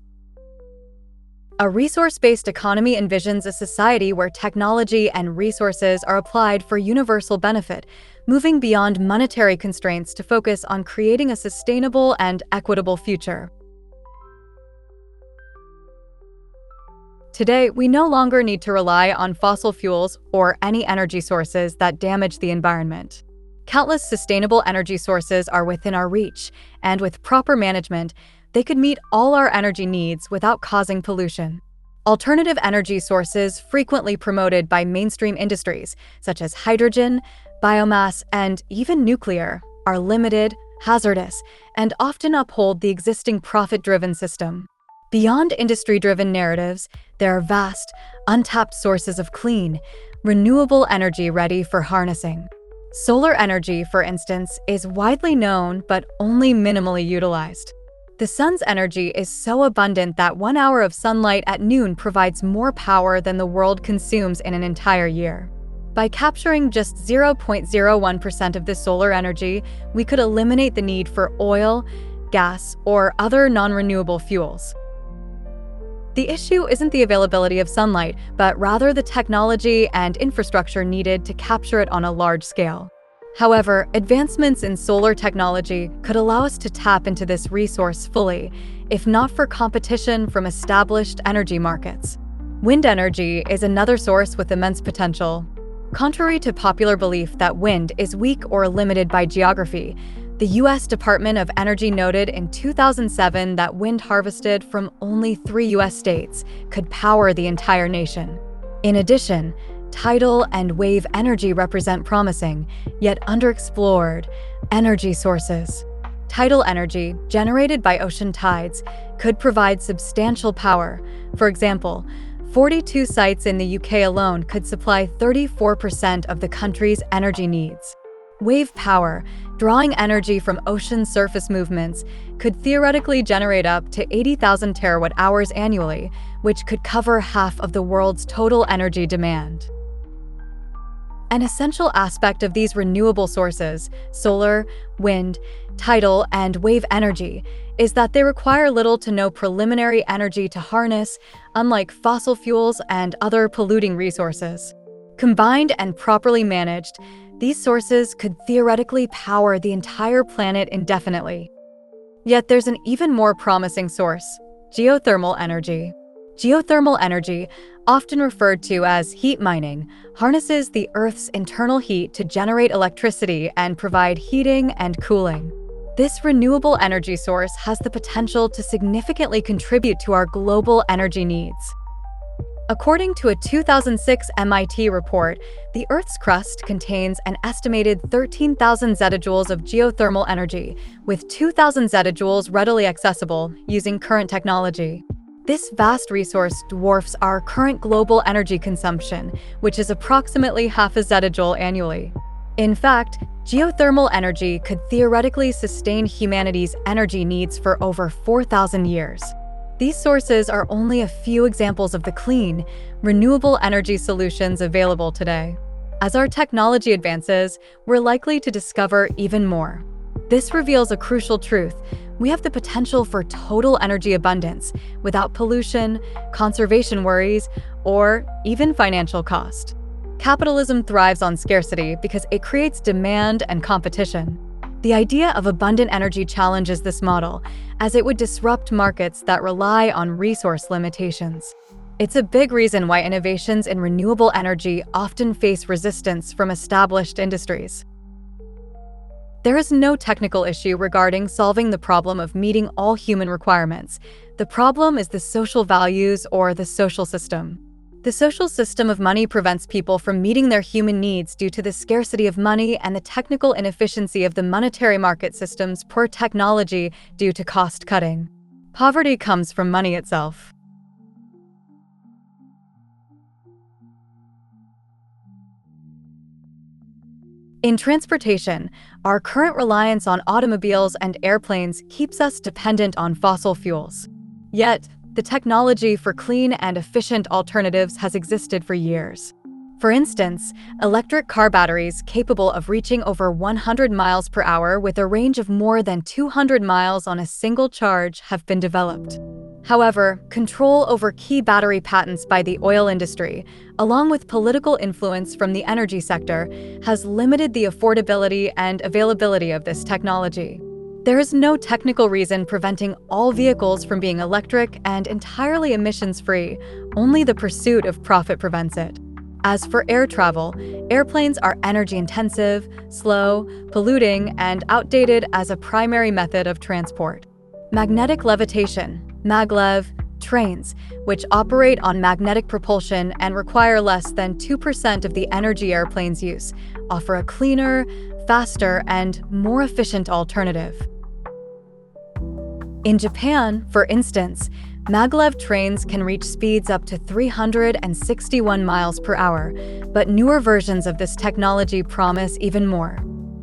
A resource-based economy envisions a society where technology and resources are applied for universal benefit, moving beyond monetary constraints to focus on creating a sustainable and equitable future. Today, we no longer need to rely on fossil fuels or any energy sources that damage the environment. Countless sustainable energy sources are within our reach, and with proper management, they could meet all our energy needs without causing pollution. Alternative energy sources frequently promoted by mainstream industries, such as hydrogen, biomass, and even nuclear, are limited, hazardous, and often uphold the existing profit-driven system. Beyond industry-driven narratives, there are vast, untapped sources of clean, renewable energy ready for harnessing. Solar energy, for instance, is widely known but only minimally utilized. The sun's energy is so abundant that 1 hour of sunlight at noon provides more power than the world consumes in an entire year. By capturing just 0.01% of this solar energy, we could eliminate the need for oil, gas, or other non-renewable fuels. The issue isn't the availability of sunlight, but rather the technology and infrastructure needed to capture it on a large scale. However, advancements in solar technology could allow us to tap into this resource fully, if not for competition from established energy markets. Wind energy is another source with immense potential. Contrary to popular belief that wind is weak or limited by geography, the U.S. Department of Energy noted in 2007 that wind harvested from only 3 U.S. states could power the entire nation. In addition, tidal and wave energy represent promising, yet underexplored, energy sources. Tidal energy, generated by ocean tides, could provide substantial power. For example, 42 sites in the UK alone could supply 34% of the country's energy needs. Wave power, drawing energy from ocean surface movements, could theoretically generate up to 80,000 terawatt-hours annually, which could cover half of the world's total energy demand. An essential aspect of these renewable sources, solar, wind, tidal, and wave energy, is that they require little to no preliminary energy to harness, unlike fossil fuels and other polluting resources. Combined and properly managed, these sources could theoretically power the entire planet indefinitely. Yet there's an even more promising source: geothermal energy. Geothermal energy, often referred to as heat mining, harnesses the Earth's internal heat to generate electricity and provide heating and cooling. This renewable energy source has the potential to significantly contribute to our global energy needs. According to a 2006 MIT report, the Earth's crust contains an estimated 13,000 zettajoules of geothermal energy, with 2,000 zettajoules readily accessible using current technology. This vast resource dwarfs our current global energy consumption, which is approximately half a zettajoule annually. In fact, geothermal energy could theoretically sustain humanity's energy needs for over 4,000 years. These sources are only a few examples of the clean, renewable energy solutions available today. As our technology advances, we're likely to discover even more. This reveals a crucial truth: we have the potential for total energy abundance without pollution, conservation worries, or even financial cost. Capitalism thrives on scarcity because it creates demand and competition. The idea of abundant energy challenges this model, as it would disrupt markets that rely on resource limitations. It's a big reason why innovations in renewable energy often face resistance from established industries. There is no technical issue regarding solving the problem of meeting all human requirements. The problem is the social values or the social system. The social system of money prevents people from meeting their human needs due to the scarcity of money and the technical inefficiency of the monetary market system's poor technology due to cost cutting. Poverty comes from money itself. In transportation, our current reliance on automobiles and airplanes keeps us dependent on fossil fuels. Yet, the technology for clean and efficient alternatives has existed for years. For instance, electric car batteries capable of reaching over 100 miles per hour with a range of more than 200 miles on a single charge have been developed. However, control over key battery patents by the oil industry, along with political influence from the energy sector, has limited the affordability and availability of this technology. There is no technical reason preventing all vehicles from being electric and entirely emissions-free. Only the pursuit of profit prevents it. As for air travel, airplanes are energy-intensive, slow, polluting, and outdated as a primary method of transport. Magnetic levitation, maglev, trains, which operate on magnetic propulsion and require less than 2% of the energy airplanes use, offer a cleaner, faster, and more efficient alternative. In Japan, for instance, maglev trains can reach speeds up to 361 miles per hour, but newer versions of this technology promise even more.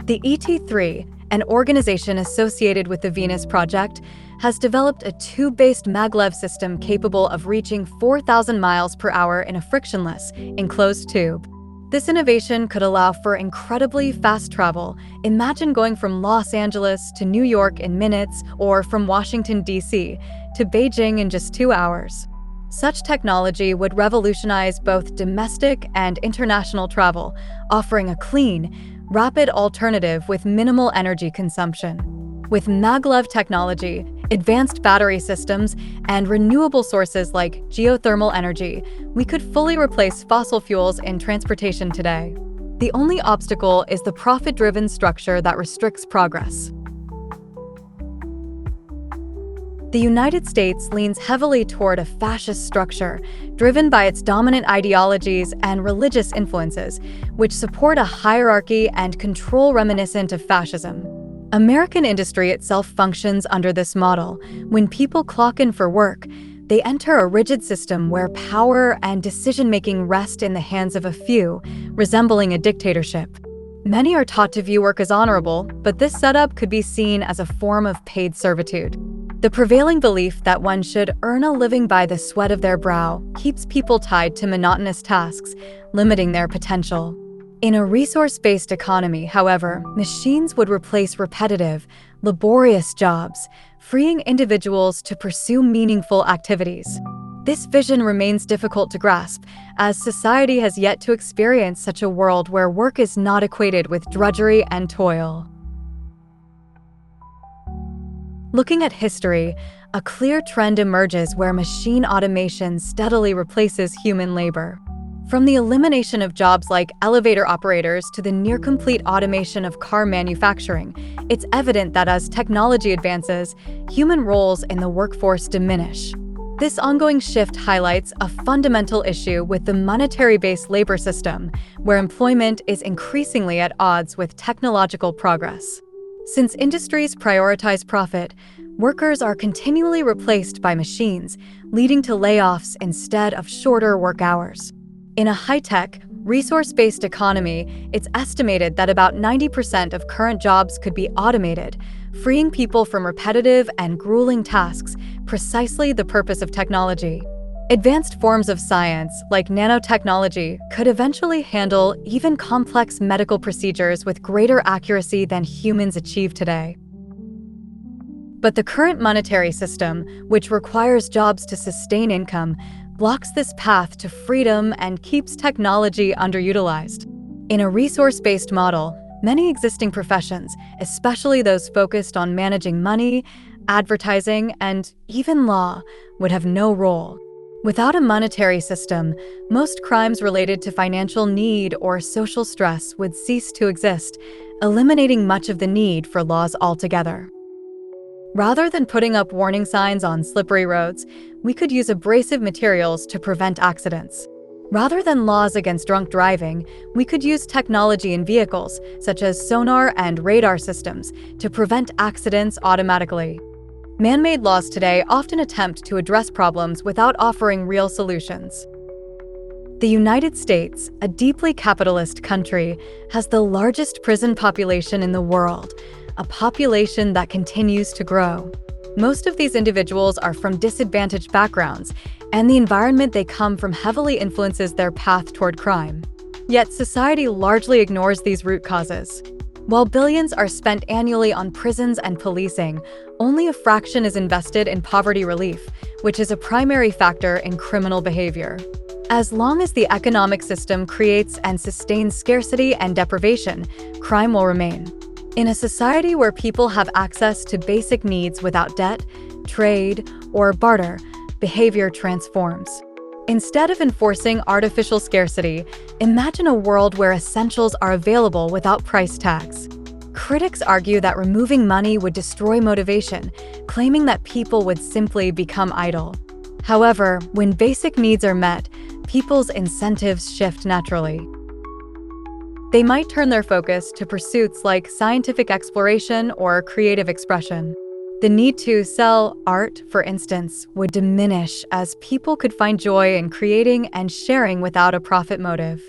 The ET3, an organization associated with the Venus Project, has developed a tube-based maglev system capable of reaching 4,000 miles per hour in a frictionless, enclosed tube. This innovation could allow for incredibly fast travel. Imagine going from Los Angeles to New York in minutes, or from Washington, D.C. to Beijing in just 2 hours. Such technology would revolutionize both domestic and international travel, offering a clean, rapid alternative with minimal energy consumption. With maglev technology, advanced battery systems, and renewable sources like geothermal energy, we could fully replace fossil fuels in transportation today. The only obstacle is the profit-driven structure that restricts progress. The United States leans heavily toward a fascist structure, driven by its dominant ideologies and religious influences, which support a hierarchy and control reminiscent of fascism. American industry itself functions under this model. When people clock in for work, they enter a rigid system where power and decision-making rest in the hands of a few, resembling a dictatorship. Many are taught to view work as honorable, but this setup could be seen as a form of paid servitude. The prevailing belief that one should earn a living by the sweat of their brow keeps people tied to monotonous tasks, limiting their potential. In a resource-based economy, however, machines would replace repetitive, laborious jobs, freeing individuals to pursue meaningful activities. This vision remains difficult to grasp, as society has yet to experience such a world where work is not equated with drudgery and toil. Looking at history, a clear trend emerges where machine automation steadily replaces human labor. From the elimination of jobs like elevator operators to the near-complete automation of car manufacturing, it's evident that as technology advances, human roles in the workforce diminish. This ongoing shift highlights a fundamental issue with the monetary-based labor system, where employment is increasingly at odds with technological progress. Since industries prioritize profit, workers are continually replaced by machines, leading to layoffs instead of shorter work hours. In a high-tech, resource-based economy, it's estimated that about 90% of current jobs could be automated, freeing people from repetitive and grueling tasks, precisely the purpose of technology. Advanced forms of science, like nanotechnology, could eventually handle even complex medical procedures with greater accuracy than humans achieve today. But the current monetary system, which requires jobs to sustain income, blocks this path to freedom and keeps technology underutilized. In a resource-based model, many existing professions, especially those focused on managing money, advertising, and even law, would have no role. Without a monetary system, most crimes related to financial need or social stress would cease to exist, eliminating much of the need for laws altogether. Rather than putting up warning signs on slippery roads, we could use abrasive materials to prevent accidents. Rather than laws against drunk driving, we could use technology in vehicles, such as sonar and radar systems, to prevent accidents automatically. Man-made laws today often attempt to address problems without offering real solutions. The United States, a deeply capitalist country, has the largest prison population in the world, a population that continues to grow. Most of these individuals are from disadvantaged backgrounds, and the environment they come from heavily influences their path toward crime. Yet society largely ignores these root causes. While billions are spent annually on prisons and policing, only a fraction is invested in poverty relief, which is a primary factor in criminal behavior. As long as the economic system creates and sustains scarcity and deprivation, crime will remain. In a society where people have access to basic needs without debt, trade, or barter, behavior transforms. Instead of enforcing artificial scarcity, imagine a world where essentials are available without price tags. Critics argue that removing money would destroy motivation, claiming that people would simply become idle. However, when basic needs are met, people's incentives shift naturally. They might turn their focus to pursuits like scientific exploration or creative expression. The need to sell art, for instance, would diminish as people could find joy in creating and sharing without a profit motive.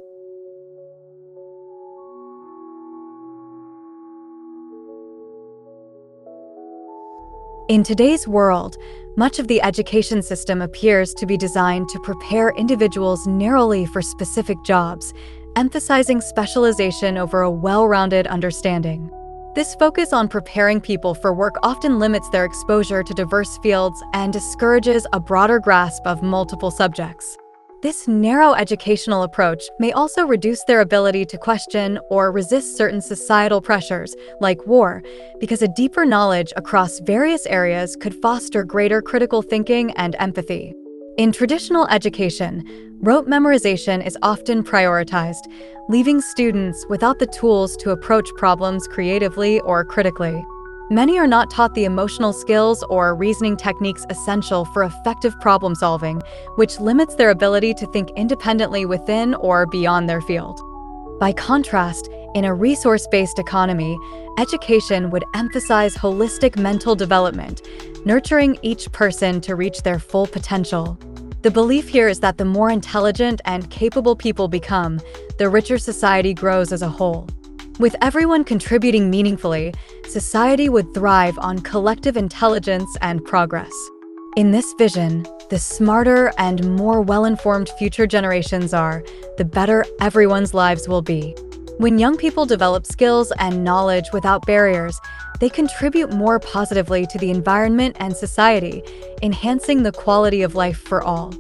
In today's world, much of the education system appears to be designed to prepare individuals narrowly for specific jobs, emphasizing specialization over a well-rounded understanding. This focus on preparing people for work often limits their exposure to diverse fields and discourages a broader grasp of multiple subjects. This narrow educational approach may also reduce their ability to question or resist certain societal pressures, like war, because a deeper knowledge across various areas could foster greater critical thinking and empathy. In traditional education, rote memorization is often prioritized, leaving students without the tools to approach problems creatively or critically. Many are not taught the emotional skills or reasoning techniques essential for effective problem solving, which limits their ability to think independently within or beyond their field. By contrast, in a resource-based economy, education would emphasize holistic mental development, nurturing each person to reach their full potential. The belief here is that the more intelligent and capable people become, the richer society grows as a whole. With everyone contributing meaningfully, society would thrive on collective intelligence and progress. In this vision, the smarter and more well-informed future generations are, the better everyone's lives will be. When young people develop skills and knowledge without barriers, they contribute more positively to the environment and society, enhancing the quality of life for all.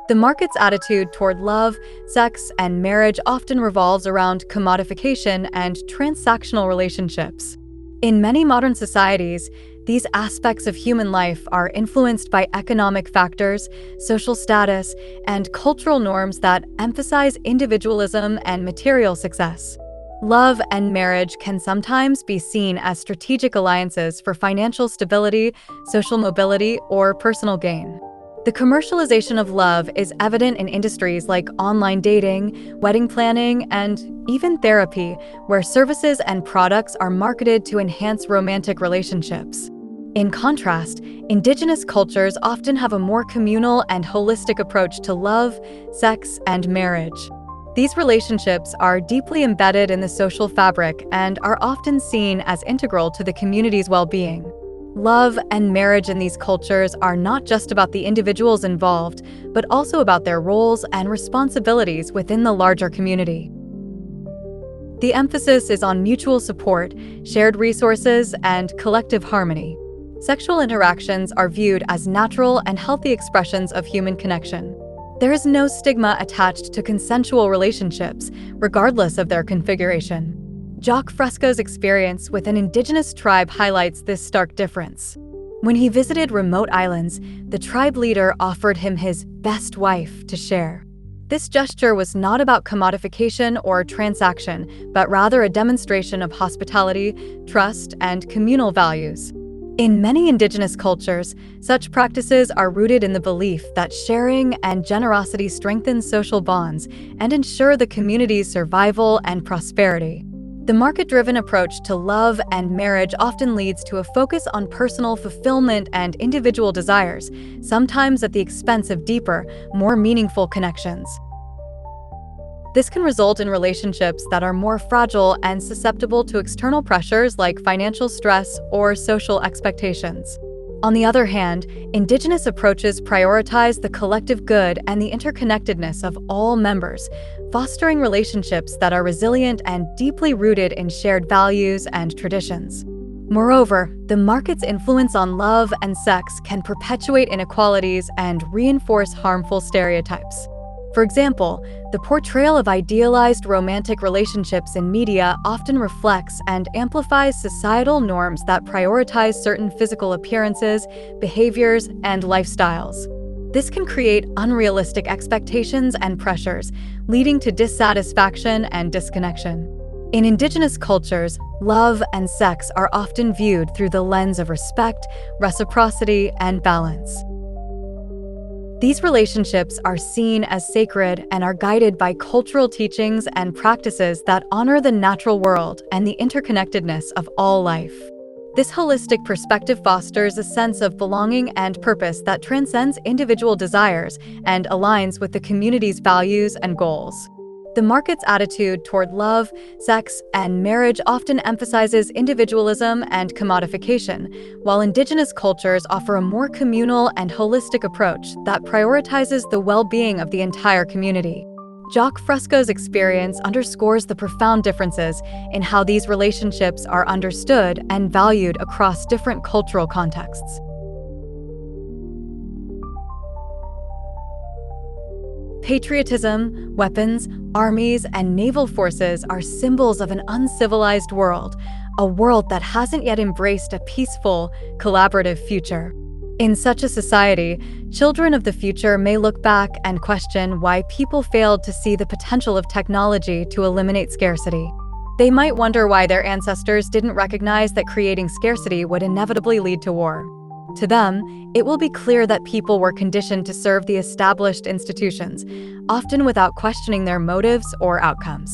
The market's attitude toward love, sex, and marriage often revolves around commodification and transactional relationships. In many modern societies, these aspects of human life are influenced by economic factors, social status, and cultural norms that emphasize individualism and material success. Love and marriage can sometimes be seen as strategic alliances for financial stability, social mobility, or personal gain. The commercialization of love is evident in industries like online dating, wedding planning, and even therapy, where services and products are marketed to enhance romantic relationships. In contrast, indigenous cultures often have a more communal and holistic approach to love, sex, and marriage. These relationships are deeply embedded in the social fabric and are often seen as integral to the community's well-being. Love and marriage in these cultures are not just about the individuals involved, but also about their roles and responsibilities within the larger community. The emphasis is on mutual support, shared resources, and collective harmony. Sexual interactions are viewed as natural and healthy expressions of human connection. There is no stigma attached to consensual relationships, regardless of their configuration. Jacques Fresco's experience with an indigenous tribe highlights this stark difference. When he visited remote islands, the tribe leader offered him his best wife to share. This gesture was not about commodification or transaction, but rather a demonstration of hospitality, trust, and communal values. In many indigenous cultures, such practices are rooted in the belief that sharing and generosity strengthen social bonds and ensure the community's survival and prosperity. The market-driven approach to love and marriage often leads to a focus on personal fulfillment and individual desires, sometimes at the expense of deeper, more meaningful connections. This can result in relationships that are more fragile and susceptible to external pressures like financial stress or social expectations. On the other hand, indigenous approaches prioritize the collective good and the interconnectedness of all members, fostering relationships that are resilient and deeply rooted in shared values and traditions. Moreover, the market's influence on love and sex can perpetuate inequalities and reinforce harmful stereotypes. For example, the portrayal of idealized romantic relationships in media often reflects and amplifies societal norms that prioritize certain physical appearances, behaviors, and lifestyles. This can create unrealistic expectations and pressures, leading to dissatisfaction and disconnection. In indigenous cultures, love and sex are often viewed through the lens of respect, reciprocity, and balance. These relationships are seen as sacred and are guided by cultural teachings and practices that honor the natural world and the interconnectedness of all life. This holistic perspective fosters a sense of belonging and purpose that transcends individual desires and aligns with the community's values and goals. The market's attitude toward love, sex, and marriage often emphasizes individualism and commodification, while indigenous cultures offer a more communal and holistic approach that prioritizes the well-being of the entire community. Jacques Fresco's experience underscores the profound differences in how these relationships are understood and valued across different cultural contexts. Patriotism, weapons, armies, and naval forces are symbols of an uncivilized world, a world that hasn't yet embraced a peaceful, collaborative future. In such a society, children of the future may look back and question why people failed to see the potential of technology to eliminate scarcity. They might wonder why their ancestors didn't recognize that creating scarcity would inevitably lead to war. To them, it will be clear that people were conditioned to serve the established institutions, often without questioning their motives or outcomes.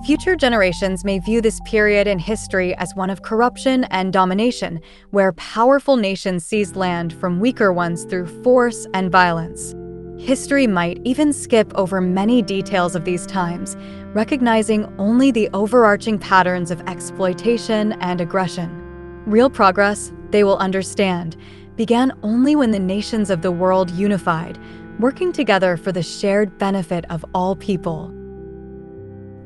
Future generations may view this period in history as one of corruption and domination, where powerful nations seized land from weaker ones through force and violence. History might even skip over many details of these times, recognizing only the overarching patterns of exploitation and aggression. Real progress, they will understand, began only when the nations of the world unified, working together for the shared benefit of all people.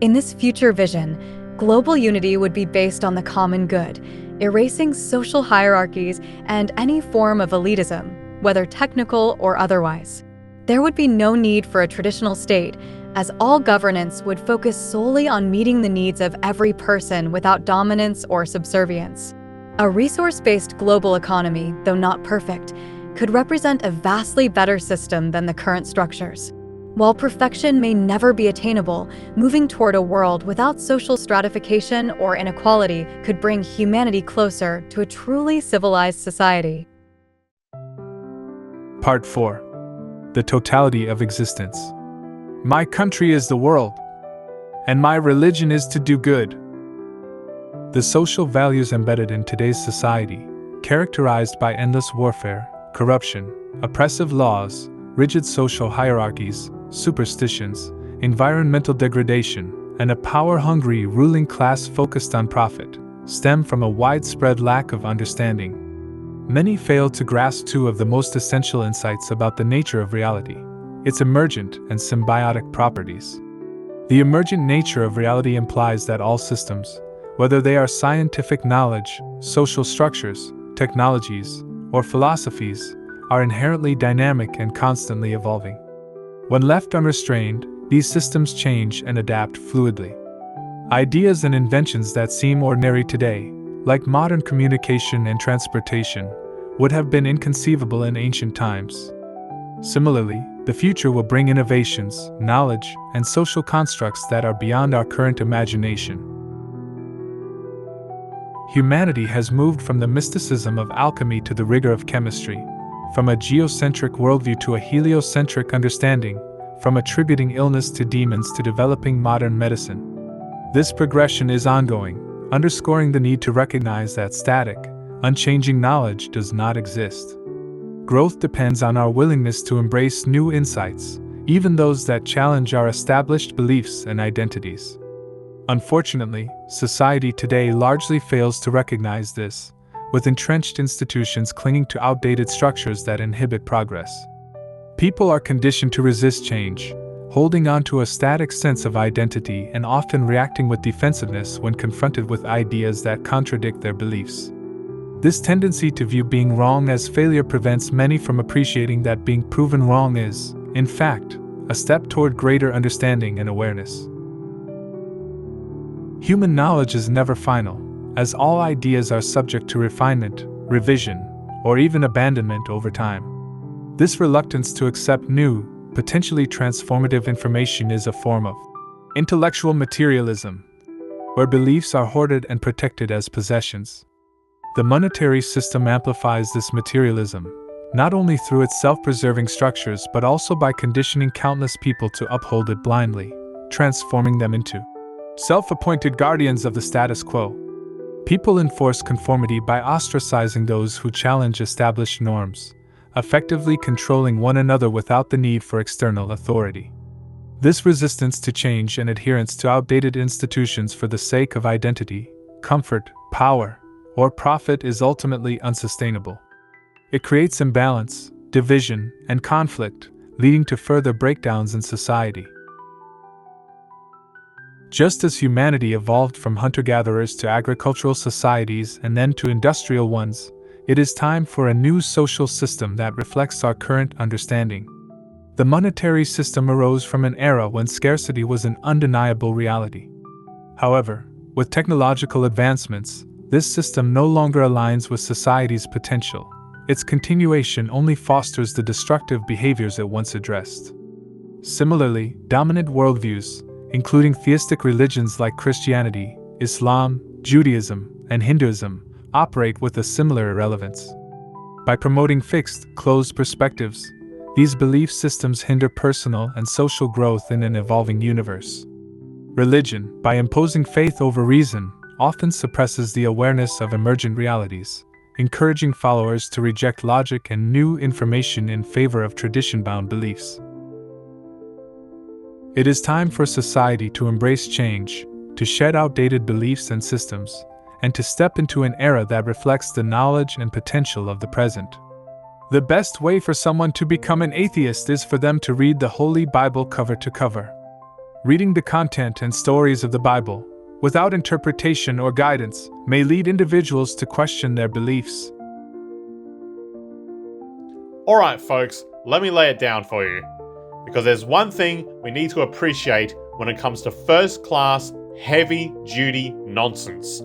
In this future vision, global unity would be based on the common good, erasing social hierarchies and any form of elitism, whether technical or otherwise. There would be no need for a traditional state, as all governance would focus solely on meeting the needs of every person without dominance or subservience. A resource-based global economy, though not perfect, could represent a vastly better system than the current structures. While perfection may never be attainable, moving toward a world without social stratification or inequality could bring humanity closer to a truly civilized society. Part 4. The Totality of Existence. My country is the world, and my religion is to do good. The social values embedded in today's society, characterized by endless warfare, corruption, oppressive laws, rigid social hierarchies, superstitions, environmental degradation, and a power-hungry ruling class focused on profit, stem from a widespread lack of understanding. Many fail to grasp two of the most essential insights about the nature of reality: its emergent and symbiotic properties. The emergent nature of reality implies that all systems, whether they are scientific knowledge, social structures, technologies, or philosophies, are inherently dynamic and constantly evolving. When left unrestrained, these systems change and adapt fluidly. Ideas and inventions that seem ordinary today, like modern communication and transportation, would have been inconceivable in ancient times. Similarly, the future will bring innovations, knowledge, and social constructs that are beyond our current imagination. Humanity has moved from the mysticism of alchemy to the rigor of chemistry, from a geocentric worldview to a heliocentric understanding, from attributing illness to demons to developing modern medicine. This progression is ongoing, underscoring the need to recognize that static, unchanging knowledge does not exist. Growth depends on our willingness to embrace new insights, even those that challenge our established beliefs and identities. Unfortunately, society today largely fails to recognize this, with entrenched institutions clinging to outdated structures that inhibit progress. People are conditioned to resist change, holding on to a static sense of identity and often reacting with defensiveness when confronted with ideas that contradict their beliefs. This tendency to view being wrong as failure prevents many from appreciating that being proven wrong is, in fact, a step toward greater understanding and awareness. Human knowledge is never final, as all ideas are subject to refinement, revision, or even abandonment over time. This reluctance to accept new, potentially transformative information is a form of intellectual materialism, where beliefs are hoarded and protected as possessions. The monetary system amplifies this materialism, not only through its self-preserving structures but also by conditioning countless people to uphold it blindly, transforming them into self-appointed guardians of the status quo. People enforce conformity by ostracizing those who challenge established norms, effectively controlling one another without the need for external authority. This resistance to change and adherence to outdated institutions for the sake of identity, comfort, power, or profit is ultimately unsustainable. It creates imbalance, division, and conflict, leading to further breakdowns in society. Just as humanity evolved from hunter-gatherers to agricultural societies and then to industrial ones, it is time for a new social system that reflects our current understanding. The monetary system arose from an era when scarcity was an undeniable reality. However, with technological advancements, this system no longer aligns with society's potential. Its continuation only fosters the destructive behaviors it once addressed. Similarly, dominant worldviews, including theistic religions like Christianity, Islam, Judaism, and Hinduism, operate with a similar irrelevance. By promoting fixed, closed perspectives, these belief systems hinder personal and social growth in an evolving universe. Religion, by imposing faith over reason, often suppresses the awareness of emergent realities, encouraging followers to reject logic and new information in favor of tradition-bound beliefs. It is time for society to embrace change, to shed outdated beliefs and systems, and to step into an era that reflects the knowledge and potential of the present. The best way for someone to become an atheist is for them to read the Holy Bible cover to cover. Reading the content and stories of the Bible, without interpretation or guidance, may lead individuals to question their beliefs. Alright, folks, let me lay it down for you. Because there's one thing we need to appreciate when it comes to first-class, heavy-duty nonsense.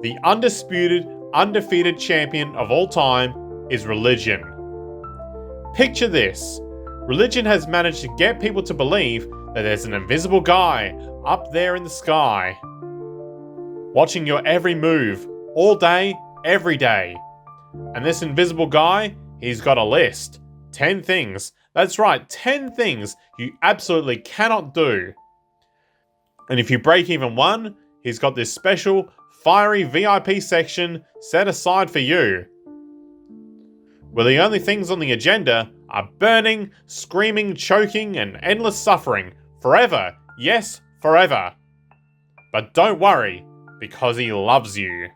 The undisputed, undefeated champion of all time is religion. Picture this. Religion has managed to get people to believe that there's an invisible guy up there in the sky, watching your every move, all day, every day. And this invisible guy, he's got a list. 10 things. That's right, 10 things you absolutely cannot do. And if you break even one, he's got this special, fiery VIP section set aside for you, where the only things on the agenda are burning, screaming, choking, and endless suffering. Forever. Yes, forever. But don't worry, because he loves you.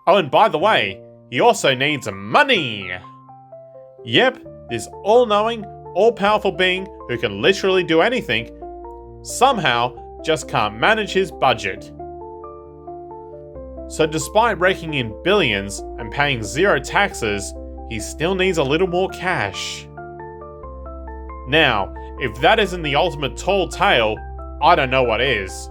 Oh, and by the way, he also needs money. Yep, this all-knowing, all-powerful being who can literally do anything, somehow just can't manage his budget. So despite raking in billions and paying zero taxes, he still needs a little more cash. Now, if that isn't the ultimate tall tale, I don't know what is.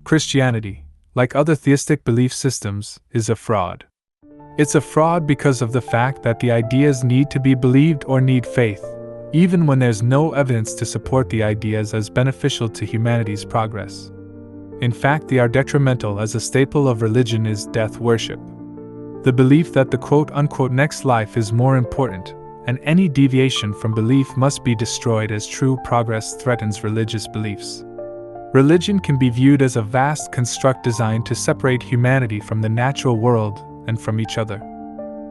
Christianity, like other theistic belief systems, is a fraud. It's a fraud because of the fact that the ideas need to be believed or need faith, even when there's no evidence to support the ideas as beneficial to humanity's progress. In fact, they are detrimental, as a staple of religion is death worship. The belief that the quote-unquote next life is more important, and any deviation from belief must be destroyed, as true progress threatens religious beliefs. Religion can be viewed as a vast construct designed to separate humanity from the natural world and from each other.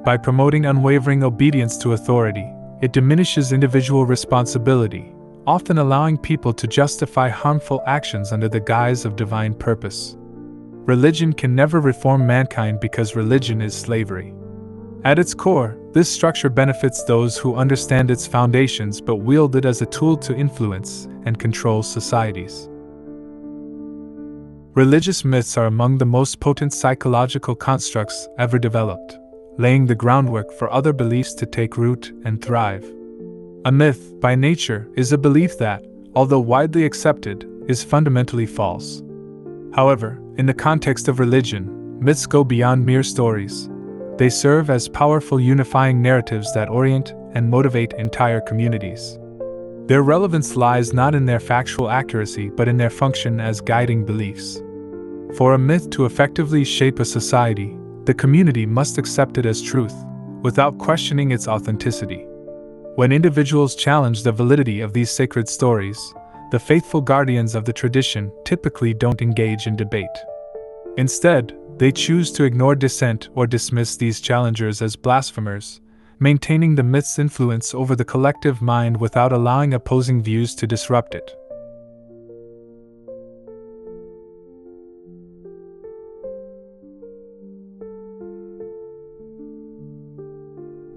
By promoting unwavering obedience to authority, it diminishes individual responsibility, often allowing people to justify harmful actions under the guise of divine purpose. Religion can never reform mankind because religion is slavery. At its core, this structure benefits those who understand its foundations but wield it as a tool to influence and control societies. Religious myths are among the most potent psychological constructs ever developed, laying the groundwork for other beliefs to take root and thrive. A myth, by nature, is a belief that, although widely accepted, is fundamentally false. However, in the context of religion, myths go beyond mere stories. They serve as powerful unifying narratives that orient and motivate entire communities. Their relevance lies not in their factual accuracy but in their function as guiding beliefs. For a myth to effectively shape a society, the community must accept it as truth, without questioning its authenticity. When individuals challenge the validity of these sacred stories, the faithful guardians of the tradition typically don't engage in debate. Instead, they choose to ignore dissent or dismiss these challengers as blasphemers, maintaining the myth's influence over the collective mind without allowing opposing views to disrupt it.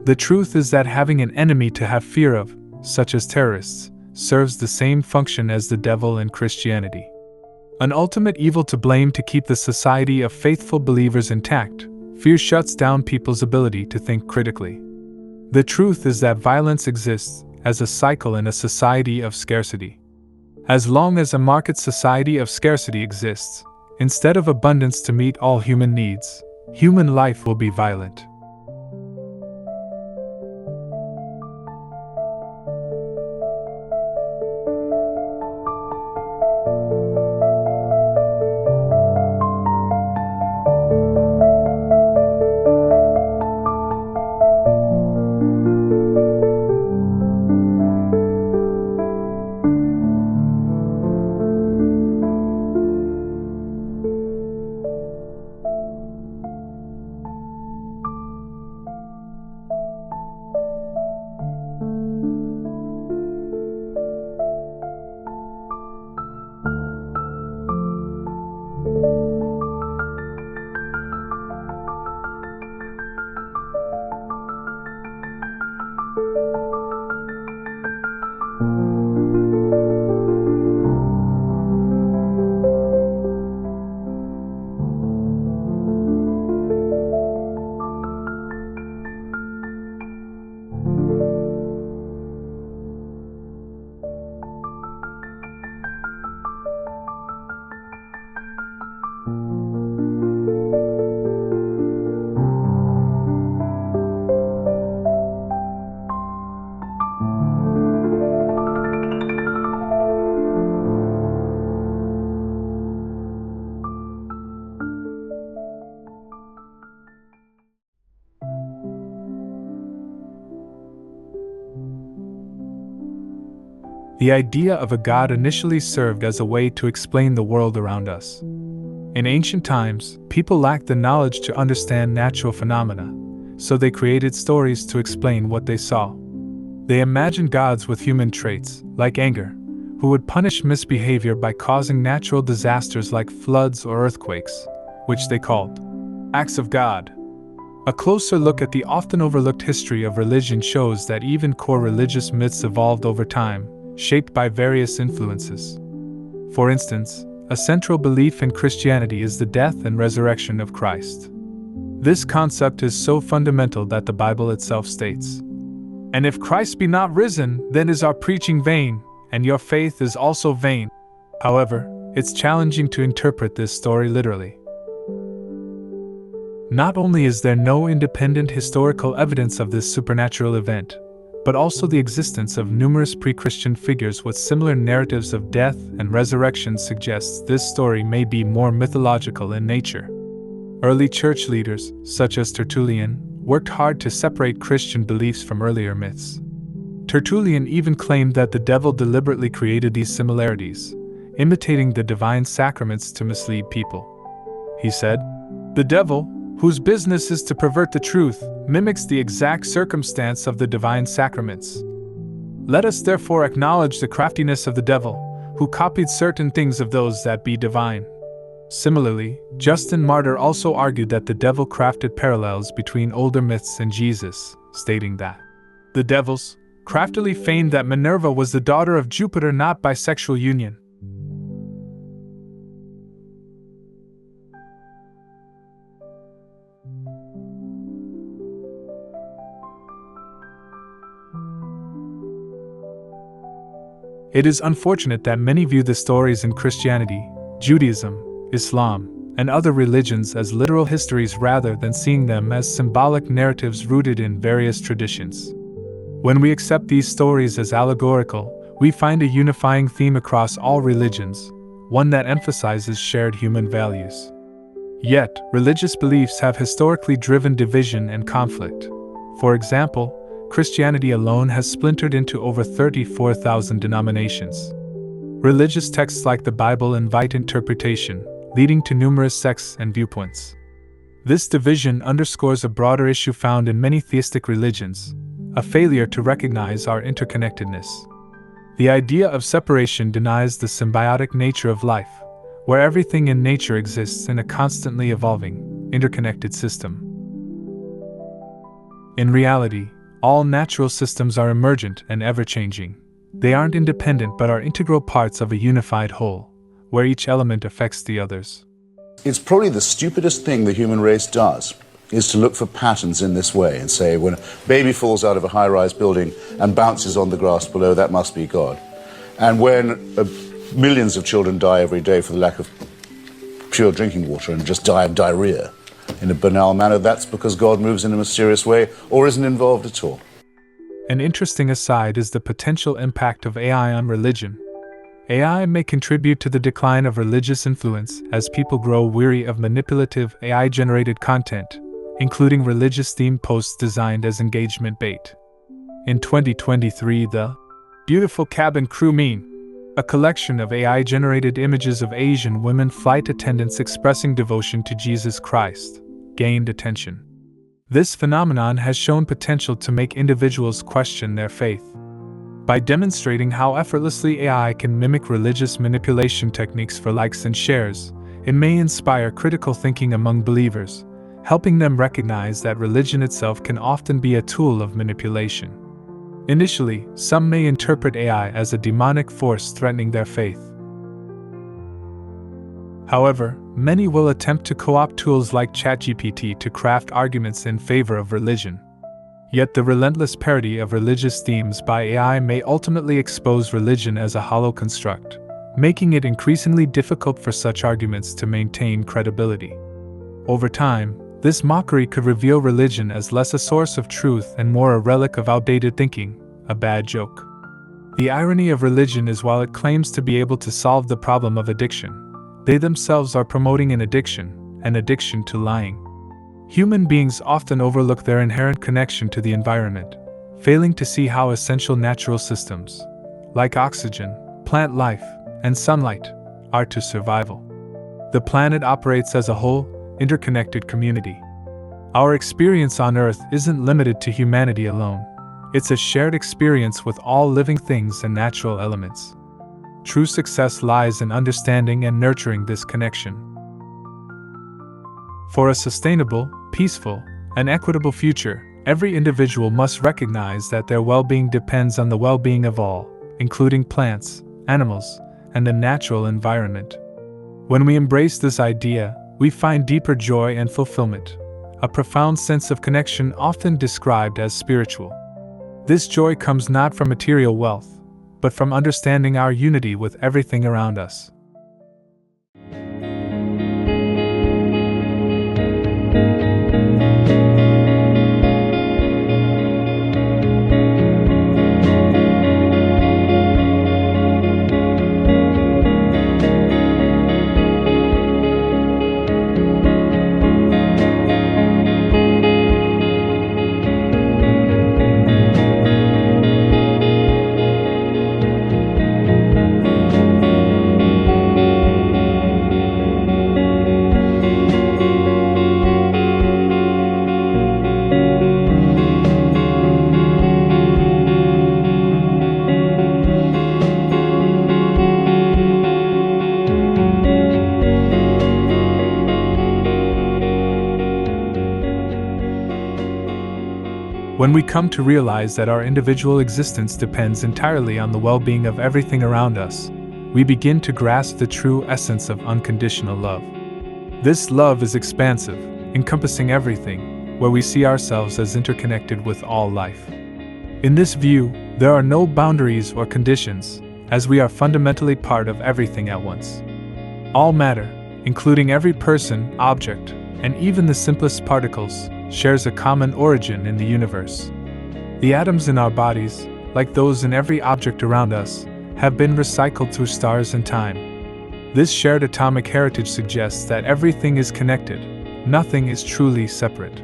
The truth is that having an enemy to have fear of, such as terrorists, serves the same function as the devil in Christianity. An ultimate evil to blame to keep the society of faithful believers intact, fear shuts down people's ability to think critically. The truth is that violence exists as a cycle in a society of scarcity. As long as a market society of scarcity exists, instead of abundance to meet all human needs, human life will be violent. The idea of a god initially served as a way to explain the world around us. In ancient times, people lacked the knowledge to understand natural phenomena, so they created stories to explain what they saw. They imagined gods with human traits, like anger, who would punish misbehavior by causing natural disasters like floods or earthquakes, which they called acts of God. A closer look at the often overlooked history of religion shows that even core religious myths evolved over time, shaped by various influences. For instance, a central belief in Christianity is the death and resurrection of Christ. This concept is so fundamental that the Bible itself states, "And if Christ be not risen, then is our preaching vain, and your faith is also vain." However, it's challenging to interpret this story literally. Not only is there no independent historical evidence of this supernatural event, but also the existence of numerous pre-Christian figures with similar narratives of death and resurrection suggests this story may be more mythological in nature. Early church leaders, such as Tertullian, worked hard to separate Christian beliefs from earlier myths. Tertullian even claimed that the devil deliberately created these similarities, imitating the divine sacraments to mislead people. He said, "The devil, whose business is to pervert the truth, mimics the exact circumstance of the divine sacraments. Let us therefore acknowledge the craftiness of the devil, who copied certain things of those that be divine." Similarly, Justin Martyr also argued that the devil crafted parallels between older myths and Jesus, stating that the devils craftily feigned that Minerva was the daughter of Jupiter not by sexual union. It is unfortunate that many view the stories in Christianity, Judaism, Islam, and other religions as literal histories rather than seeing them as symbolic narratives rooted in various traditions. When we accept these stories as allegorical, we find a unifying theme across all religions, one that emphasizes shared human values. Yet, religious beliefs have historically driven division and conflict. For example, Christianity alone has splintered into over 34,000 denominations. Religious texts like the Bible invite interpretation, leading to numerous sects and viewpoints. This division underscores a broader issue found in many theistic religions, a failure to recognize our interconnectedness. The idea of separation denies the symbiotic nature of life, where everything in nature exists in a constantly evolving, interconnected system. In reality, all natural systems are emergent and ever-changing. They aren't independent but are integral parts of a unified whole, where each element affects the others. It's probably the stupidest thing the human race does. is to look for patterns in this way and say, when a baby falls out of a high-rise building and bounces on the grass below, that must be God. And when millions of children die every day for the lack of pure drinking water and just die of diarrhea in a banal manner, that's because God moves in a mysterious way or isn't involved at all. An interesting aside is the potential impact of AI on religion. AI may contribute to the decline of religious influence as people grow weary of manipulative AI-generated content, including religious-themed posts designed as engagement bait. In 2023, the Beautiful Cabin Crew meme, a collection of AI-generated images of Asian women flight attendants expressing devotion to Jesus Christ, gained attention. This phenomenon has shown potential to make individuals question their faith. By demonstrating how effortlessly AI can mimic religious manipulation techniques for likes and shares, it may inspire critical thinking among believers, helping them recognize that religion itself can often be a tool of manipulation. Initially, some may interpret AI as a demonic force threatening their faith. However, many will attempt to co-opt tools like ChatGPT to craft arguments in favor of religion. Yet the relentless parody of religious themes by AI may ultimately expose religion as a hollow construct, making it increasingly difficult for such arguments to maintain credibility. Over time, this mockery could reveal religion as less a source of truth and more a relic of outdated thinking, a bad joke. The irony of religion is while it claims to be able to solve the problem of addiction, they themselves are promoting an addiction to lying. Human beings often overlook their inherent connection to the environment, failing to see how essential natural systems, like oxygen, plant life, and sunlight, are to survival. The planet operates as a whole, interconnected community. Our experience on Earth isn't limited to humanity alone. It's a shared experience with all living things and natural elements. True success lies in understanding and nurturing this connection. For a sustainable, peaceful, and equitable future, every individual must recognize that their well-being depends on the well-being of all, including plants, animals, and the natural environment. When we embrace this idea, we find deeper joy and fulfillment, a profound sense of connection often described as spiritual. This joy comes not from material wealth, but from understanding our unity with everything around us. When we come to realize that our individual existence depends entirely on the well-being of everything around us, we begin to grasp the true essence of unconditional love. This love is expansive, encompassing everything, where we see ourselves as interconnected with all life. In this view, there are no boundaries or conditions, as we are fundamentally part of everything at once. All matter, including every person, object, and even the simplest particles, shares a common origin in the universe. The atoms in our bodies, like those in every object around us, have been recycled through stars and time. This shared atomic heritage suggests that everything is connected, nothing is truly separate.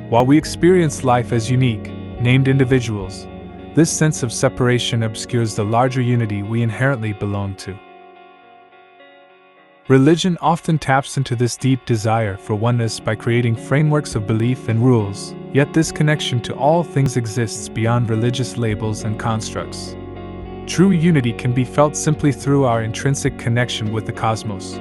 While we experience life as unique, named individuals, this sense of separation obscures the larger unity we inherently belong to. Religion often taps into this deep desire for oneness by creating frameworks of belief and rules, yet this connection to all things exists beyond religious labels and constructs. True unity can be felt simply through our intrinsic connection with the cosmos.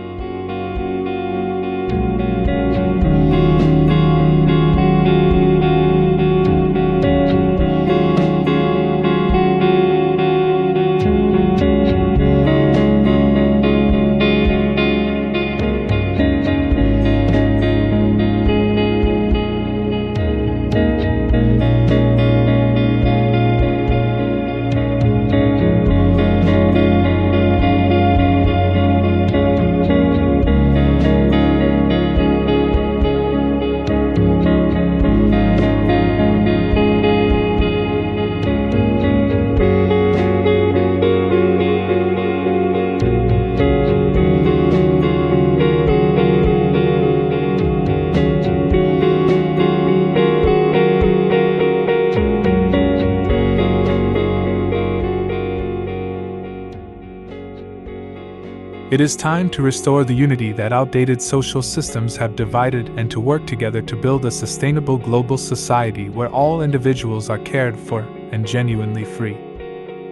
It is time to restore the unity that outdated social systems have divided and to work together to build a sustainable global society where all individuals are cared for and genuinely free.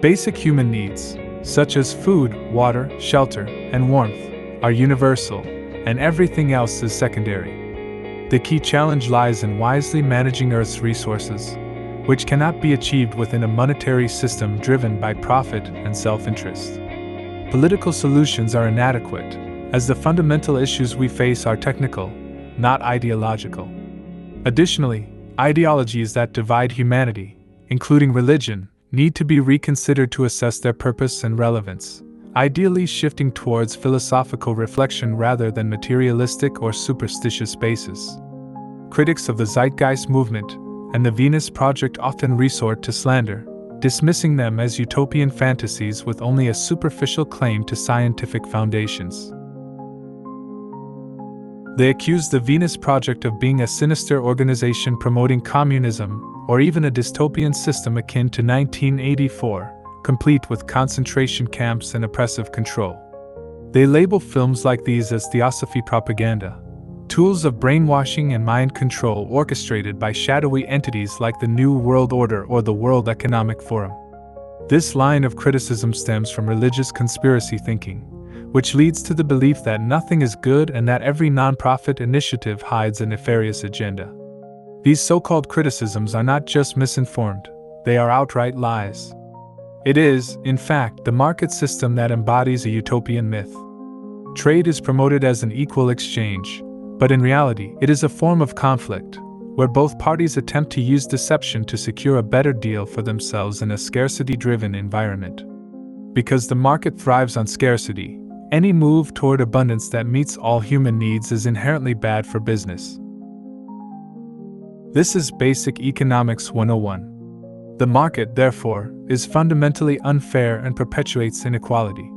Basic human needs, such as food, water, shelter, and warmth, are universal, and everything else is secondary. The key challenge lies in wisely managing Earth's resources, which cannot be achieved within a monetary system driven by profit and self-interest. Political solutions are inadequate, as the fundamental issues we face are technical, not ideological. Additionally, ideologies that divide humanity, including religion, need to be reconsidered to assess their purpose and relevance, ideally shifting towards philosophical reflection rather than materialistic or superstitious bases. Critics of the Zeitgeist movement and the Venus Project often resort to slander, dismissing them as utopian fantasies with only a superficial claim to scientific foundations. They accuse the Venus Project of being a sinister organization promoting communism, or even a dystopian system akin to 1984, complete with concentration camps and oppressive control. They label films like these as theosophy propaganda, tools of brainwashing and mind control orchestrated by shadowy entities like the New World Order or the World Economic Forum. This line of criticism stems from religious conspiracy thinking, which leads to the belief that nothing is good and that every nonprofit initiative hides a nefarious agenda. These so-called criticisms are not just misinformed, they are outright lies. It is, in fact, the market system that embodies a utopian myth. Trade is promoted as an equal exchange, but in reality, it is a form of conflict, where both parties attempt to use deception to secure a better deal for themselves in a scarcity-driven environment. Because the market thrives on scarcity, any move toward abundance that meets all human needs is inherently bad for business. This is Basic Economics 101. The market, therefore, is fundamentally unfair and perpetuates inequality.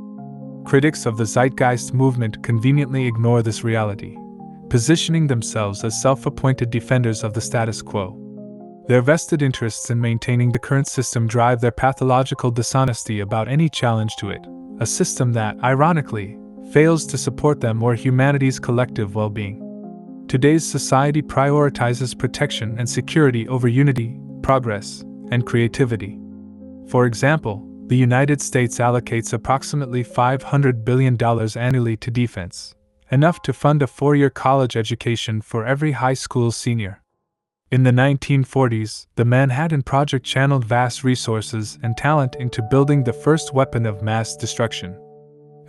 Critics of the Zeitgeist movement conveniently ignore this reality, positioning themselves as self-appointed defenders of the status quo. Their vested interests in maintaining the current system drive their pathological dishonesty about any challenge to it, a system that, ironically, fails to support them or humanity's collective well-being. Today's society prioritizes protection and security over unity, progress, and creativity. For example, the United States allocates approximately $500 billion annually to defense, enough to fund a 4-year college education for every high school senior. In the 1940s, the Manhattan Project channeled vast resources and talent into building the first weapon of mass destruction.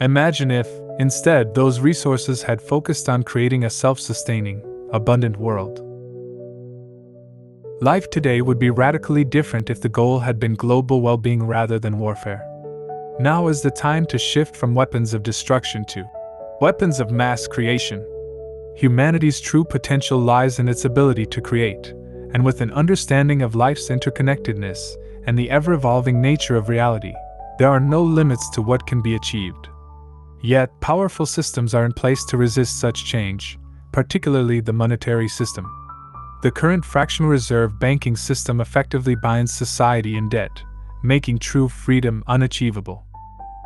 Imagine if, instead, those resources had focused on creating a self-sustaining, abundant world. Life today would be radically different if the goal had been global well-being rather than warfare. Now is the time to shift from weapons of destruction to weapons of mass creation. Humanity's true potential lies in its ability to create, and with an understanding of life's interconnectedness and the ever-evolving nature of reality, there are no limits to what can be achieved. Yet, powerful systems are in place to resist such change, particularly the monetary system. The current fractional reserve banking system effectively binds society in debt, making true freedom unachievable.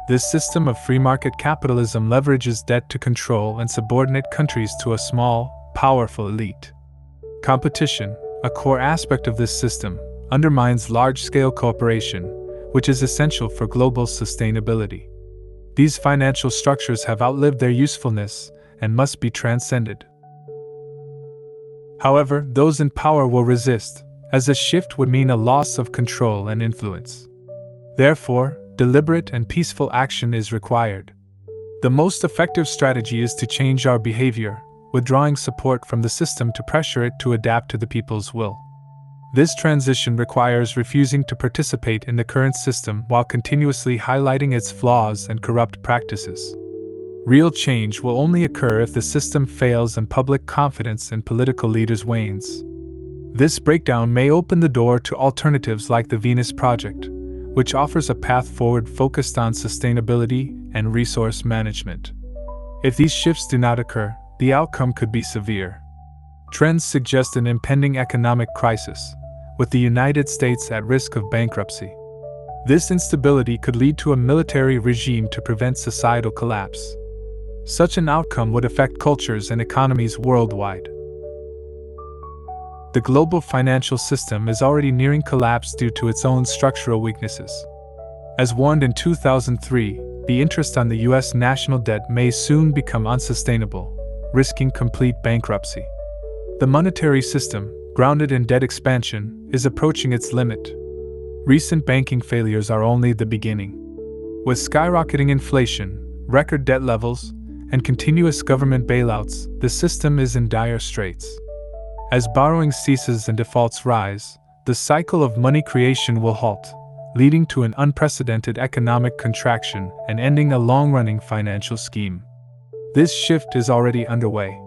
This system of free market capitalism leverages debt to control and subordinate countries to a small, powerful elite. Competition, a core aspect of this system, undermines large-scale cooperation, which is essential for global sustainability. These financial structures have outlived their usefulness and must be transcended. However, those in power will resist, as a shift would mean a loss of control and influence. Therefore, deliberate and peaceful action is required. The most effective strategy is to change our behavior, withdrawing support from the system to pressure it to adapt to the people's will. This transition requires refusing to participate in the current system while continuously highlighting its flaws and corrupt practices. Real change will only occur if the system fails and public confidence in political leaders wanes. This breakdown may open the door to alternatives like the Venus Project, which offers a path forward focused on sustainability and resource management. If these shifts do not occur, the outcome could be severe. Trends suggest an impending economic crisis, with the United States at risk of bankruptcy. This instability could lead to a military regime to prevent societal collapse. Such an outcome would affect cultures and economies worldwide. The global financial system is already nearing collapse due to its own structural weaknesses. As warned in 2003, the interest on the U.S. national debt may soon become unsustainable, risking complete bankruptcy. The monetary system, grounded in debt expansion, is approaching its limit. Recent banking failures are only the beginning. With skyrocketing inflation, record debt levels, and continuous government bailouts, the system is in dire straits. As borrowing ceases and defaults rise, the cycle of money creation will halt, leading to an unprecedented economic contraction and ending a long-running financial scheme. This shift is already underway.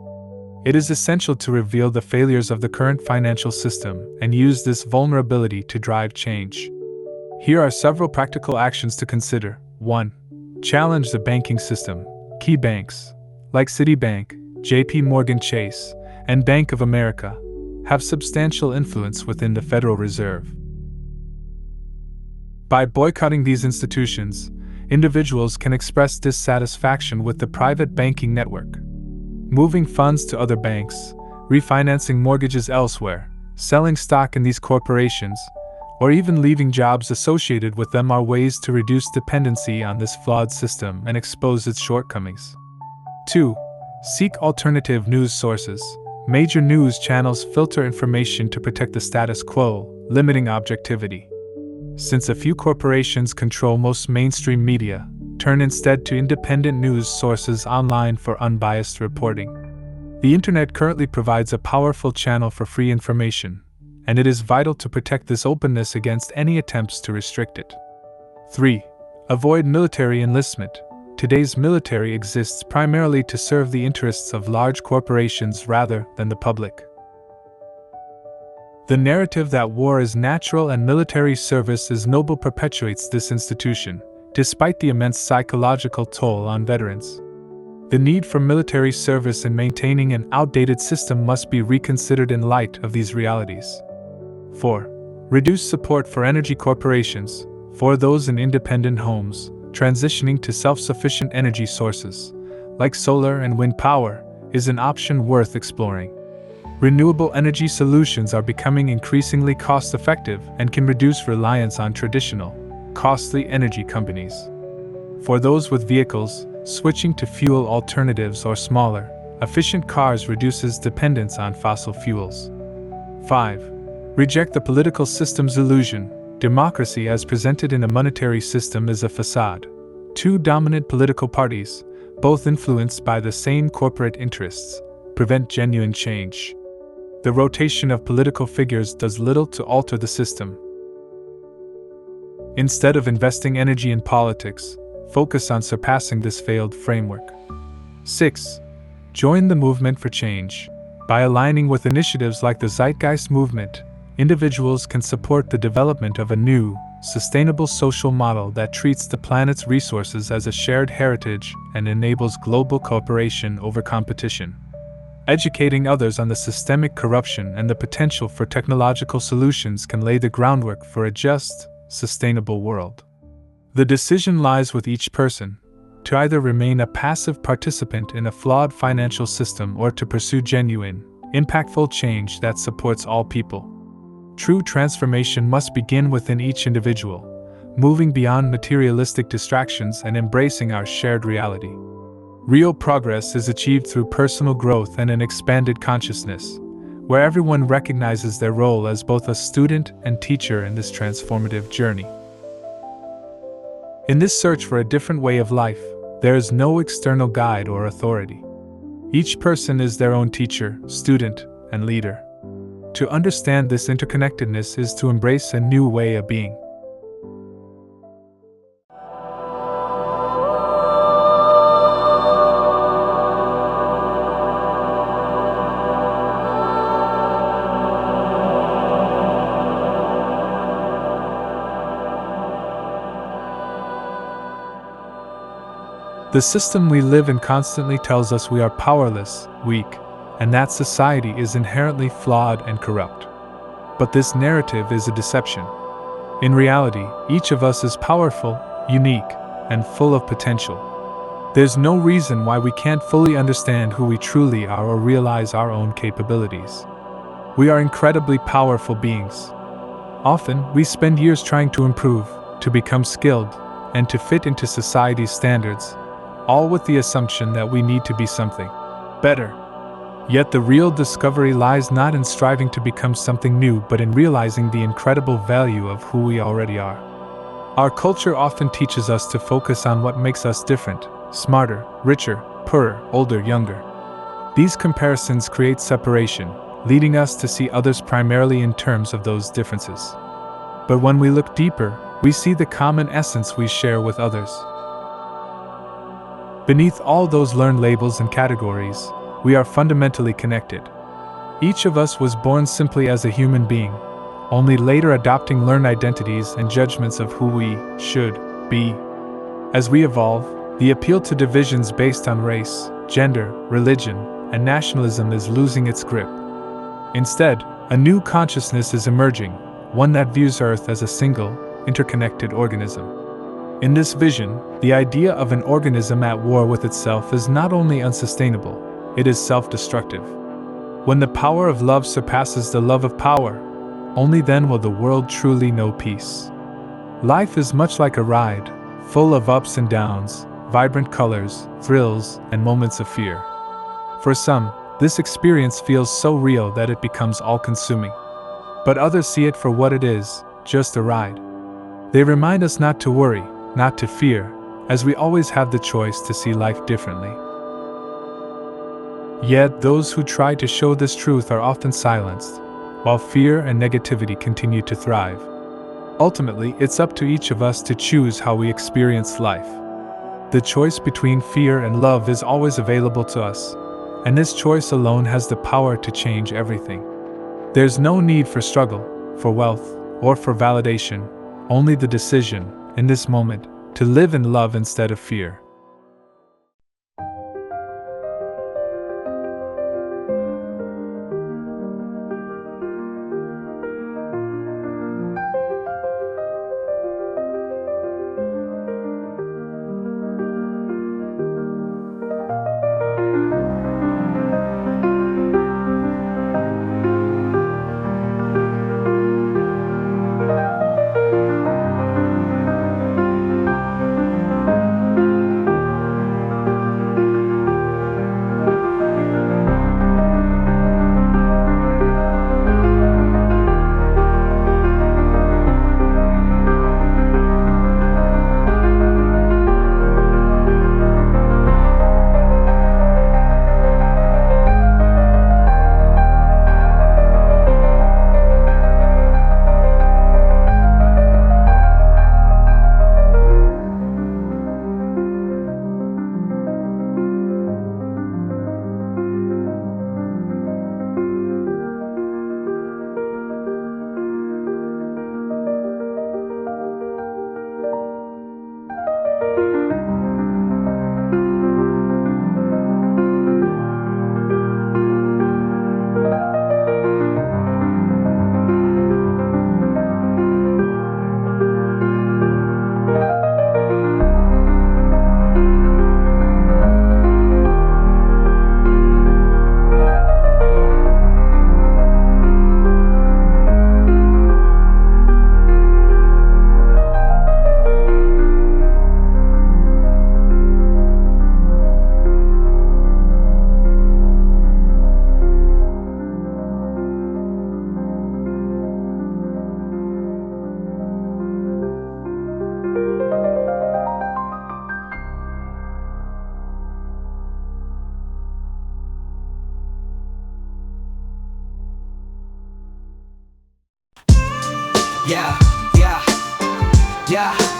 It is essential to reveal the failures of the current financial system and use this vulnerability to drive change. Here are several practical actions to consider. 1. Challenge the banking system. Key banks, like Citibank, JP Morgan Chase, and Bank of America, have substantial influence within the Federal Reserve. By boycotting these institutions, individuals can express dissatisfaction with the private banking network. Moving funds to other banks, refinancing mortgages elsewhere, selling stock in these corporations, or even leaving jobs associated with them are ways to reduce dependency on this flawed system and expose its shortcomings. 2. Seek alternative news sources. Major news channels filter information to protect the status quo, limiting objectivity. Since a few corporations control most mainstream media, turn instead to independent news sources online for unbiased reporting. The internet currently provides a powerful channel for free information, and it is vital to protect this openness against any attempts to restrict it. 3. Avoid military enlistment. Today's military exists primarily to serve the interests of large corporations rather than the public. The narrative that war is natural and military service is noble perpetuates this institution, despite the immense psychological toll on veterans. The need for military service in maintaining an outdated system must be reconsidered in light of these realities. 4. Reduce support for energy corporations. For those in independent homes, transitioning to self-sufficient energy sources, like solar and wind power, is an option worth exploring. Renewable energy solutions are becoming increasingly cost-effective and can reduce reliance on traditional, costly energy companies. For those with vehicles, switching to fuel alternatives or smaller, efficient cars reduces dependence on fossil fuels. 5. Reject the political system's illusion. Democracy as presented in a monetary system is a facade. Two dominant political parties, both influenced by the same corporate interests, prevent genuine change. The rotation of political figures does little to alter the system. Instead of investing energy in politics, focus on surpassing this failed framework. 6. Join the movement for change. By aligning with initiatives like the Zeitgeist movement, individuals can support the development of a new, sustainable social model that treats the planet's resources as a shared heritage and enables global cooperation over competition. Educating others on the systemic corruption and the potential for technological solutions can lay the groundwork for a just, sustainable world. The decision lies with each person, to either remain a passive participant in a flawed financial system or to pursue genuine, impactful change that supports all people. True transformation must begin within each individual, moving beyond materialistic distractions and embracing our shared reality. Real progress is achieved through personal growth and an expanded consciousness, where everyone recognizes their role as both a student and teacher in this transformative journey. In this search for a different way of life, there is no external guide or authority. Each person is their own teacher, student, and leader. To understand this interconnectedness is to embrace a new way of being. The system we live in constantly tells us we are powerless, weak, and that society is inherently flawed and corrupt. But this narrative is a deception. In reality, each of us is powerful, unique, and full of potential. There's no reason why we can't fully understand who we truly are or realize our own capabilities. We are incredibly powerful beings. Often, we spend years trying to improve, to become skilled, and to fit into society's standards, all with the assumption that we need to be something better. Yet the real discovery lies not in striving to become something new, but in realizing the incredible value of who we already are. Our culture often teaches us to focus on what makes us different, smarter, richer, poorer, older, younger. These comparisons create separation, leading us to see others primarily in terms of those differences. But when we look deeper, we see the common essence we share with others. Beneath all those learned labels and categories, we are fundamentally connected. Each of us was born simply as a human being, only later adopting learned identities and judgments of who we should be. As we evolve, the appeal to divisions based on race, gender, religion, and nationalism is losing its grip. Instead, a new consciousness is emerging, one that views Earth as a single, interconnected organism. In this vision, the idea of an organism at war with itself is not only unsustainable, it is self-destructive. When the power of love surpasses the love of power, only then will the world truly know peace. Life is much like a ride, full of ups and downs, vibrant colors, thrills, and moments of fear. For some, this experience feels so real that it becomes all-consuming. But others see it for what it is, just a ride. They remind us not to worry, not to fear, as we always have the choice to see life differently. Yet those who try to show this truth are often silenced, while fear and negativity continue to thrive. Ultimately, it's up to each of us to choose how we experience life. The choice between fear and love is always available to us, and this choice alone has the power to change everything. There's no need for struggle, for wealth, or for validation, only the decision, in this moment, to live in love instead of fear.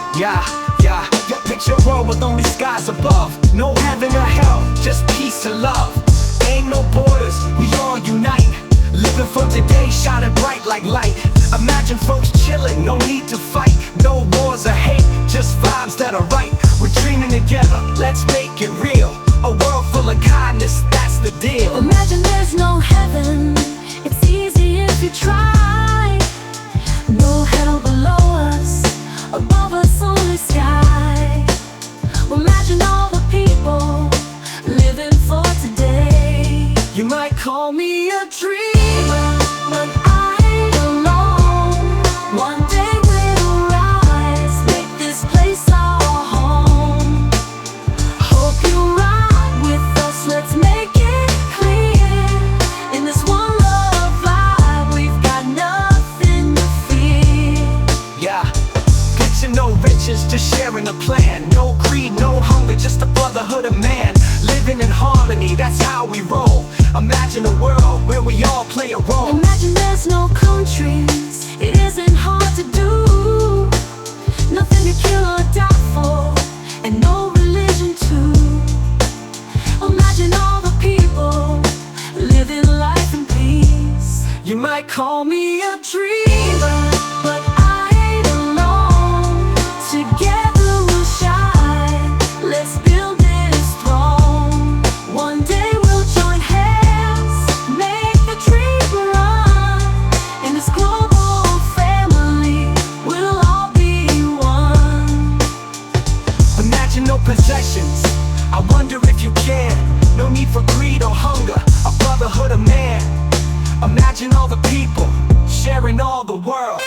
Yeah. Picture a world with only skies above. No heaven or hell, just peace and love. Ain't no borders, we all unite. Living for today, shining bright like light. Imagine folks chilling, no need to fight. No wars or hate, just vibes that are right. We're dreaming together, let's make it real. A world full of kindness, that's the deal. Imagine there's no heaven, it's easy if you try. No hell below us, above us only sky. Imagine all the people just sharing a plan. No greed, no hunger, just a brotherhood of man. Living in harmony, that's how we roll. Imagine a world where we all play a role. Imagine there's no countries, it isn't hard to do. Nothing to kill or die for, and no religion too. Imagine all the people living life in peace. You might call me a dreamer, But I ain't alone. Together we'll shine. Let's build this throne. One day we'll join hands, make the dream run. In this global family, we'll all be one. imagine no possessions. I wonder if you can. No need for greed or hunger, a brotherhood of man. Imagine all the people sharing all the world.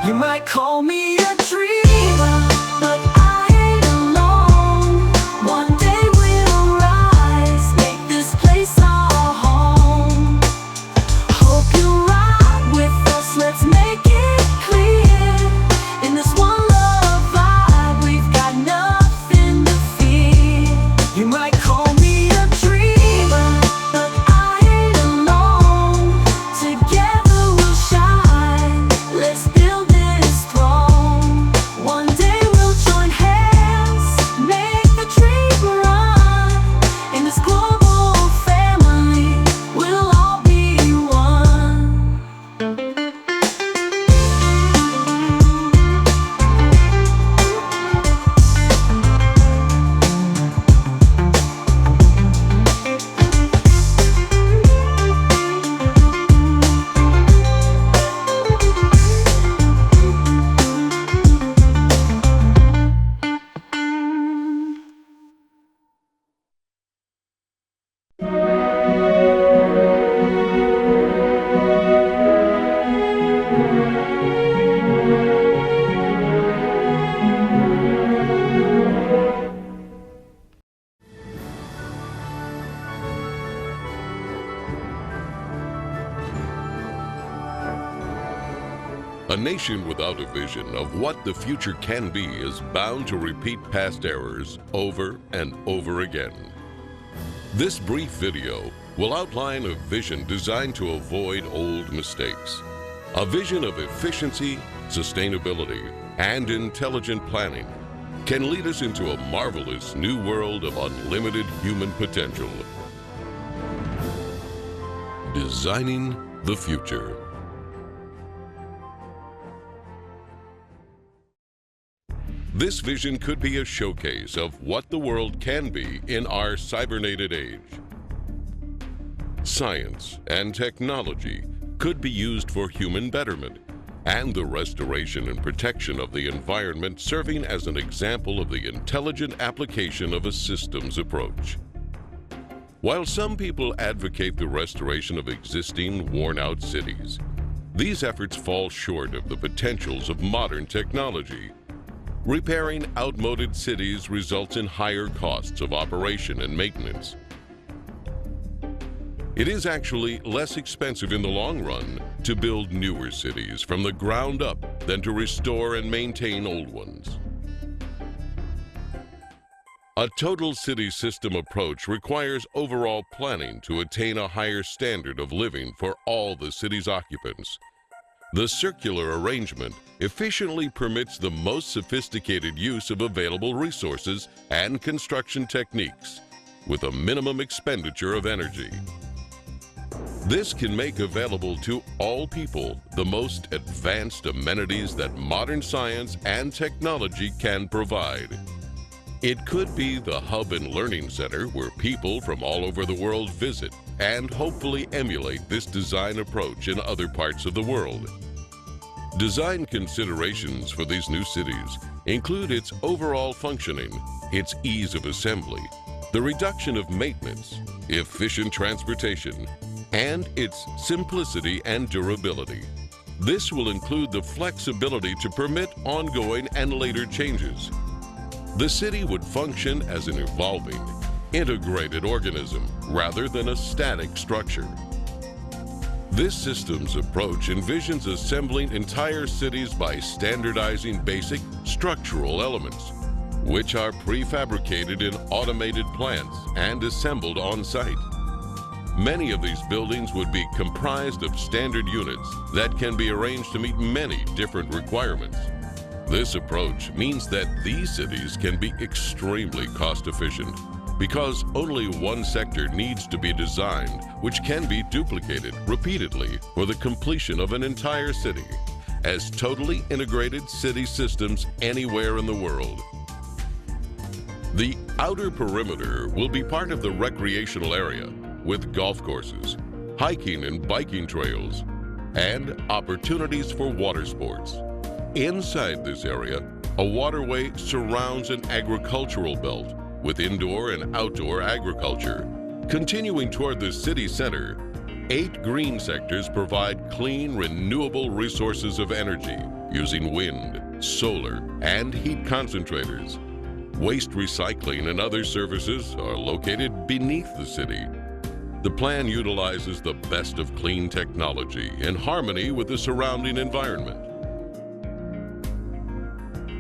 You might call me a dreamer, But I ain't alone. One day we'll rise, make this place our home. Hope you'll ride with us, let's make it clear. In this one love vibe, we've got nothing to fear. you might call me a dreamer. But I ain't alone. Together we'll shine. Let's build this throne. One day we'll join hands, make the dream run. In this global family, we'll all be one. A nation without a vision of what the future can be is bound to repeat past errors over and over again. This brief video will outline a vision designed to avoid old mistakes. A vision of efficiency, sustainability, and intelligent planning can lead us into a marvelous new world of unlimited human potential. Designing the future. This vision could be a showcase of what the world can be in our cybernated age. Science and technology could be used for human betterment and the restoration and protection of the environment, serving as an example of the intelligent application of a systems approach. While some people advocate the restoration of existing, worn-out cities, these efforts fall short of the potentials of modern technology. Repairing outmoded cities results in higher costs of operation and maintenance. It is actually less expensive in the long run to build newer cities from the ground up than to restore and maintain old ones. A total city system approach requires overall planning to attain a higher standard of living for all the city's occupants. The circular arrangement efficiently permits the most sophisticated use of available resources and construction techniques with a minimum expenditure of energy. This can make available to all people the most advanced amenities that modern science and technology can provide. It could be the hub and learning center where people from all over the world visit and hopefully emulate this design approach in other parts of the world. Design considerations for these new cities include its overall functioning, its ease of assembly, the reduction of maintenance, efficient transportation, and its simplicity and durability. This will include the flexibility to permit ongoing and later changes. The city would function as an evolving, integrated organism rather than a static structure. This systems approach envisions assembling entire cities by standardizing basic structural elements, which are prefabricated in automated plants and assembled on site. Many of these buildings would be comprised of standard units that can be arranged to meet many different requirements. This approach means that these cities can be extremely cost efficient because only one sector needs to be designed, which can be duplicated repeatedly for the completion of an entire city as totally integrated city systems anywhere in the world. The outer perimeter will be part of the recreational area with golf courses, hiking and biking trails, and opportunities for water sports. Inside this area, a waterway surrounds an agricultural belt with indoor and outdoor agriculture. Continuing toward the city center, 8 green sectors provide clean, renewable resources of energy using wind, solar, and heat concentrators. Waste recycling and other services are located beneath the city. The plan utilizes the best of clean technology in harmony with the surrounding environment.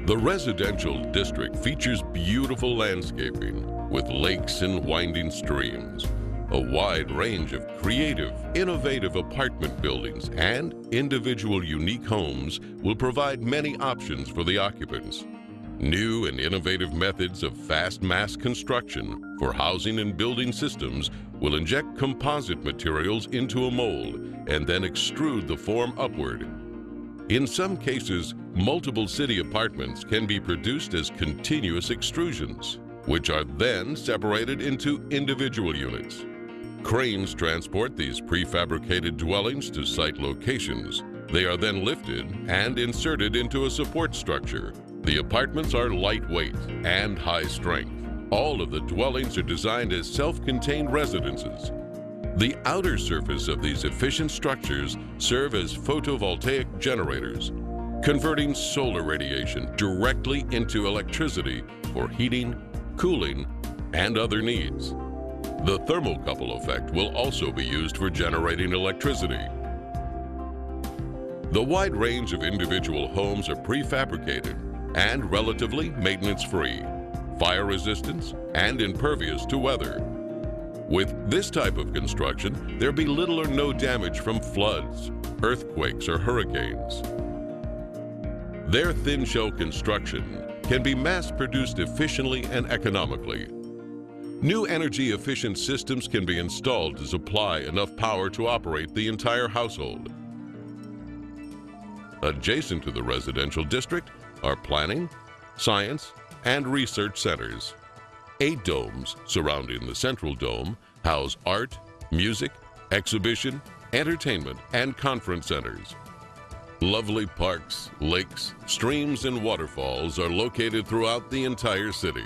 The residential district features beautiful landscaping with lakes and winding streams, a wide range of creative, innovative apartment buildings, and individual unique homes will provide many options for the occupants. New and innovative methods of fast mass construction for housing and building systems will inject composite materials into a mold and then extrude the form upward. In some cases, multiple city apartments can be produced as continuous extrusions, which are then separated into individual units. Cranes transport these prefabricated dwellings to site locations. They are then lifted and inserted into a support structure. The apartments are lightweight and high strength. All of the dwellings are designed as self-contained residences. The outer surface of these efficient structures serve as photovoltaic generators, converting solar radiation directly into electricity for heating, cooling, and other needs. The thermocouple effect will also be used for generating electricity. The wide range of individual homes are prefabricated and relatively maintenance-free, fire-resistant, and impervious to weather. With this type of construction, there'll be little or no damage from floods, earthquakes, or hurricanes. Their thin shell construction can be mass-produced efficiently and economically. New energy-efficient systems can be installed to supply enough power to operate the entire household. Adjacent to the residential district are planning, science, and research centers. 8 domes surrounding the central dome house art, music, exhibition, entertainment, and conference centers. Lovely parks, lakes, streams, and waterfalls are located throughout the entire city.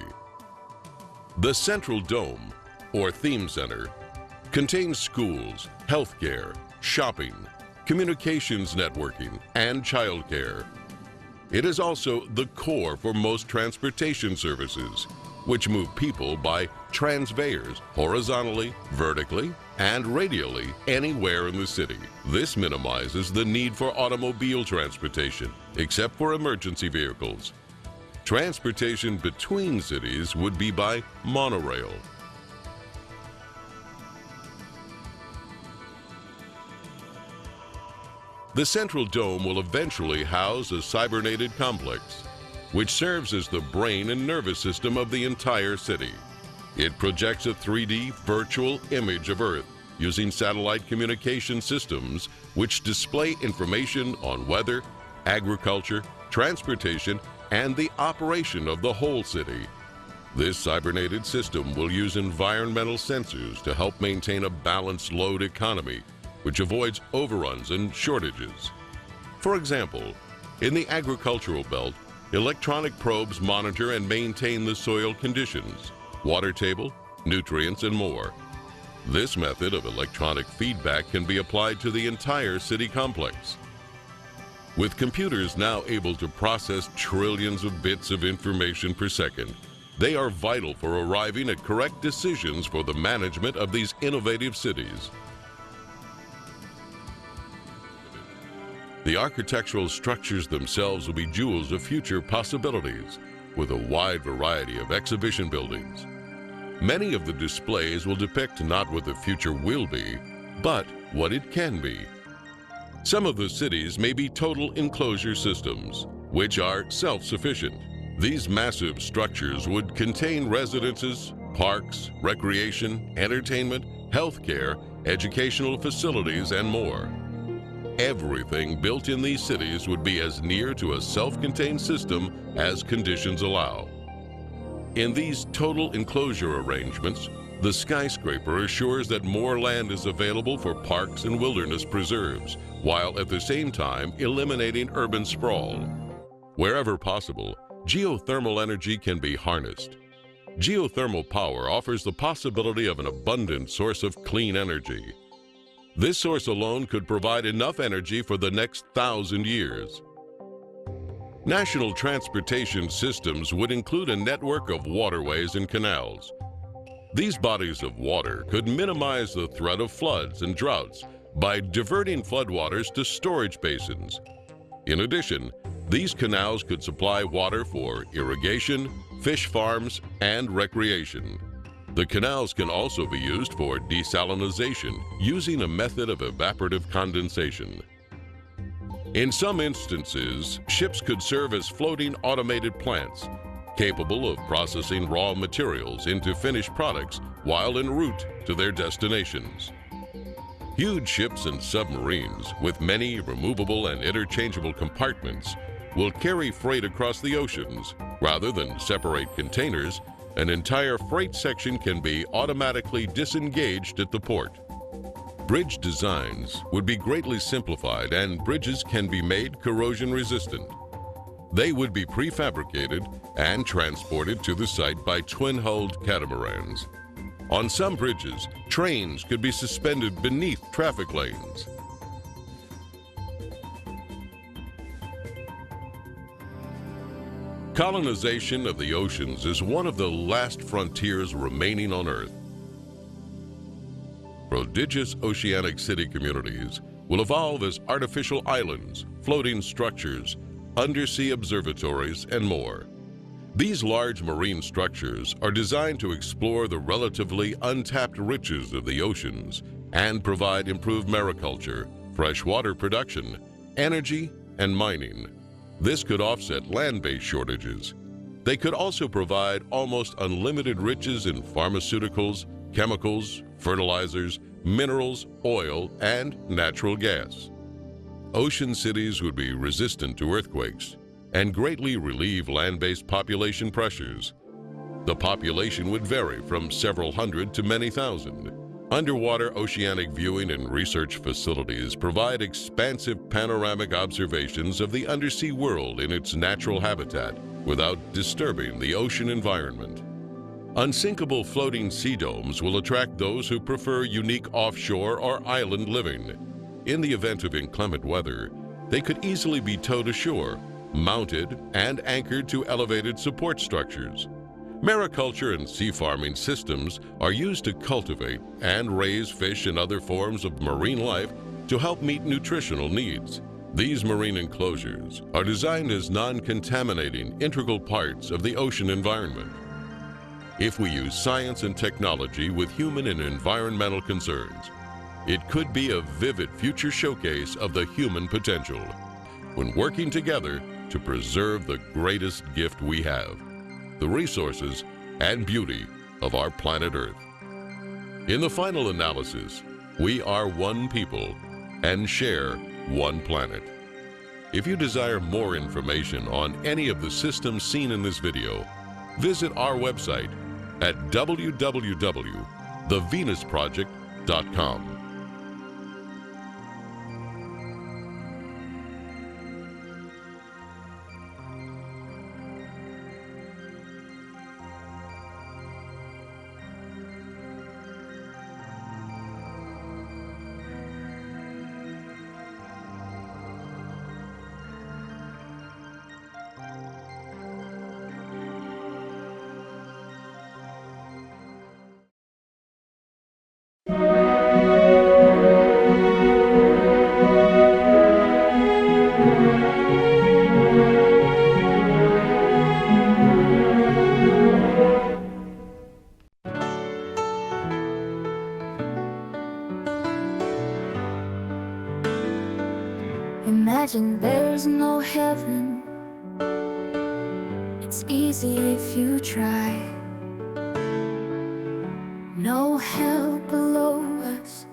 The central dome, or theme center, contains schools, healthcare, shopping, communications networking, and childcare. It is also the core for most transportation services, which move people by transveyors horizontally, vertically, and radially anywhere in the city. This minimizes the need for automobile transportation, except for emergency vehicles. Transportation between cities would be by monorail. The central dome will eventually house a cybernated complex, which serves as the brain and nervous system of the entire city. It projects a 3D virtual image of Earth using satellite communication systems which display information on weather, agriculture, transportation, and the operation of the whole city. This cybernated system will use environmental sensors to help maintain a balanced load economy, which avoids overruns and shortages. For example, in the agricultural belt, electronic probes monitor and maintain the soil conditions, water table, nutrients, and more. This method of electronic feedback can be applied to the entire city complex. With computers now able to process trillions of bits of information per second, they are vital for arriving at correct decisions for the management of these innovative cities. The architectural structures themselves will be jewels of future possibilities, with a wide variety of exhibition buildings. Many of the displays will depict not what the future will be, but what it can be. Some of the cities may be total enclosure systems, which are self-sufficient. These massive structures would contain residences, parks, recreation, entertainment, healthcare, educational facilities, and more. Everything built in these cities would be as near to a self-contained system as conditions allow. In these total enclosure arrangements, the skyscraper assures that more land is available for parks and wilderness preserves, while at the same time eliminating urban sprawl. Wherever possible, geothermal energy can be harnessed. Geothermal power offers the possibility of an abundant source of clean energy. This source alone could provide enough energy for the next 1,000 years. National transportation systems would include a network of waterways and canals. These bodies of water could minimize the threat of floods and droughts by diverting floodwaters to storage basins. In addition, these canals could supply water for irrigation, fish farms, and recreation. The canals can also be used for desalination using a method of evaporative condensation. In some instances, ships could serve as floating automated plants, capable of processing raw materials into finished products while en route to their destinations. Huge ships and submarines with many removable and interchangeable compartments will carry freight across the oceans. Rather than separate containers, an entire freight section can be automatically disengaged at the port. Bridge designs would be greatly simplified, and bridges can be made corrosion resistant. They would be prefabricated and transported to the site by twin-hulled catamarans. On some bridges, trains could be suspended beneath traffic lanes. Colonization of the oceans is one of the last frontiers remaining on Earth. Prodigious oceanic city communities will evolve as artificial islands, floating structures, undersea observatories, and more. These large marine structures are designed to explore the relatively untapped riches of the oceans and provide improved mariculture, freshwater production, energy, and mining. This could offset land-based shortages. They could also provide almost unlimited riches in pharmaceuticals, chemicals, fertilizers, minerals, oil, and natural gas. Ocean cities would be resistant to earthquakes and greatly relieve land-based population pressures. The population would vary from several hundred to many thousand. Underwater oceanic viewing and research facilities provide expansive panoramic observations of the undersea world in its natural habitat without disturbing the ocean environment. Unsinkable floating sea domes will attract those who prefer unique offshore or island living. In the event of inclement weather, they could easily be towed ashore, mounted and anchored to elevated support structures. Mariculture and sea farming systems are used to cultivate and raise fish and other forms of marine life to help meet nutritional needs. These marine enclosures are designed as non-contaminating integral parts of the ocean environment. If we use science and technology with human and environmental concerns, it could be a vivid future showcase of the human potential when working together to preserve the greatest gift we have, the resources and beauty of our planet Earth. In the final analysis, we are one people and share one planet. If you desire more information on any of the systems seen in this video, visit our website at www.thevenusproject.com. Imagine there's no heaven. It's easy if you try. No hell below us,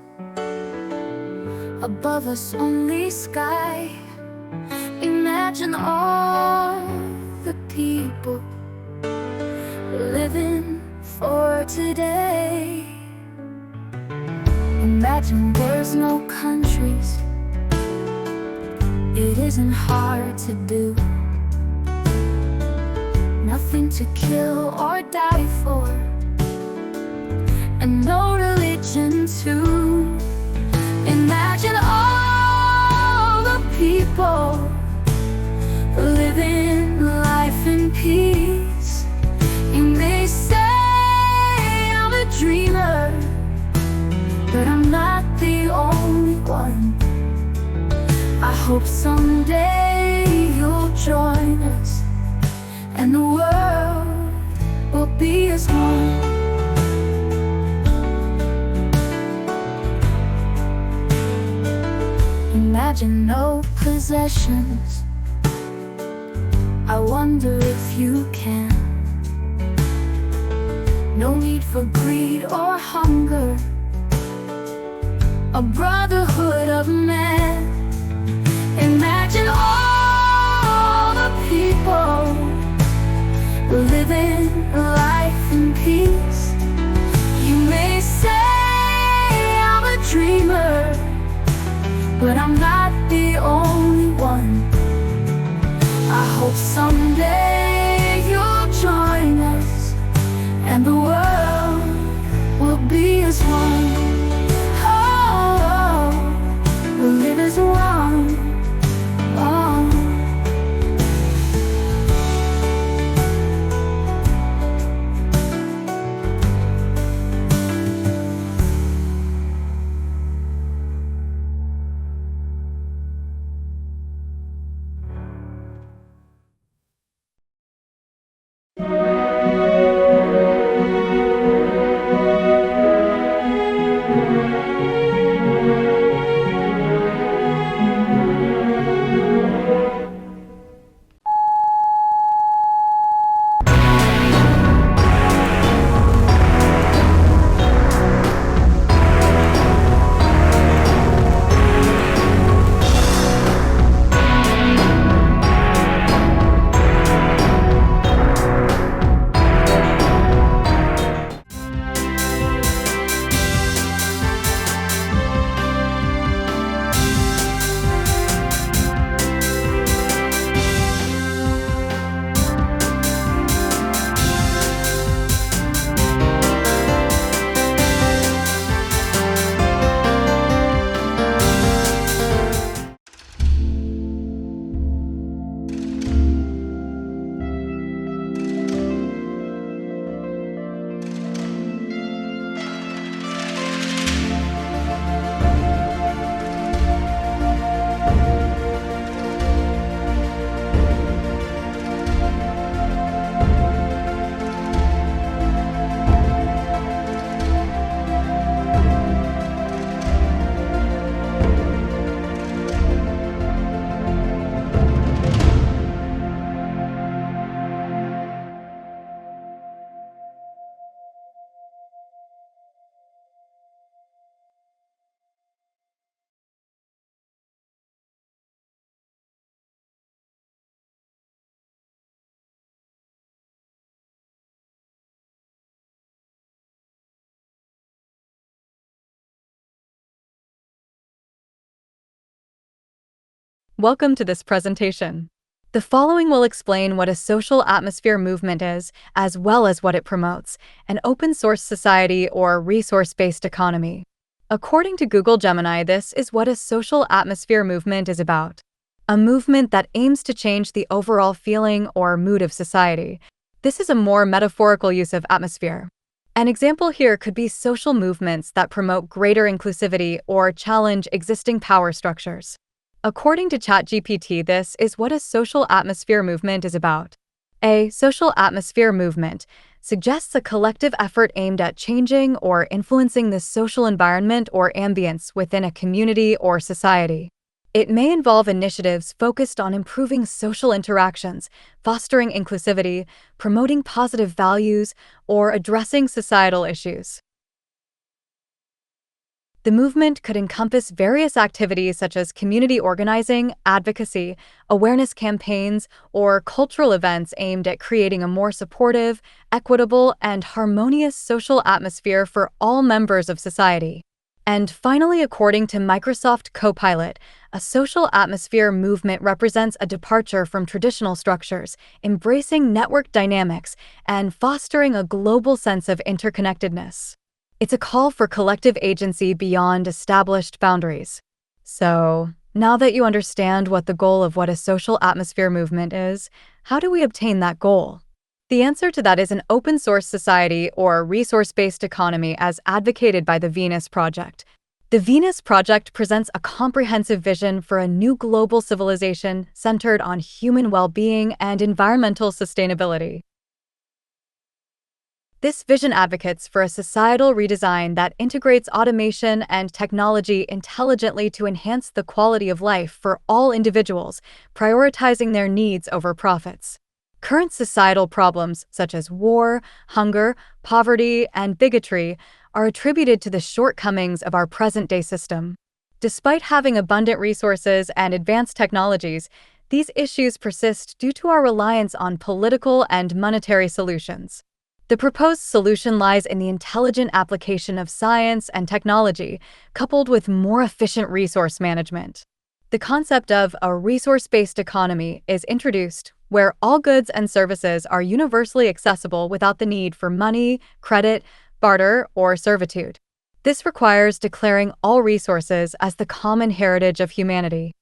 above us only sky. Imagine all the people living for today. Imagine there's no countries. It isn't hard to do. Nothing to kill or die for, and no religion too. Imagine all the people living life in peace. You may say I'm a dreamer, but I'm not the only one. I hope someday you'll join us, and the world will be as one. Imagine no possessions. I wonder if you can. No need for greed or hunger. A brotherhood of man. Imagine all the people living life in peace. You may say I'm a dreamer, but I'm not the only one. I hope someday you'll join us, and the world will be as one. Oh, we'll live as one. Oh. Welcome to this presentation. The following will explain what a social atmosphere movement is, as well as what it promotes: an open-source society or resource-based economy. According to Google Gemini, this is what a social atmosphere movement is about. A movement that aims to change the overall feeling or mood of society. This is a more metaphorical use of atmosphere. An example here could be social movements that promote greater inclusivity or challenge existing power structures. According to ChatGPT, this is what a social atmosphere movement is about. A social atmosphere movement suggests a collective effort aimed at changing or influencing the social environment or ambience within a community or society. It may involve initiatives focused on improving social interactions, fostering inclusivity, promoting positive values, or addressing societal issues. The movement could encompass various activities such as community organizing, advocacy, awareness campaigns, or cultural events aimed at creating a more supportive, equitable, and harmonious social atmosphere for all members of society. And finally, according to Microsoft Copilot, a social atmosphere movement represents a departure from traditional structures, embracing network dynamics and fostering a global sense of interconnectedness. It's a call for collective agency beyond established boundaries. So, now that you understand what the goal of what a social atmosphere movement is, how do we obtain that goal? The answer to that is an open source society or resource-based economy as advocated by the Venus Project. The Venus Project presents a comprehensive vision for a new global civilization centered on human well-being and environmental sustainability. This vision advocates for a societal redesign that integrates automation and technology intelligently to enhance the quality of life for all individuals, prioritizing their needs over profits. Current societal problems such as war, hunger, poverty, and bigotry are attributed to the shortcomings of our present-day system. Despite having abundant resources and advanced technologies, these issues persist due to our reliance on political and monetary solutions. The proposed solution lies in the intelligent application of science and technology, coupled with more efficient resource management. The concept of a resource-based economy is introduced, where all goods and services are universally accessible without the need for money, credit, barter, or servitude. This requires declaring all resources as the common heritage of humanity.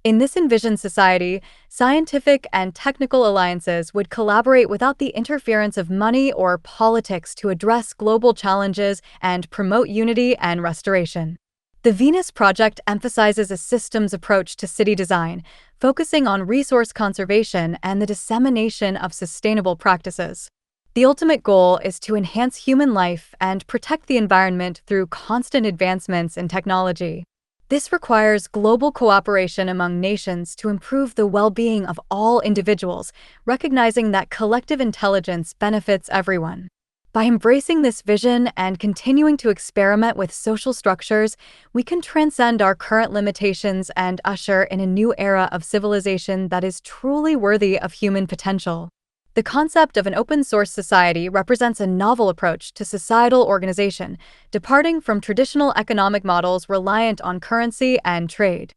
In this envisioned society, scientific and technical alliances would collaborate without the interference of money or politics to address global challenges and promote unity and restoration. The Venus Project emphasizes a systems approach to city design, focusing on resource conservation and the dissemination of sustainable practices. The ultimate goal is to enhance human life and protect the environment through constant advancements in technology. This requires global cooperation among nations to improve the well-being of all individuals, recognizing that collective intelligence benefits everyone. By embracing this vision and continuing to experiment with social structures, we can transcend our current limitations and usher in a new era of civilization that is truly worthy of human potential. The concept of an open-source society represents a novel approach to societal organization, departing from traditional economic models reliant on currency and trade.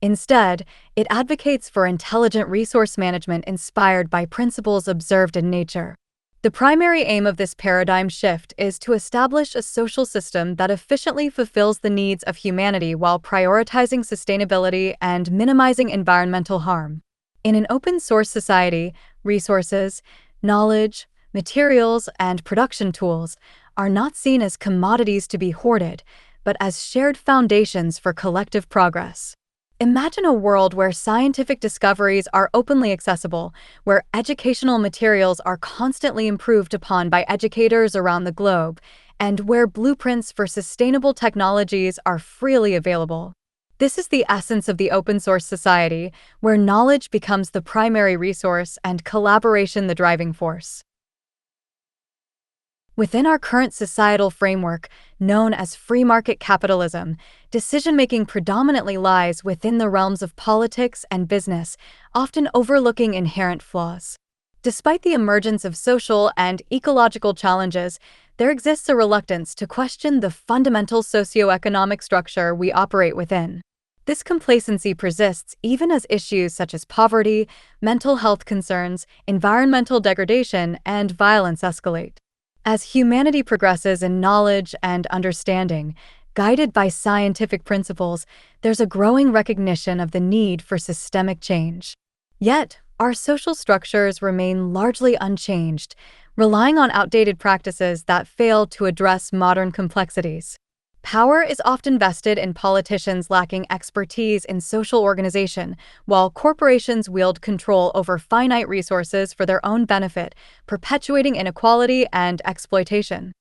Instead, it advocates for intelligent resource management inspired by principles observed in nature. The primary aim of this paradigm shift is to establish a social system that efficiently fulfills the needs of humanity while prioritizing sustainability and minimizing environmental harm. In an open-source society, resources, knowledge, materials, and production tools are not seen as commodities to be hoarded, but as shared foundations for collective progress. Imagine a world where scientific discoveries are openly accessible, where educational materials are constantly improved upon by educators around the globe, and where blueprints for sustainable technologies are freely available. This is the essence of the open-source society, where knowledge becomes the primary resource and collaboration the driving force. Within our current societal framework, known as free market capitalism, decision-making predominantly lies within the realms of politics and business, often overlooking inherent flaws. Despite the emergence of social and ecological challenges, there exists a reluctance to question the fundamental socioeconomic structure we operate within. This complacency persists even as issues such as poverty, mental health concerns, environmental degradation, and violence escalate. As humanity progresses in knowledge and understanding, guided by scientific principles, there's a growing recognition of the need for systemic change. Yet, our social structures remain largely unchanged, relying on outdated practices that fail to address modern complexities. Power is often vested in politicians lacking expertise in social organization, while corporations wield control over finite resources for their own benefit, perpetuating inequality and exploitation.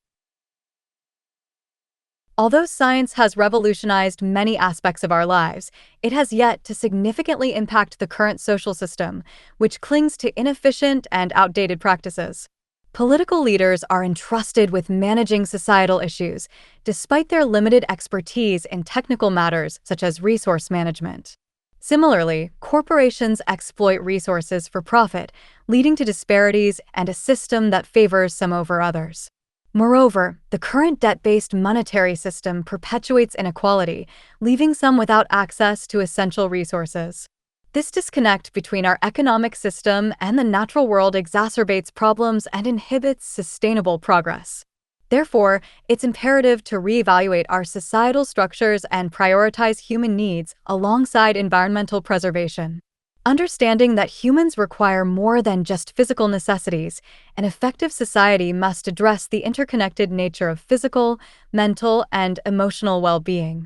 Although science has revolutionized many aspects of our lives, it has yet to significantly impact the current social system, which clings to inefficient and outdated practices. Political leaders are entrusted with managing societal issues, despite their limited expertise in technical matters such as resource management. Similarly, corporations exploit resources for profit, leading to disparities and a system that favors some over others. Moreover, the current debt-based monetary system perpetuates inequality, leaving some without access to essential resources. This disconnect between our economic system and the natural world exacerbates problems and inhibits sustainable progress. Therefore, it's imperative to reevaluate our societal structures and prioritize human needs alongside environmental preservation. Understanding that humans require more than just physical necessities, an effective society must address the interconnected nature of physical, mental, and emotional well-being.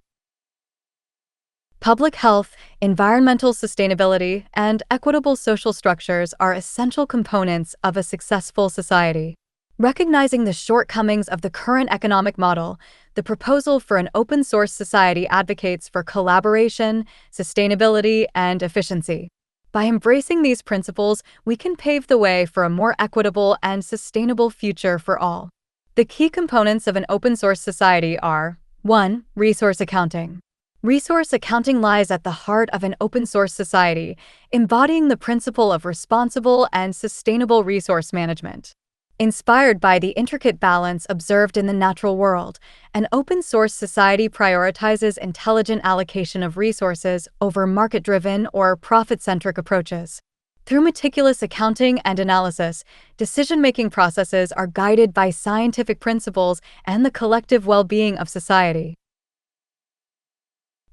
Public health, environmental sustainability, and equitable social structures are essential components of a successful society. Recognizing the shortcomings of the current economic model, the proposal for an open-source society advocates for collaboration, sustainability, and efficiency. By embracing these principles, we can pave the way for a more equitable and sustainable future for all. The key components of an open-source society are: 1. Resource accounting. Resource accounting lies at the heart of an open-source society, embodying the principle of responsible and sustainable resource management. Inspired by the intricate balance observed in the natural world, an open-source society prioritizes intelligent allocation of resources over market-driven or profit-centric approaches. Through meticulous accounting and analysis, decision-making processes are guided by scientific principles and the collective well-being of society.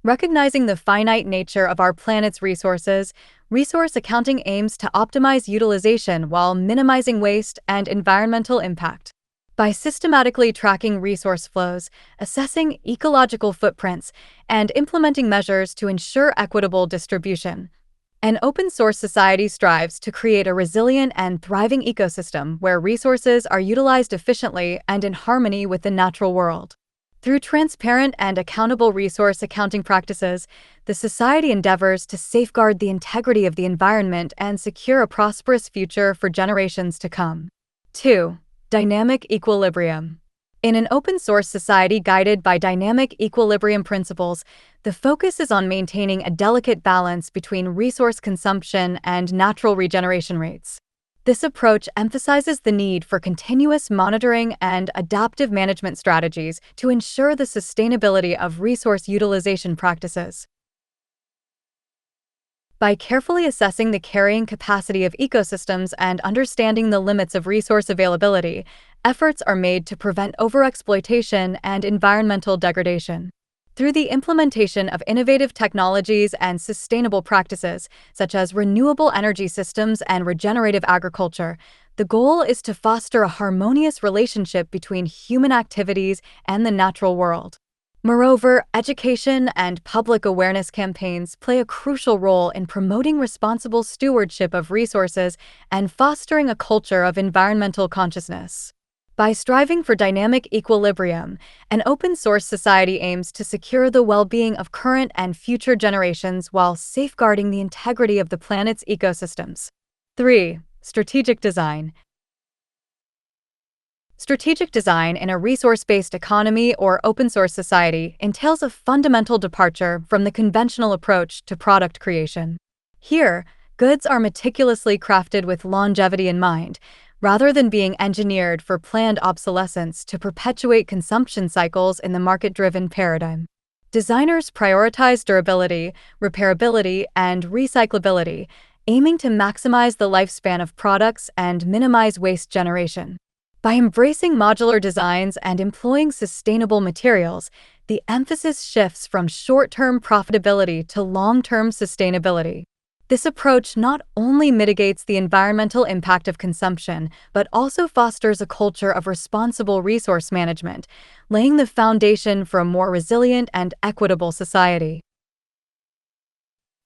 Recognizing the finite nature of our planet's resources, resource accounting aims to optimize utilization while minimizing waste and environmental impact. By systematically tracking resource flows, assessing ecological footprints, and implementing measures to ensure equitable distribution, an open-source society strives to create a resilient and thriving ecosystem where resources are utilized efficiently and in harmony with the natural world. Through transparent and accountable resource accounting practices, the society endeavors to safeguard the integrity of the environment and secure a prosperous future for generations to come. 2. Dynamic equilibrium. In an open-source society guided by dynamic equilibrium principles, the focus is on maintaining a delicate balance between resource consumption and natural regeneration rates. This approach emphasizes the need for continuous monitoring and adaptive management strategies to ensure the sustainability of resource utilization practices. By carefully assessing the carrying capacity of ecosystems and understanding the limits of resource availability, efforts are made to prevent overexploitation and environmental degradation. Through the implementation of innovative technologies and sustainable practices, such as renewable energy systems and regenerative agriculture, the goal is to foster a harmonious relationship between human activities and the natural world. Moreover, education and public awareness campaigns play a crucial role in promoting responsible stewardship of resources and fostering a culture of environmental consciousness. By striving for dynamic equilibrium, an open-source society aims to secure the well-being of current and future generations while safeguarding the integrity of the planet's ecosystems. 3. Strategic design. Strategic design in a resource-based economy or open-source society entails a fundamental departure from the conventional approach to product creation. Here, goods are meticulously crafted with longevity in mind, rather than being engineered for planned obsolescence to perpetuate consumption cycles in the market-driven paradigm. Designers prioritize durability, repairability, and recyclability, aiming to maximize the lifespan of products and minimize waste generation. By embracing modular designs and employing sustainable materials, the emphasis shifts from short-term profitability to long-term sustainability. This approach not only mitigates the environmental impact of consumption, but also fosters a culture of responsible resource management, laying the foundation for a more resilient and equitable society.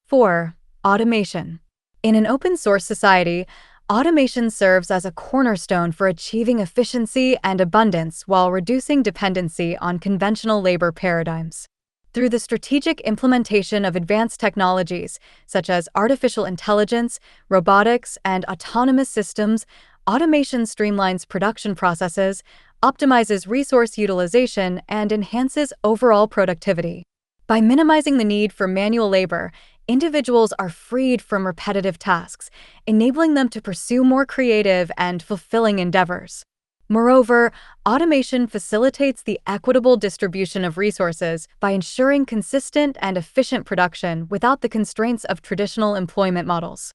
4. Automation. In an open-source society, automation serves as a cornerstone for achieving efficiency and abundance while reducing dependency on conventional labor paradigms. Through the strategic implementation of advanced technologies, such as artificial intelligence, robotics, and autonomous systems, automation streamlines production processes, optimizes resource utilization, and enhances overall productivity. By minimizing the need for manual labor, individuals are freed from repetitive tasks, enabling them to pursue more creative and fulfilling endeavors. Moreover, automation facilitates the equitable distribution of resources by ensuring consistent and efficient production without the constraints of traditional employment models.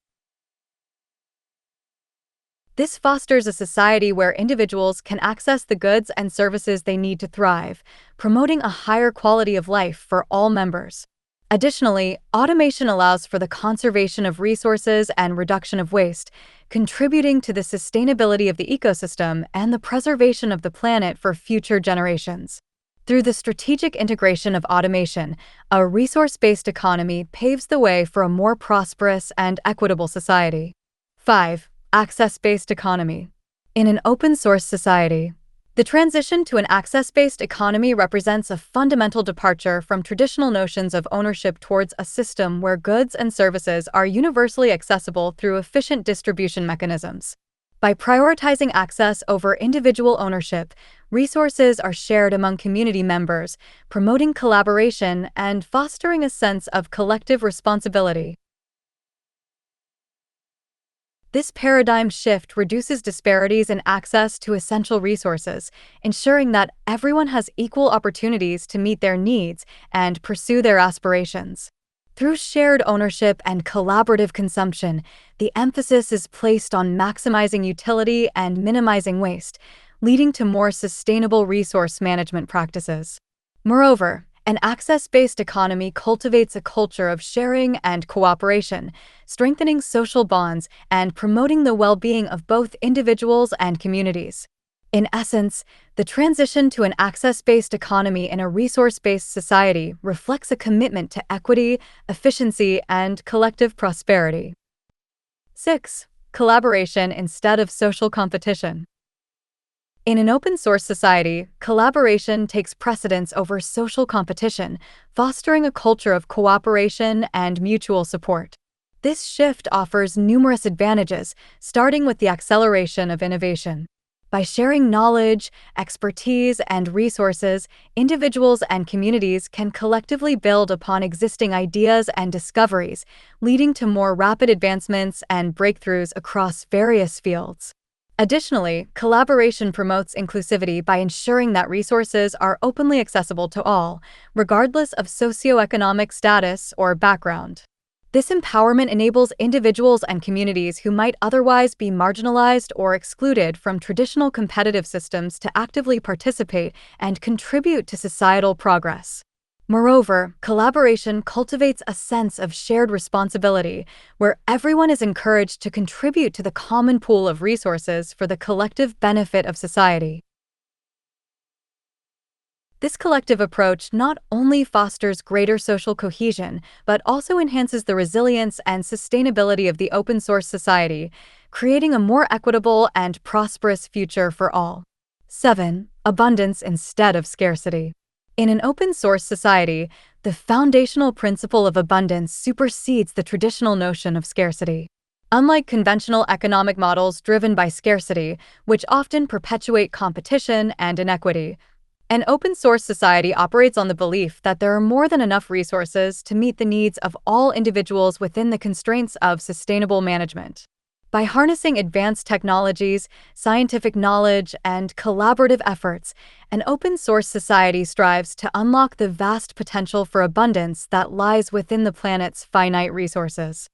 This fosters a society where individuals can access the goods and services they need to thrive, promoting a higher quality of life for all members. Additionally, automation allows for the conservation of resources and reduction of waste, contributing to the sustainability of the ecosystem and the preservation of the planet for future generations. Through the strategic integration of automation, a resource-based economy paves the way for a more prosperous and equitable society. 5. Access-based economy. In an open-source society, the transition to an access-based economy represents a fundamental departure from traditional notions of ownership towards a system where goods and services are universally accessible through efficient distribution mechanisms. By prioritizing access over individual ownership, resources are shared among community members, promoting collaboration and fostering a sense of collective responsibility. This paradigm shift reduces disparities in access to essential resources, ensuring that everyone has equal opportunities to meet their needs and pursue their aspirations. Through shared ownership and collaborative consumption, the emphasis is placed on maximizing utility and minimizing waste, leading to more sustainable resource management practices. Moreover, an access-based economy cultivates a culture of sharing and cooperation, strengthening social bonds and promoting the well-being of both individuals and communities. In essence, the transition to an access-based economy in a resource-based society reflects a commitment to equity, efficiency, and collective prosperity. 6. Collaboration instead of social competition. In an open-source society, collaboration takes precedence over social competition, fostering a culture of cooperation and mutual support. This shift offers numerous advantages, starting with the acceleration of innovation. By sharing knowledge, expertise, and resources, individuals and communities can collectively build upon existing ideas and discoveries, leading to more rapid advancements and breakthroughs across various fields. Additionally, collaboration promotes inclusivity by ensuring that resources are openly accessible to all, regardless of socioeconomic status or background. This empowerment enables individuals and communities who might otherwise be marginalized or excluded from traditional competitive systems to actively participate and contribute to societal progress. Moreover, collaboration cultivates a sense of shared responsibility, where everyone is encouraged to contribute to the common pool of resources for the collective benefit of society. This collective approach not only fosters greater social cohesion, but also enhances the resilience and sustainability of the open-source society, creating a more equitable and prosperous future for all. 7. Abundance instead of scarcity. In an open-source society, the foundational principle of abundance supersedes the traditional notion of scarcity. Unlike conventional economic models driven by scarcity, which often perpetuate competition and inequity, an open-source society operates on the belief that there are more than enough resources to meet the needs of all individuals within the constraints of sustainable management. By harnessing advanced technologies, scientific knowledge, and collaborative efforts, an open-source society strives to unlock the vast potential for abundance that lies within the planet's finite resources.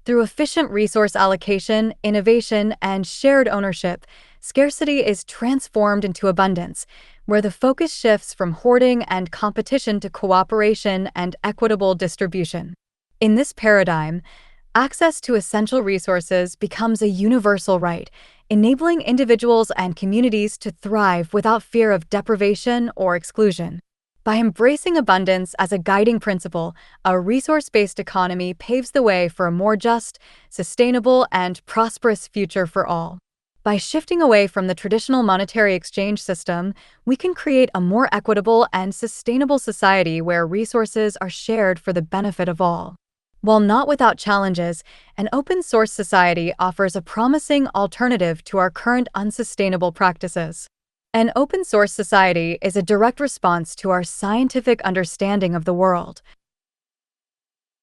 Through efficient resource allocation, innovation, and shared ownership, scarcity is transformed into abundance, where the focus shifts from hoarding and competition to cooperation and equitable distribution. In this paradigm, access to essential resources becomes a universal right, enabling individuals and communities to thrive without fear of deprivation or exclusion. By embracing abundance as a guiding principle, a resource-based economy paves the way for a more just, sustainable, and prosperous future for all. By shifting away from the traditional monetary exchange system, we can create a more equitable and sustainable society where resources are shared for the benefit of all. While not without challenges, an open-source society offers a promising alternative to our current unsustainable practices. An open-source society is a direct response to our scientific understanding of the world.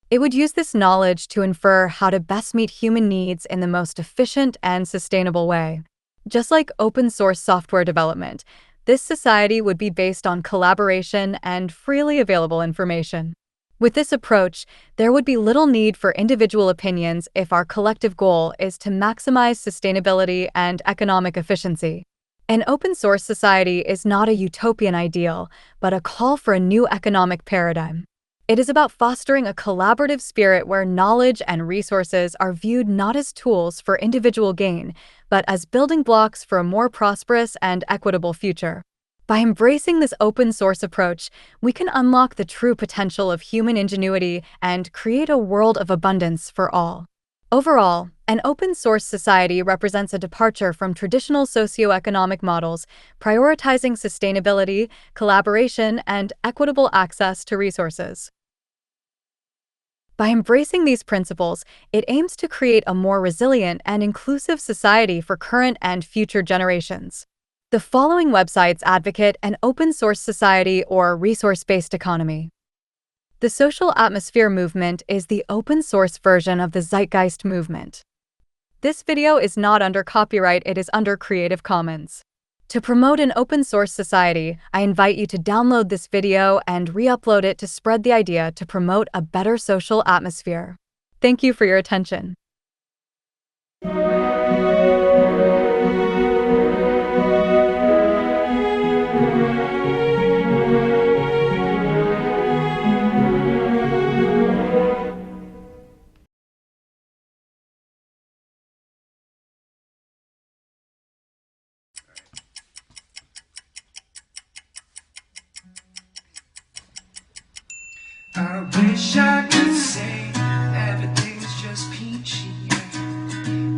It would use this knowledge to infer how to best meet human needs in the most efficient and sustainable way. Just like open-source software development, this society would be based on collaboration and freely available information. With this approach, there would be little need for individual opinions if our collective goal is to maximize sustainability and economic efficiency. An open-source society is not a utopian ideal, but a call for a new economic paradigm. It is about fostering a collaborative spirit where knowledge and resources are viewed not as tools for individual gain, but as building blocks for a more prosperous and equitable future. By embracing this open-source approach, we can unlock the true potential of human ingenuity and create a world of abundance for all. Overall, an open-source society represents a departure from traditional socioeconomic models, prioritizing sustainability, collaboration, and equitable access to resources. By embracing these principles, it aims to create a more resilient and inclusive society for current and future generations. The following websites advocate an open-source society or resource-based economy. The social atmosphere movement is the open-source version of the Zeitgeist movement. This video is not under copyright, it is under Creative Commons. To promote an open-source society, I invite you to download this video and re-upload it to spread the idea to promote a better social atmosphere. Thank you for your attention. I wish I could say everything's just peachy, yeah.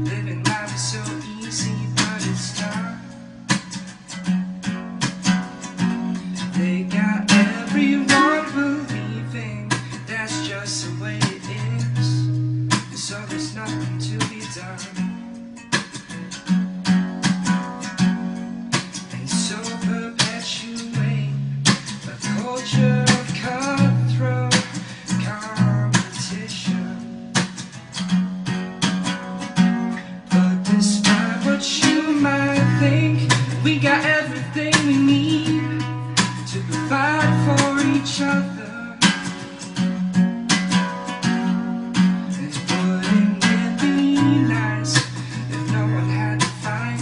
Living life is so easy, but it's not. They got everyone believing that's just the way it is, so there's nothing to be done. And so perpetuate a culture of cutthroat competition. But despite what you might think, we got everything we need to provide for each other. It wouldn't it be nice if no one had to fight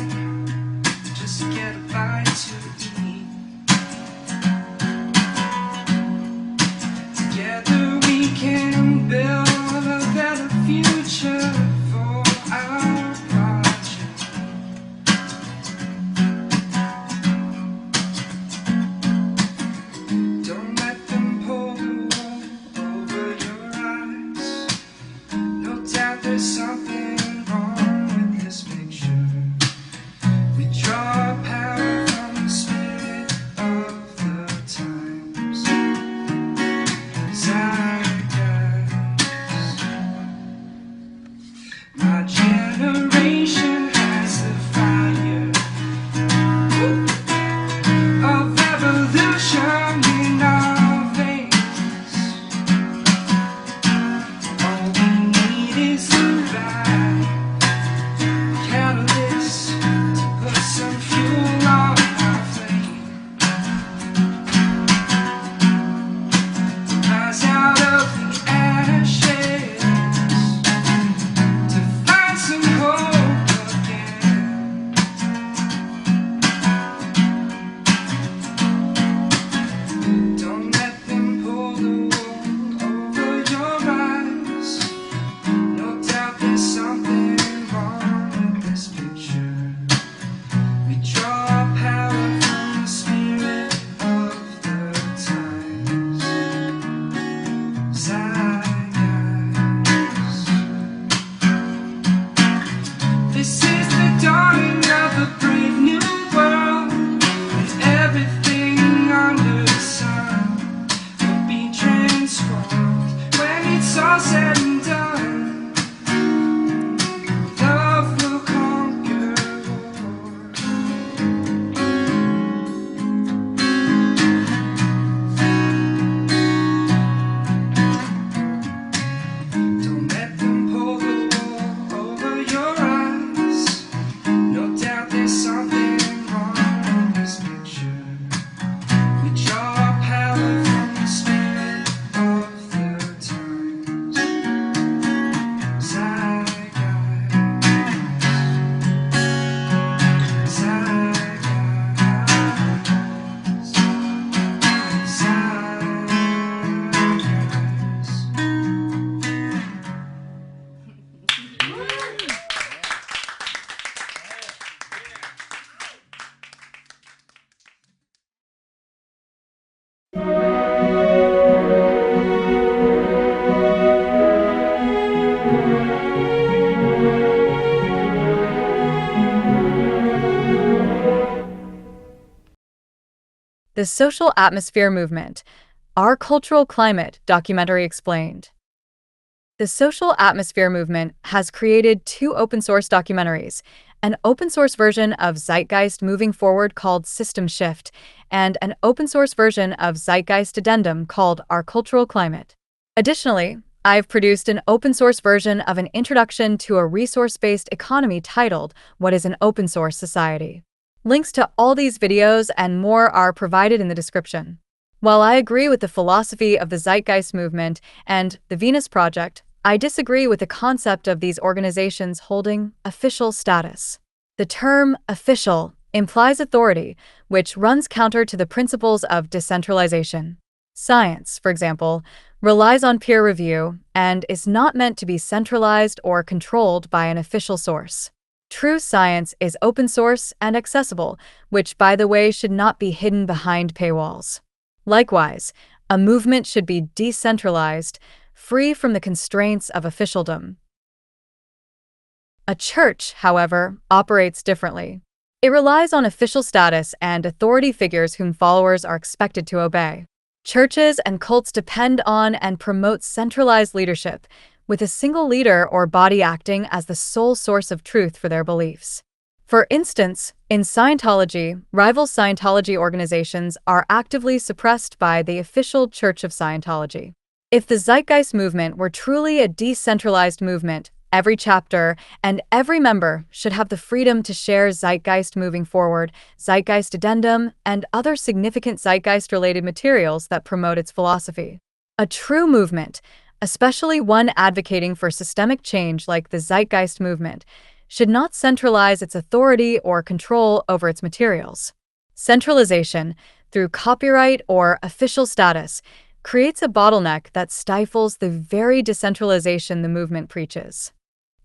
just to get a bite to eat? Together we can build a better future for our project. Don't let them pull The Social Atmosphere Movement, Our Cultural Climate documentary explained. The Social Atmosphere Movement has created 2 open-source documentaries, an open-source version of Zeitgeist Moving Forward called System Shift, and an open-source version of Zeitgeist Addendum called Our Cultural Climate. Additionally, I've produced an open-source version of an introduction to a resource-based economy titled What is an Open Source Society? Links to all these videos and more are provided in the description. While I agree with the philosophy of the Zeitgeist movement and the Venus Project, I disagree with the concept of these organizations holding official status. The term official implies authority, which runs counter to the principles of decentralization. Science, for example, relies on peer review and is not meant to be centralized or controlled by an official source. True science is open source and accessible, which, by the way, should not be hidden behind paywalls. Likewise, a movement should be decentralized, free from the constraints of officialdom. A church, however, operates differently. It relies on official status and authority figures whom followers are expected to obey. Churches and cults depend on and promote centralized leadership, with a single leader or body acting as the sole source of truth for their beliefs. For instance, in Scientology, rival Scientology organizations are actively suppressed by the official Church of Scientology. If the Zeitgeist movement were truly a decentralized movement, every chapter and every member should have the freedom to share Zeitgeist Moving Forward, Zeitgeist Addendum, and other significant Zeitgeist-related materials that promote its philosophy. A true movement, especially one advocating for systemic change like the Zeitgeist movement, should not centralize its authority or control over its materials. Centralization, through copyright or official status, creates a bottleneck that stifles the very decentralization the movement preaches.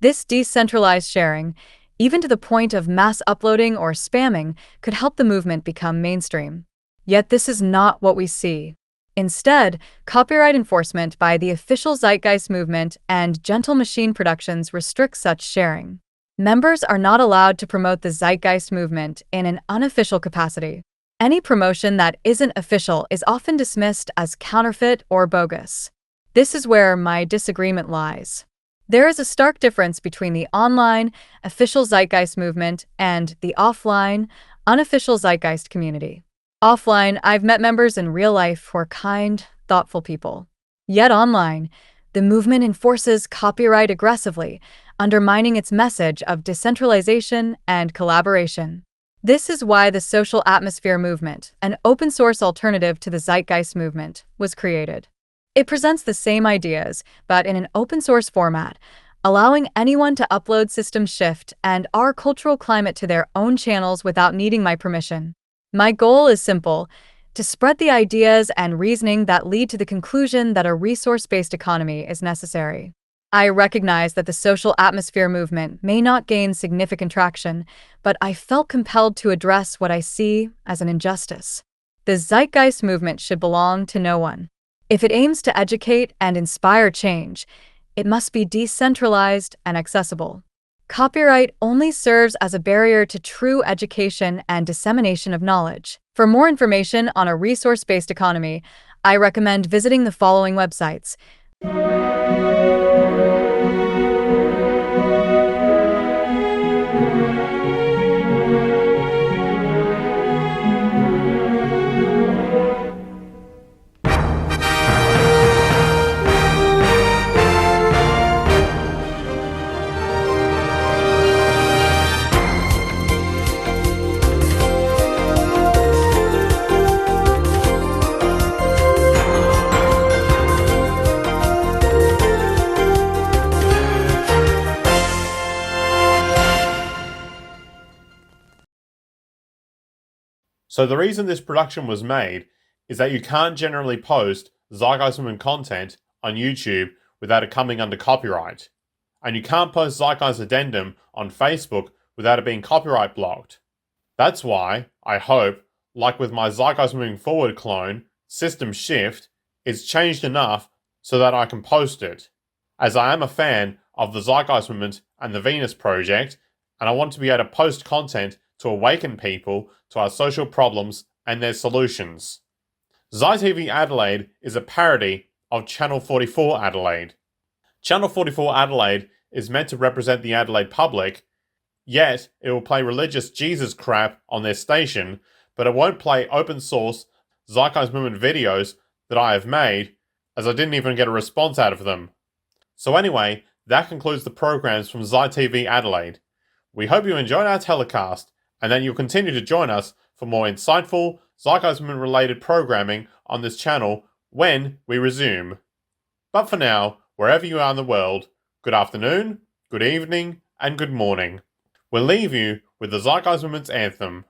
This decentralized sharing, even to the point of mass uploading or spamming, could help the movement become mainstream. Yet this is not what we see. Instead, copyright enforcement by the official Zeitgeist movement and Gentle Machine Productions restricts such sharing. Members are not allowed to promote the Zeitgeist movement in an unofficial capacity. Any promotion that isn't official is often dismissed as counterfeit or bogus. This is where my disagreement lies. There is a stark difference between the online, official Zeitgeist movement and the offline, unofficial Zeitgeist community. Offline, I've met members in real life who are kind, thoughtful people. Yet online, the movement enforces copyright aggressively, undermining its message of decentralization and collaboration. This is why the Social Atmosphere Movement, an open-source alternative to the Zeitgeist movement, was created. It presents the same ideas, but in an open-source format, allowing anyone to upload System Shift and Our Cultural Climate to their own channels without needing my permission. My goal is simple: to spread the ideas and reasoning that lead to the conclusion that a resource-based economy is necessary. I recognize that the Social Atmosphere Movement may not gain significant traction, but I felt compelled to address what I see as an injustice. The Zeitgeist movement should belong to no one. If it aims to educate and inspire change, it must be decentralized and accessible. Copyright only serves as a barrier to true education and dissemination of knowledge. For more information on a resource-based economy, I recommend visiting the following websites. So the reason this production was made is that you can't generally post Zeitgeist Movement content on YouTube without it coming under copyright. And you can't post Zeitgeist Addendum on Facebook without it being copyright blocked. That's why, I hope, like with my Zeitgeist Moving Forward clone, System Shift, it's changed enough so that I can post it. As I am a fan of the Zeitgeist Movement and the Venus Project, and I want to be able to post content to awaken people to our social problems and their solutions. ZyTV Adelaide is a parody of Channel 44 Adelaide. Channel 44 Adelaide is meant to represent the Adelaide public, yet it will play religious Jesus crap on their station, but it won't play open source Zeitgeist Movement videos that I have made, as I didn't even get a response out of them. So anyway, that concludes the programs from ZyTV Adelaide. We hope you enjoyed our telecast, and that you'll continue to join us for more insightful, Zeitgeist Movement related programming on this channel when we resume. But for now, wherever you are in the world, good afternoon, good evening, and good morning. We'll leave you with the Zeitgeist Movement's anthem.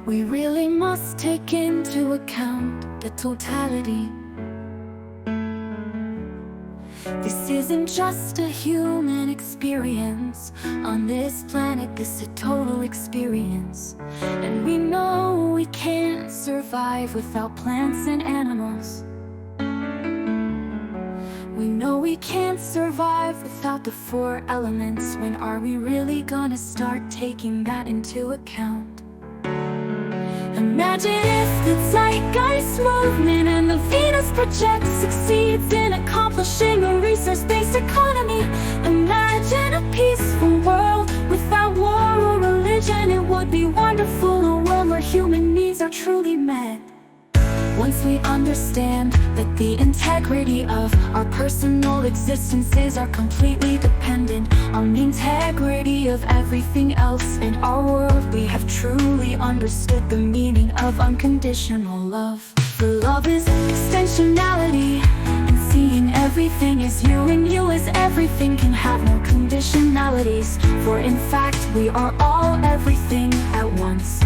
We really must take into account the totality. This isn't just a human experience. On this planet, this is a total experience. And we know we can't survive without plants and animals. We know we can't survive without the 4 elements. When are we really gonna start taking that into account? Imagine if the Zeitgeist movement and the Venus Project succeeds in accomplishing a resource-based economy. Imagine a peaceful world without war or religion. It would be wonderful, a world where human needs are truly met. Once we understand that the integrity of our personal existences are completely dependent on the integrity of everything else in our world, we have truly understood the meaning of unconditional love. For love is extensionality, and seeing everything as you and you as everything can have no conditionalities. For in fact, we are all everything at once.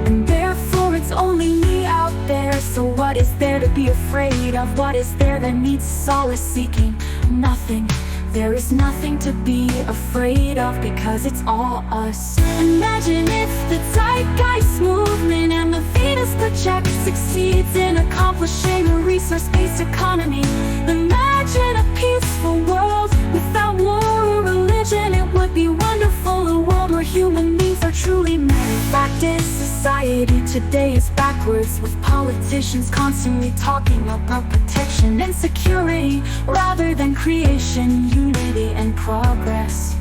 And therefore it's only me out there. So what is there to be afraid of? What is there that needs solace seeking? Nothing. There is nothing to be afraid of, because it's all us. Imagine if the Zeitgeist movement and the Venus Project succeeds in accomplishing a resource-based economy. Imagine a peaceful world without war or religion. It would be wonderful, a world where human needs are truly met. Fact is, society today is backwards, with politicians constantly talking about protection and security rather than creation, unity, and progress.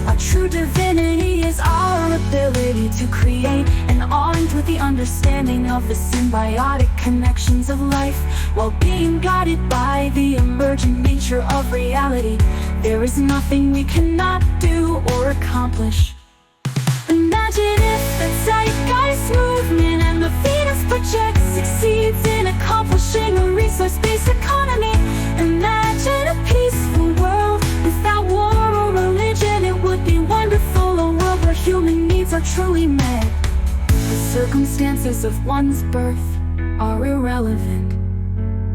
Our true divinity is our ability to create, and armed with the understanding of the symbiotic connections of life, while being guided by the emergent nature of reality. There is nothing we cannot do or accomplish. Imagine if the Zeitgeist movement and the Venus Project succeeds in accomplishing a resource-based economy. Imagine a peaceful world without war or religion. It would be wonderful, a world where human needs are truly met. The circumstances of one's birth are irrelevant.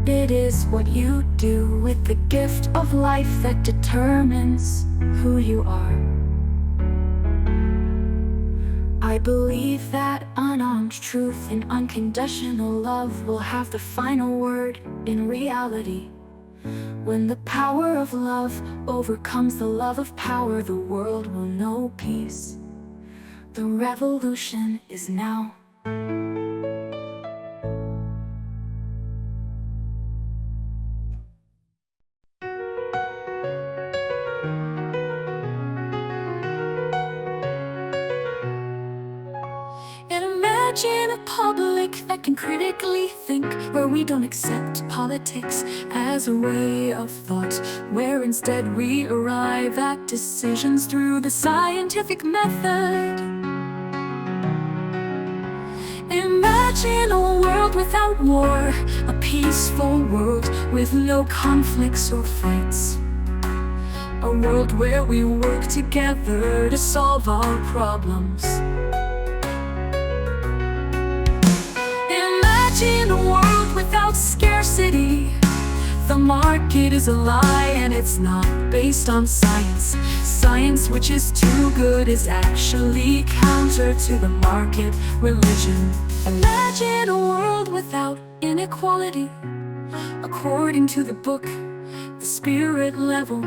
It is what you do with the gift of life that determines who you are. I believe that unarmed truth and unconditional love will have the final word in reality. When the power of love overcomes the love of power, the world will know peace. The revolution is now. Imagine a public that can critically think, where we don't accept politics as a way of thought, where instead we arrive at decisions through the scientific method. Imagine a world without war, a peaceful world with no conflicts or fights. A world where we work together to solve our problems. Imagine a world without scarcity. The market is a lie, and it's not based on science. Science which is too good is actually counter to the market religion. Imagine a world without inequality. According to the book, the spirit level,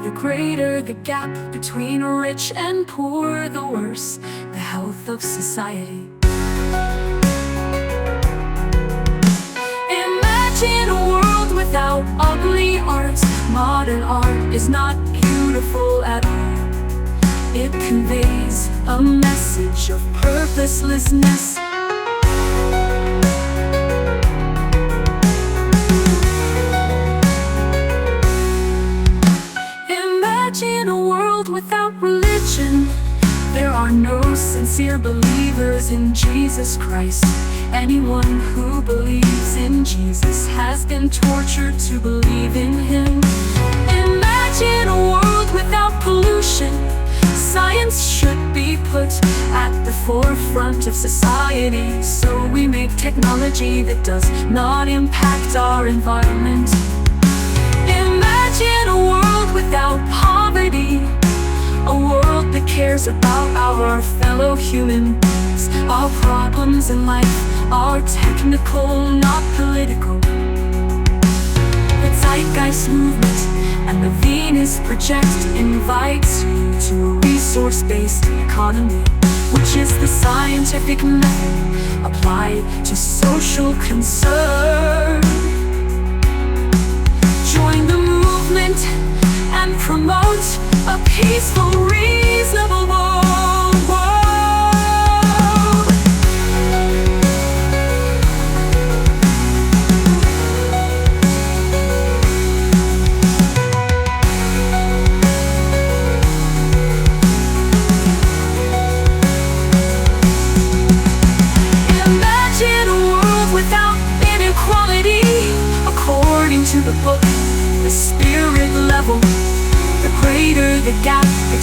the greater the gap between rich and poor, the worse the health of society. Imagine a world without ugly art. Modern art is not beautiful at all. It conveys a message of purposelessness. Imagine a world without religion. There are no sincere believers in Jesus Christ. Anyone who believes in Jesus has been tortured to believe in Him. Imagine a world without pollution. Science should be put at the forefront of society, so we make technology that does not impact our environment. Imagine a world without poverty, a world that cares about our fellow human beings. Our problems in life are technical, not political. The Zeitgeist movement and the Venus Project invites you to a resource-based economy, which is the scientific method applied to social concern. Join the movement and promote a peaceful, reasonable world.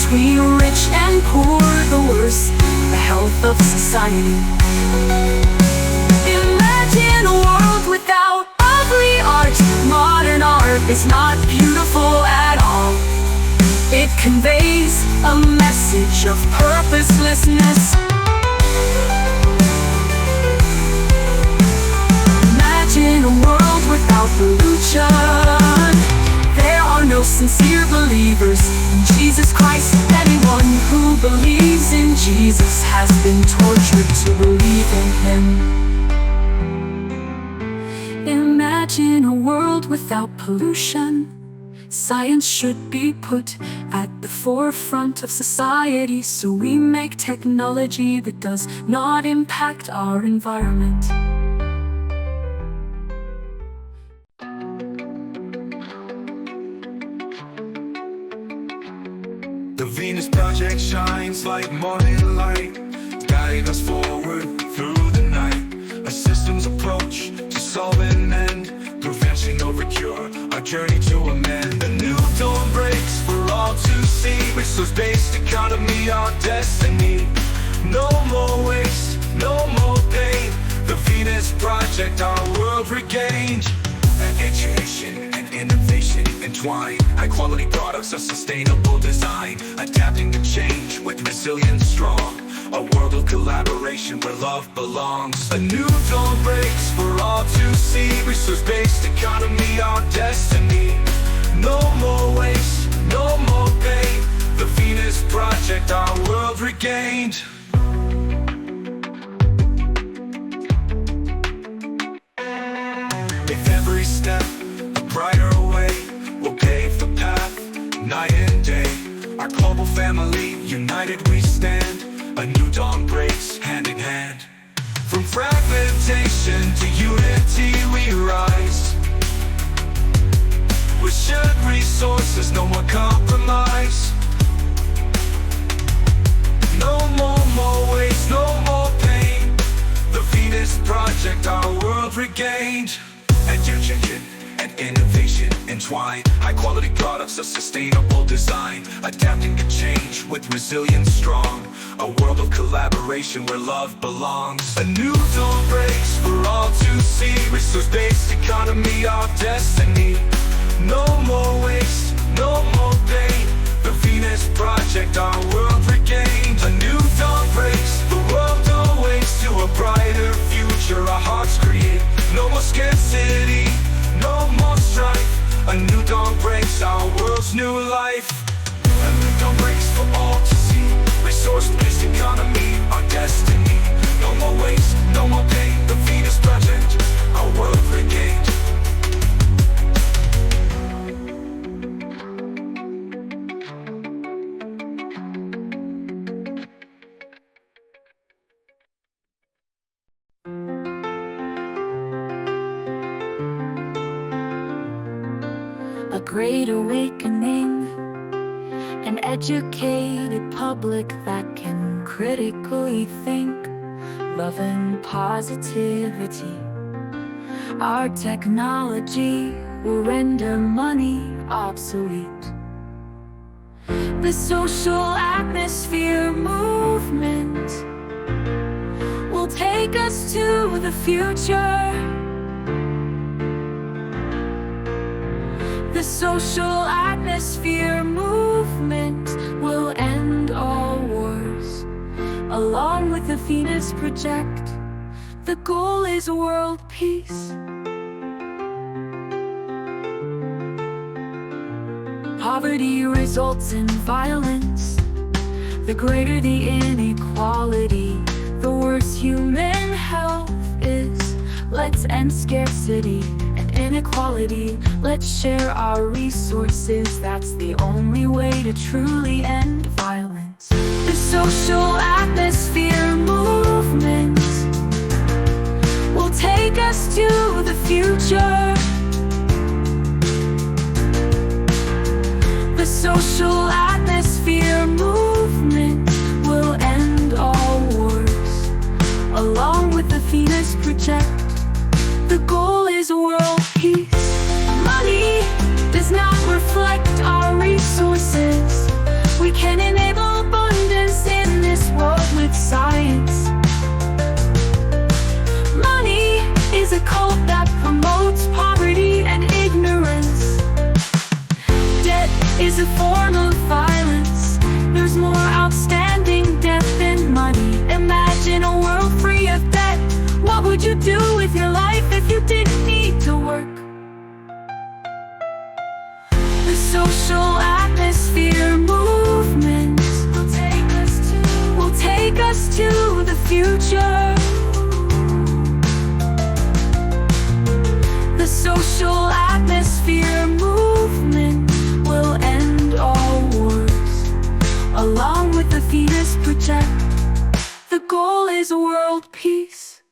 between rich and poor, the worse the health of society. Imagine a world without ugly art. Modern art is not beautiful at all. It conveys a message of purposelessness. Imagine a world without pollution. There are no sincere believers in Jesus Christ. Anyone who believes in Jesus has been tortured to believe in Him. Imagine a world without pollution. Science should be put at the forefront of society, so we make technology that does not impact our environment. The Venus Project shines like morning light, guiding us forward through the night. A systems approach to solve and end, prevention over cure, our journey to amend. A new dawn breaks for all to see. Resource-based economy, our destiny. No more waste, no more pain. The Venus Project, our world regained. Education and innovation entwined. High quality products of sustainable design, adapting to change with resilience strong. A world of collaboration where love belongs. A new dawn breaks for all to see. Resource-based economy, our destiny. No more waste, no more pain. The Venus Project, our world regained. If every step a brighter way will pave the path, night and day. Our global family, united we stand. A new dawn breaks hand in hand. From fragmentation to unity we rise. With shared resources, no more compromise. No more waste, no more pain. The Venus Project, our world regained. Education and innovation entwined. High quality products of sustainable design, adapting to change with resilience strong. A world of collaboration where love belongs. A new dawn breaks for all to see. Resource-based economy, our destiny. No more waste, no more pain. The Venus Project, our world regained. A new dawn breaks, the world awaits to a brighter future our hearts create. No more scarcity, no more strife. A new dawn breaks our world's new life. A new dawn breaks for all to see. Resource-based economy, our destiny. No more waste, no more pain. The Venus Project, our world regained. A great awakening, an educated public that can critically think, love and positivity. Our technology will render money obsolete. The social atmosphere movement will take us to the future. The social atmosphere movement will end all wars. Along with the Venus Project, the goal is world peace. Poverty results in violence. The greater the inequality, the worse human health is. Let's end scarcity and inequality. Let's share our resources. That's the only way to truly end violence. The social atmosphere movement will take us to the future. The social atmosphere movement will end all wars. Along with the Venus Project, the goal is world peace. Money does not reflect our resources. We can enable abundance in this world with science. Money is a cult that promotes poverty and ignorance. Debt is a form of violence. There's more outstanding debt than money. Imagine a world free of debt. What would you do with your life if you didn't need to work? The social atmosphere movement will take us to the future. The social atmosphere movement will end all wars, along with the fetus project. The goal is world peace.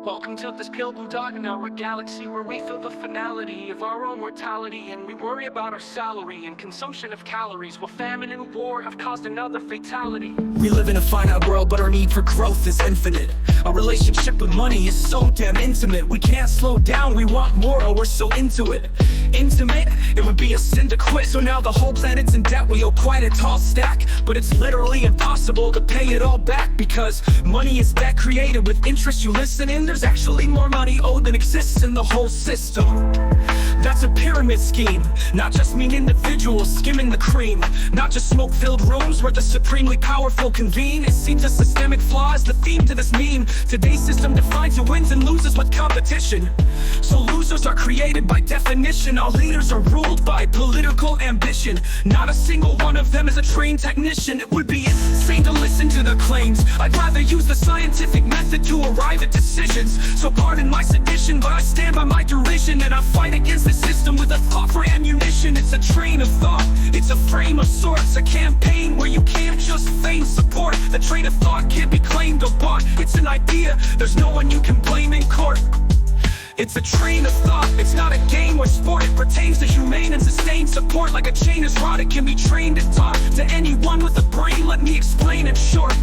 Welcome to this pale blue dot in our galaxy, where we feel the finality of our own mortality, and we worry about our salary and consumption of calories, while famine and war have caused another fatality. We live in a finite world, but our need for growth is infinite. Our relationship with money is so damn intimate. We can't slow down, we want more, oh we're so into it. Intimate, it would be a sin to quit. So now the whole planet's in debt, we owe quite a tall stack. But it's literally impossible to pay it all back, because money is debt created with interest. You listen in, there's actually more money owed than exists in the whole system. That's a pyramid scheme, not just mean individuals skimming the cream. Not just smoke-filled rooms where the supremely powerful convene. It seems a systemic flaw is the theme to this meme. Today's system defines who wins and loses with competition. So losers are created by definition. All leaders are ruled by political ambition. Not a single one of them is a trained technician. It would be insane to listen to their claims. I'd rather use the scientific method to arrive at decisions. So pardon my sedition, but I stand by my derision, and I fight against the system with a thought for ammunition. It's a train of thought, it's a frame of sorts, a campaign where you can't just feign support. The train of thought can't be claimed or bought. It's an idea, there's no one you can blame in court. It's a train of thought, it's not a game or sport. It pertains to humane and sustained support. Like a chain is wrought, it can be trained and taught. To anyone with a brain, let me explain in short.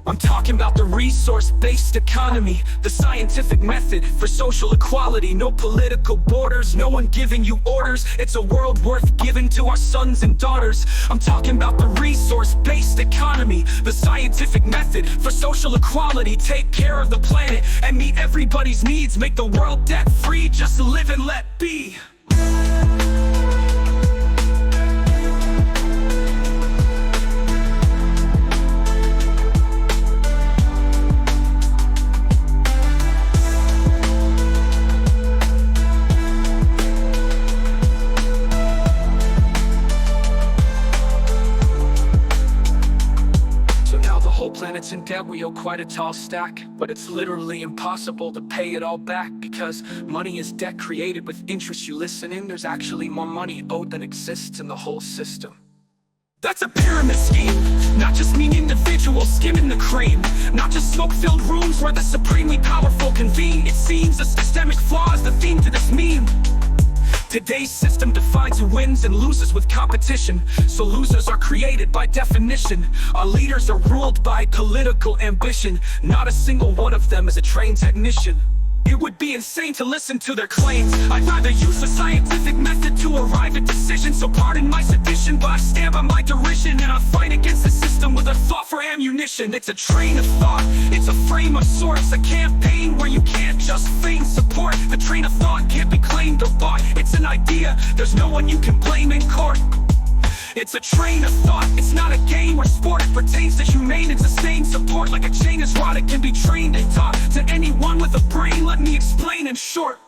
I'm talking about the resource-based economy, the scientific method for social equality. No political borders, no one giving you orders. It's a world worth giving to our sons and daughters. I'm talking about the resource-based economy, the scientific method for social equality. Take care of the planet and meet everybody's needs. Make the world debt-free, just live and let be. Planets in debt, we owe quite a tall stack, but it's literally impossible to pay it all back, because money is debt created with interest. You listen in, there's actually more money owed than exists in the whole system. That's a pyramid scheme, not just mean individuals skimming the cream. Not just smoke-filled rooms where the supremely powerful convene. It seems a systemic flaw is the theme to this meme. Today's system defines who wins and loses with competition. So losers are created by definition. Our leaders are ruled by political ambition. Not a single one of them is a trained technician. It would be insane to listen to their claims. I'd rather use the scientific method to arrive at decisions. So pardon my sedition, but I stand by my derision, and I fight against the system with a thought for ammunition. It's a train of thought, it's a frame of sorts, a campaign where you can't just feign support. The train of thought can't be claimed or bought. It's an idea, there's no one you can blame in court. It's a train of thought, it's not a game or sport. It pertains to humane and sustained support. Like a chain is wrought, it can be trained and taught. To anyone with a brain, let me explain in short.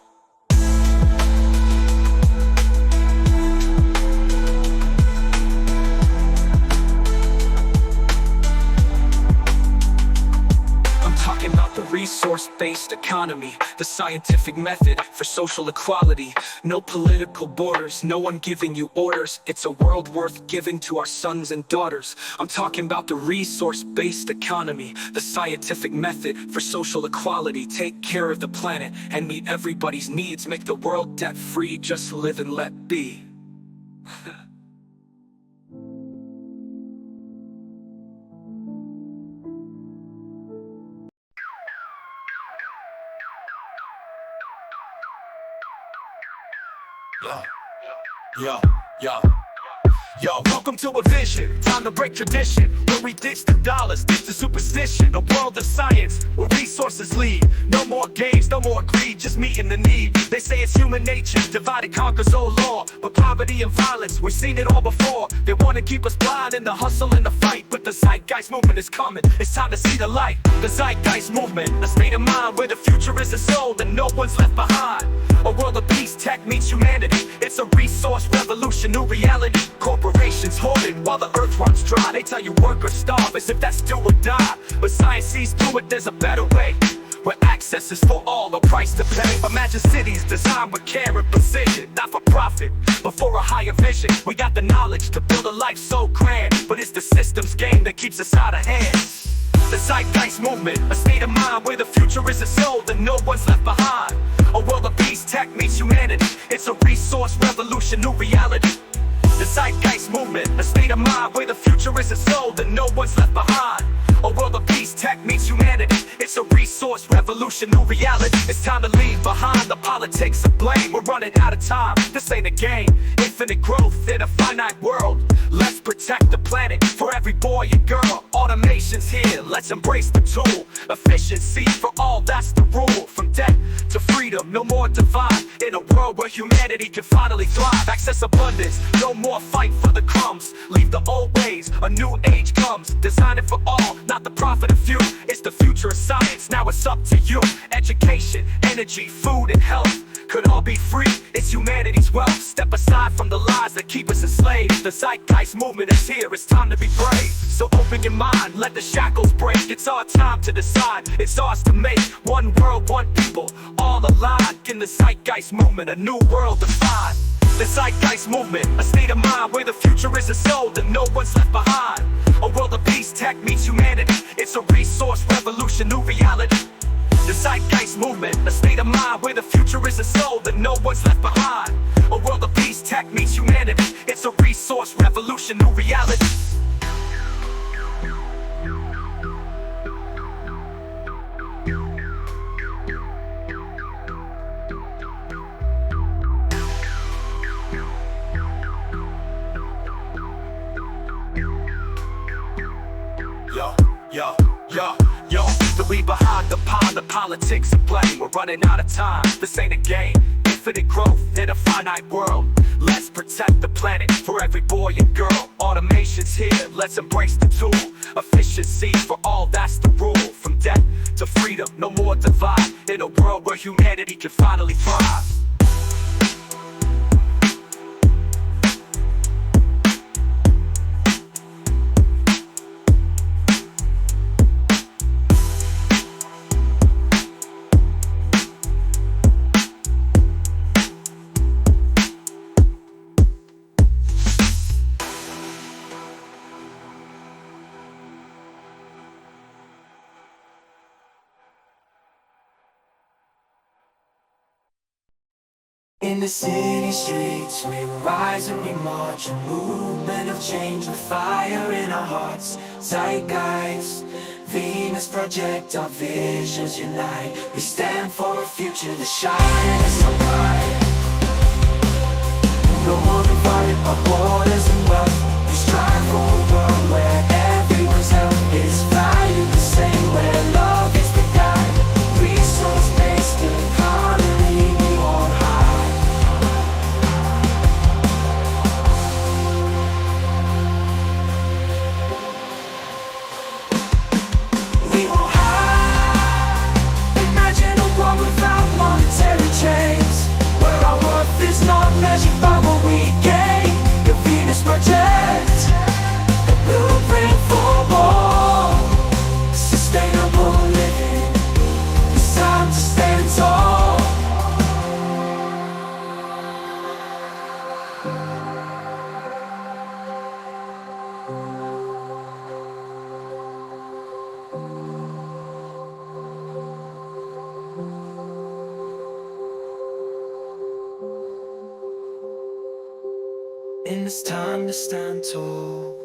Talking about the resource-based economy, the scientific method for social equality. No political borders, no one giving you orders. It's a world worth giving to our sons and daughters. I'm talking about the resource-based economy, the scientific method for social equality. Take care of the planet and meet everybody's needs. Make the world debt-free, just live and let be. Yo, welcome to a vision, time to break tradition, where we ditch the dollars, ditch the superstition. A world of science, where resources lead. No more games, no more greed, just meeting the need. They say it's human nature, divide and conquers, oh law. But poverty and violence, we've seen it all before. They want to keep us blind in the hustle and the fight, but the Zeitgeist movement is coming, it's time to see the light. The Zeitgeist movement, a state of mind where the future is a soul and no one's left behind. A world of peace, tech meets humanity. It's a resource revolution, new reality. Corporations hoarding while the earth runs dry. They tell you work or starve as if that's do or die. But science sees through it, there's a better way, where access is for all, no price to pay. Imagine cities designed with care and precision, not for profit, but for a higher vision. We got the knowledge to build a life so grand, but it's the system's game that keeps us out of hand. The Zeitgeist movement, a state of mind where the future isn't sold and no one's left behind. A world of peace, tech meets humanity. It's a resource revolution, new reality. The Zeitgeist movement, a state of mind where the future isn't sold and no one's left behind. A world of peace, tech meets humanity. It's a resource revolution, new reality. It's time to leave behind the politics of blame. We're running out of time, this ain't a game. Infinite growth in a finite world. Let's protect the planet for every boy and girl. Automation's here, let's embrace the tool. Efficiency for all, that's the rule. From debt to freedom, no more divide. In a world where humanity can finally thrive. Access abundance, no more fight for the crumbs. Leave the old ways, a new age comes. Design it for all, not the profit of few. It's the future of science, now it's up to you. Education, energy, food and health could all be free, it's humanity's wealth. Step aside from the lies that keep us enslaved. The Zeitgeist movement is here, it's time to be brave. So open your mind, let the shackles break. It's our time to decide, it's ours to make. One world, one people, all aligned. In the Zeitgeist movement, a new world defined. The Zeitgeist movement, a state of mind where the future isn't sold and no one's left behind. A world of peace, tech meets humanity. It's a resource revolution, new reality. The Zeitgeist movement, a state of mind where the future isn't sold and no one's left behind. A world of peace, tech meets humanity. It's a resource revolution, new reality. Yo, to leave behind the pond, the politics of blame. We're running out of time, this ain't a game. Infinite growth in a finite world. Let's protect the planet for every boy and girl. Automation's here, let's embrace the tool. Efficiency for all, that's the rule. From debt to freedom, no more divide. In a world where humanity can finally thrive. In the city streets, we rise and we march. A movement of change with fire in our hearts. Zeitgeist, Venus project, our visions unite. We stand for a future that shines so bright. No more divided by borders and wealth. We strive for a world where everyone's health is valued the same. Where love is the guide, resource-based economy we on high. Not measured by what we gain. The Venus project, a blueprint for more sustainable living. It's time to stand tall. And it's time to stand tall.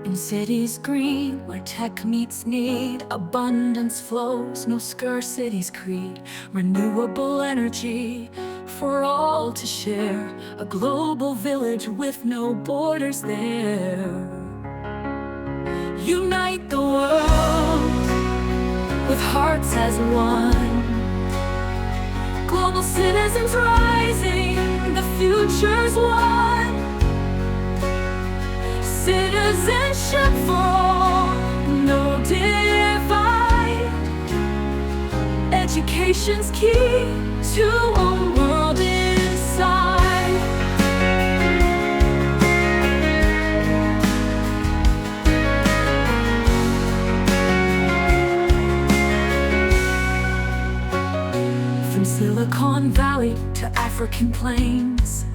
In cities green, where tech meets need, abundance flows, no scarcity's creed. Renewable energy for all to share, a global village with no borders there. Unite the world with hearts as one. Global citizens rising, the future's one. Citizenship for all, no divide. Education's key to a world inside. From Silicon Valley to African plains,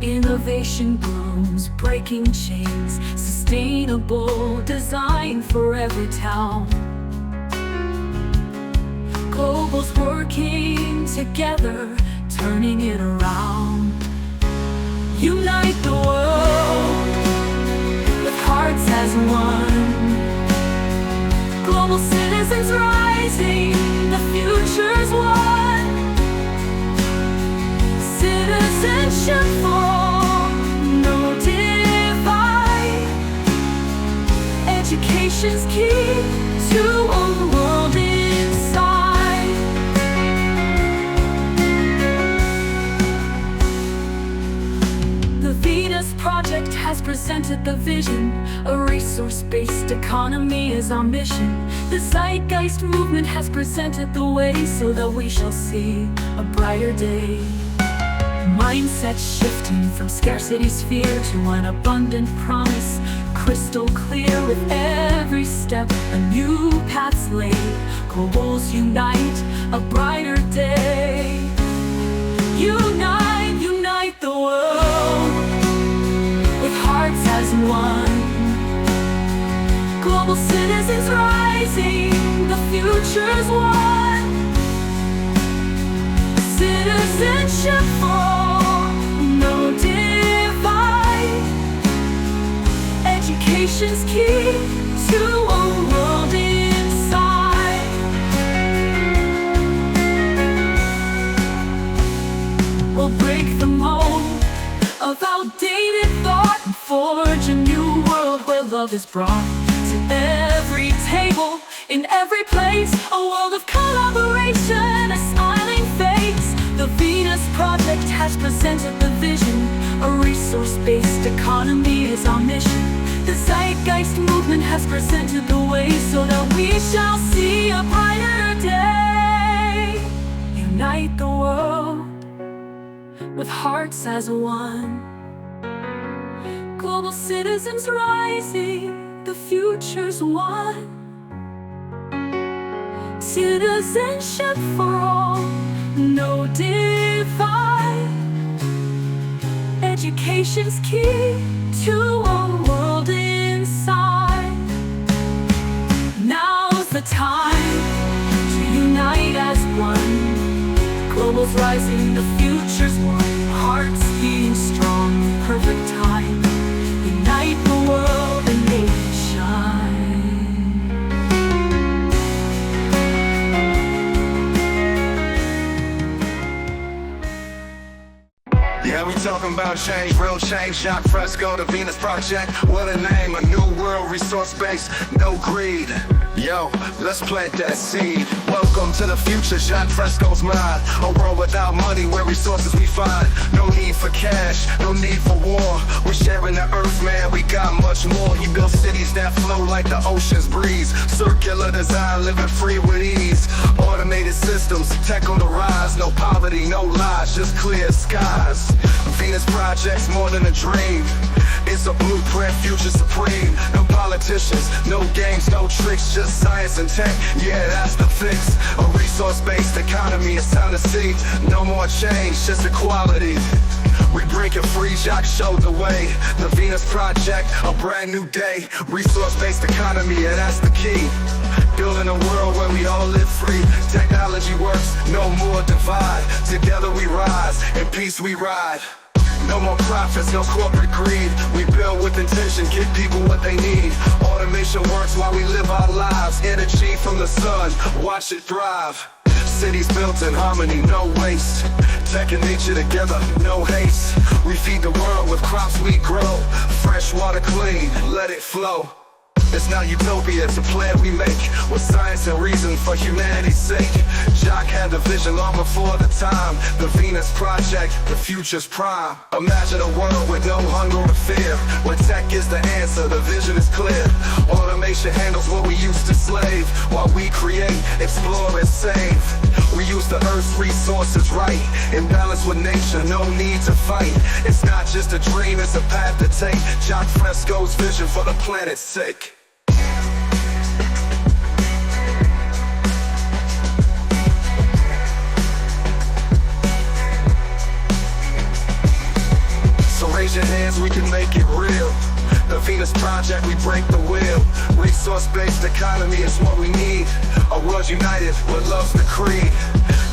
innovation blooms, breaking chains. Sustainable design for every town. Global's working together, turning it around. Unite the world with hearts as one. Global citizens rising, the future's one. Citizenship for all, no divide. Education's key to a world inside. The Venus Project has presented the vision. A resource-based economy is our mission. The Zeitgeist movement has presented the way so that we shall see a brighter day. Mindset shifting from scarcity's fear to an abundant promise. Crystal clear with every step, a new path's laid. Globals unite, a brighter day. Unite, unite the world with hearts as one. Global citizens rising, the future's one. Citizenship for all, no divide. Education's key to a world inside. We'll break the mold of outdated thought and forge a new world where love is brought to every table, in every place. A world of collaboration, a smiling face. The Venus Project has presented the vision. A resource-based economy is our mission. The Zeitgeist movement has presented the way so that we shall see a brighter day. Unite the world with hearts as one. Global citizens rising, the future's one. Citizenship for all, no divide. Education's key to a world inside. Now's the time to unite as one. Global's rising, the future's one. Hearts beating strong, perfect time. Unite the world and make it shine. Yeah, we talking about change, real change. Jacques Fresco, the Venus Project. What a name, a new world, resource base, no greed. Yo, let's plant that seed. Welcome to the future, Jacques Fresco's mind. A world without money, where resources we find. No need for cash, no need for war. We're sharing the earth, man, we got much more. You build cities that flow like the ocean's breeze. Circular design, living free with ease. Automated systems, tech on the rise. No poverty, no lies, just clear skies. Venus Project's more than a dream. It's a blueprint, future supreme. No politicians, no games, no tricks, just science and tech. Yeah, that's the fix. A resource-based economy, it's time to see. No more change, just equality. We break it free, Jacques showed the way. The Venus Project, a brand new day. Resource-based economy, yeah, that's the key. Building a world where we all live free. Technology works, no more divide. Together we rise, in peace we ride. No more profits, no corporate greed. We build with intention, give people what they need. Automation works while we live our lives. Energy from the sun, watch it thrive. Cities built in harmony, no waste. Tech and nature together, no haste. We feed the world with crops we grow. Fresh water clean, let it flow. It's not utopia, it's a plan we make with science and reason for humanity's sake. Jock had the vision long before the time. The Venus Project, the future's prime. Imagine a world with no hunger or fear, where tech is the answer, the vision is clear. Automation handles what we used to slave, while we create, explore and save. We use the earth's resources right, in balance with nature, no need to fight. It's not just a dream, it's a path to take. Jock Fresco's vision for the planet's sake. So raise your hands, we can make it real. The Venus Project, we break the wheel. Resource-based economy is what we need. A world united with love's the creed.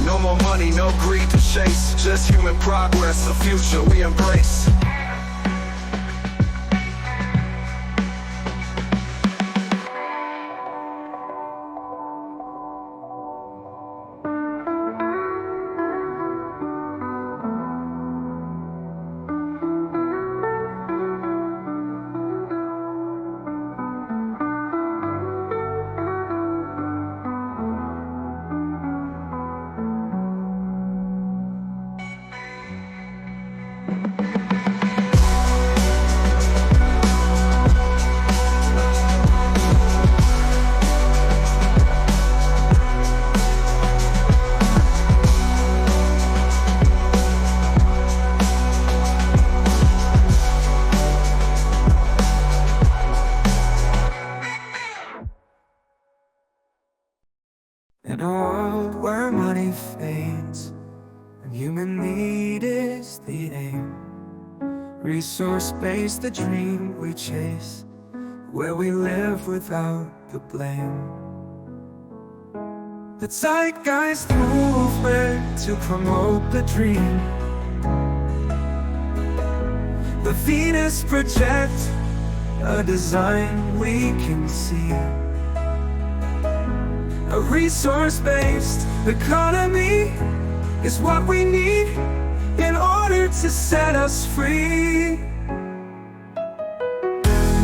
No more money, no greed to chase. Just human progress, a future we embrace. In a world where money fades and human need is the aim, resource-based the dream we chase, where we live without the blame. The Zeitgeist movement to promote the dream. The Venus Project, a design we can see. A resource-based economy is what we need in order to set us free.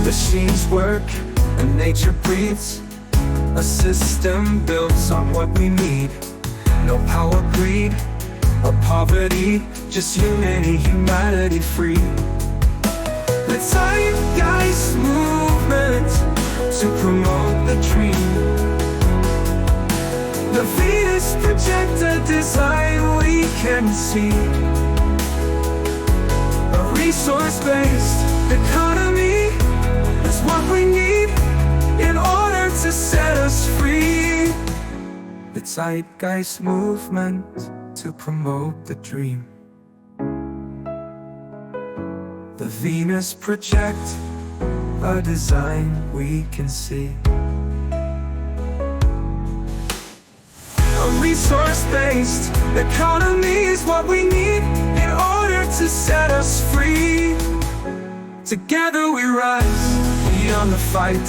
Machines work and nature breathes, a system built on what we need. No power, greed, or poverty, just humanity free. The Zeitgeist movement to promote the dream. The Venus Project, a design we can see. A resource-based economy is what we need in order to set us free. The Zeitgeist movement to promote the dream. The Venus Project, a design we can see. A resource-based economy is what we need in order to set us free. Together we rise beyond the fight,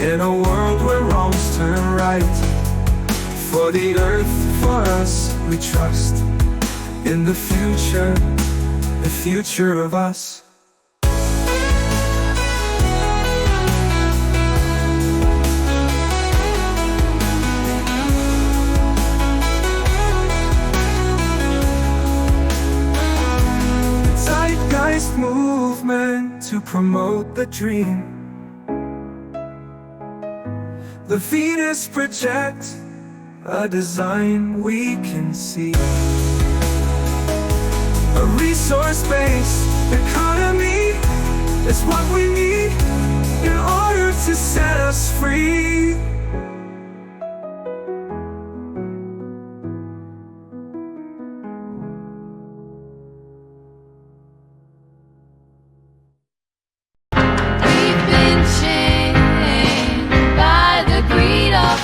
in a world where wrongs turn right. For the earth, for us, we trust in the future of us. Movement to promote the dream. The Venus Project, a design we can see. A resource-based economy is what we need in order to set us free.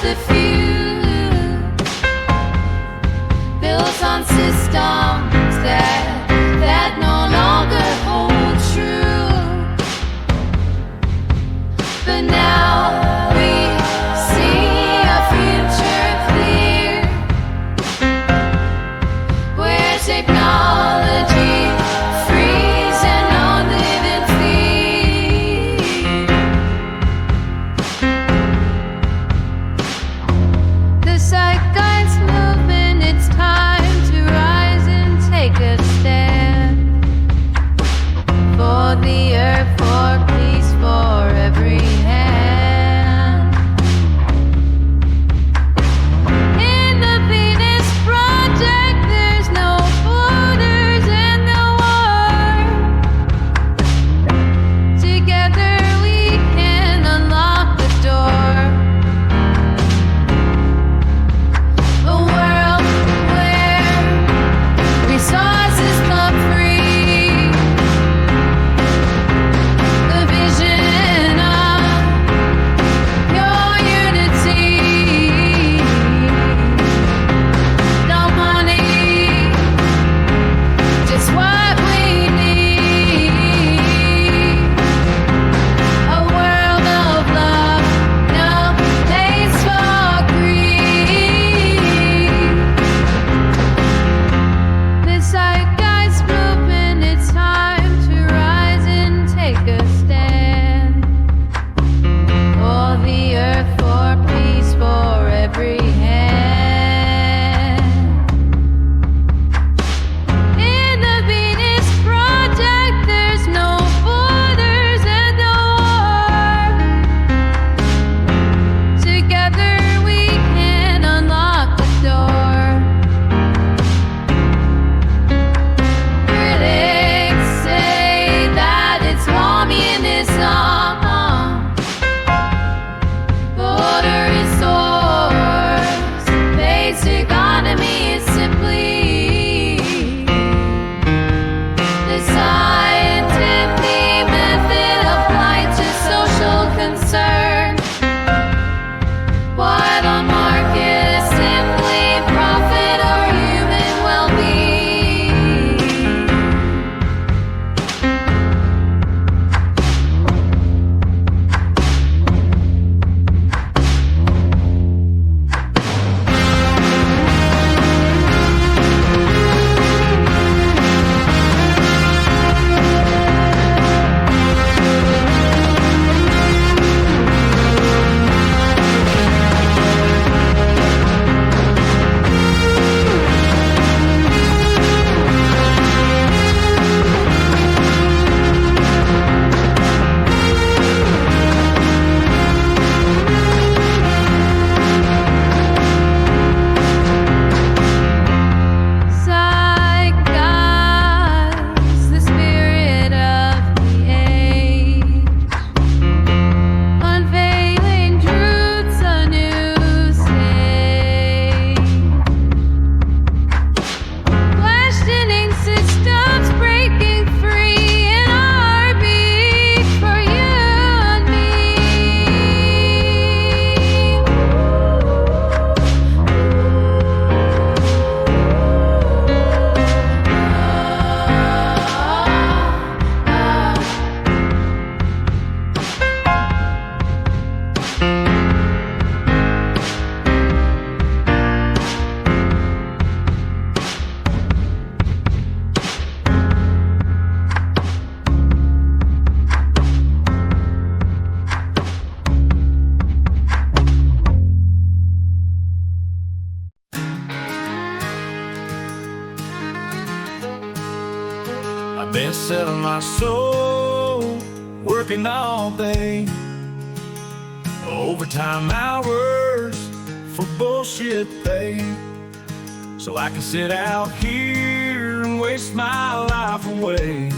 The few built on systems that no longer hold true. But now we my soul, working all day, overtime hours for bullshit pay, so I can sit out here and waste my life away,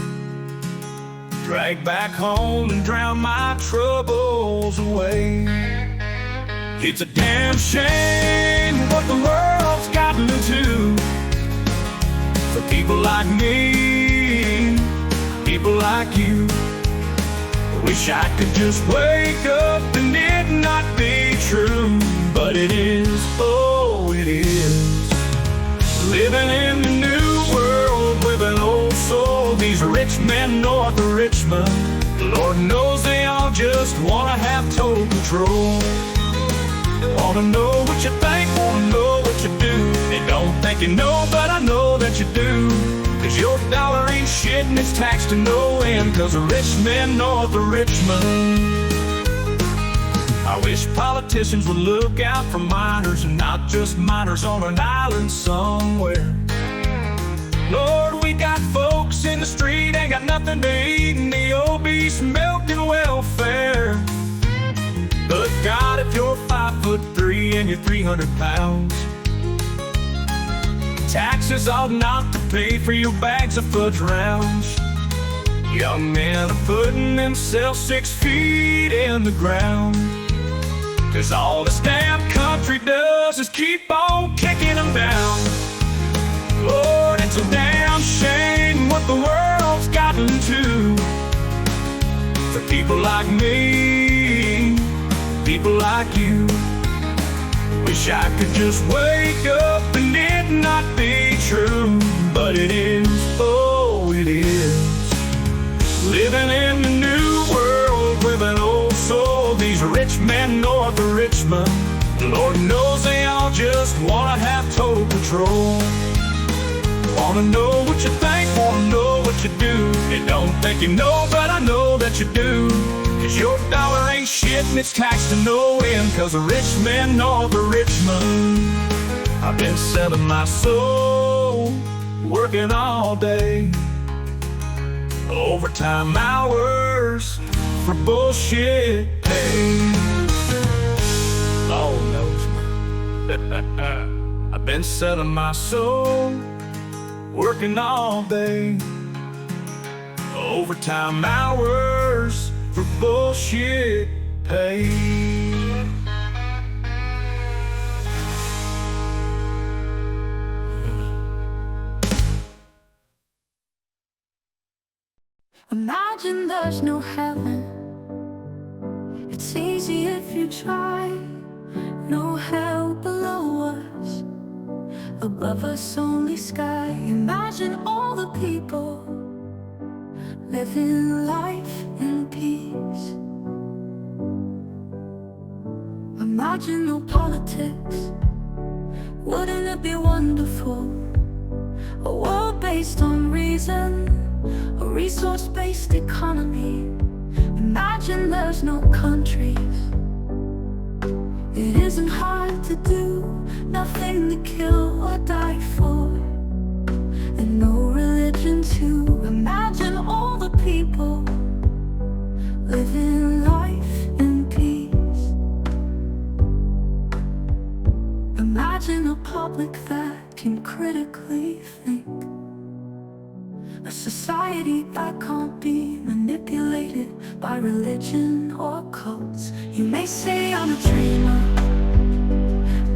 drag back home and drown my troubles away. It's a damn shame what the world's gotten into, for people like me, people like you. Wish I could just wake up and it not be true, but it is, oh it is. Living in the new world with an old soul. These rich men north of Richmond, Lord knows they all just wanna have total control. Wanna know what you think, wanna know what you do. They don't think you know, but I know that you do. Cause your dollar ain't shit and it's taxed to no end, cause the rich men north of Richmond. I wish politicians would look out for miners, and not just miners on an island somewhere. Lord, we got folks in the street, ain't got nothing to eat, and the obese milking welfare. But God, if you're 5'3" and you're 300 pounds, taxes ought not to pay for your bags of fudge rounds. Young men are putting themselves 6 feet in the ground, cause all this damn country does is keep on kicking them down. Lord, it's a damn shame what the world's gotten to, for people like me, people like you. Wish I could just wake up and it not be true, but it is, oh it is. Living in the new world with an old soul. These rich men north of Richmond, Lord knows they all just wanna have total control. Wanna know what you think, wanna know what you do. They don't think you know, but I know that you do. Cause your dollar ain't shit and it's taxed to no end, cause the rich men north of Richmond. I've been selling my soul, working all day, overtime hours for bullshit pay. Lord knows. I've been selling my soul, working all day, overtime hours for bullshit pay. Imagine there's no heaven. It's easy if you try. No hell below us, above us only sky. Imagine all the people living life in peace. Imagine no politics. Wouldn't it be wonderful? A world based on reason, a resource-based economy. Imagine there's no countries. It isn't hard to do, nothing to kill or die for, and no religion too. Imagine all the people living life in peace. Imagine a public that can critically think, a society that can't be manipulated by religion or cults. You may say I'm a dreamer,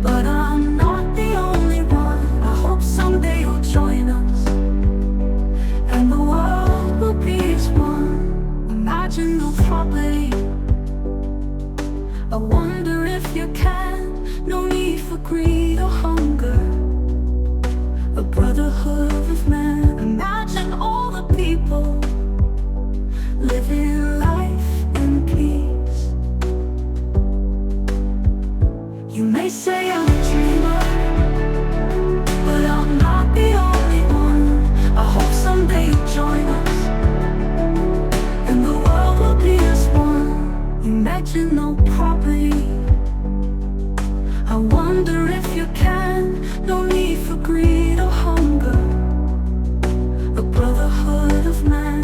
but I'm not the only one. I hope someday you'll join us, and the world will be as one. Imagine no property. I wonder if you can. No need for greed or hunger, a brotherhood of man. Imagine all the people living life in peace. You may say I'm a dreamer, but I'm not the only one. I hope someday you'll join us, and the world will be as one. Imagine no property. I wonder if you can. No need for greed or hunger, a brotherhood of man.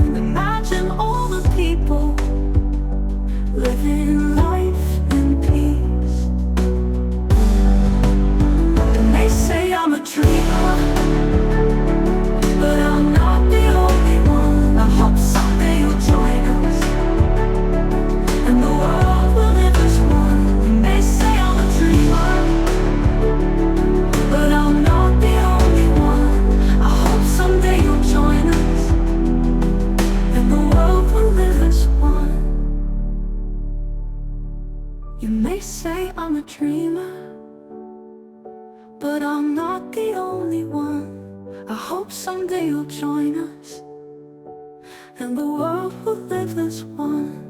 You may say I'm a dreamer, but I'm not the only one. I hope someday you'll join us, and the world will live as one.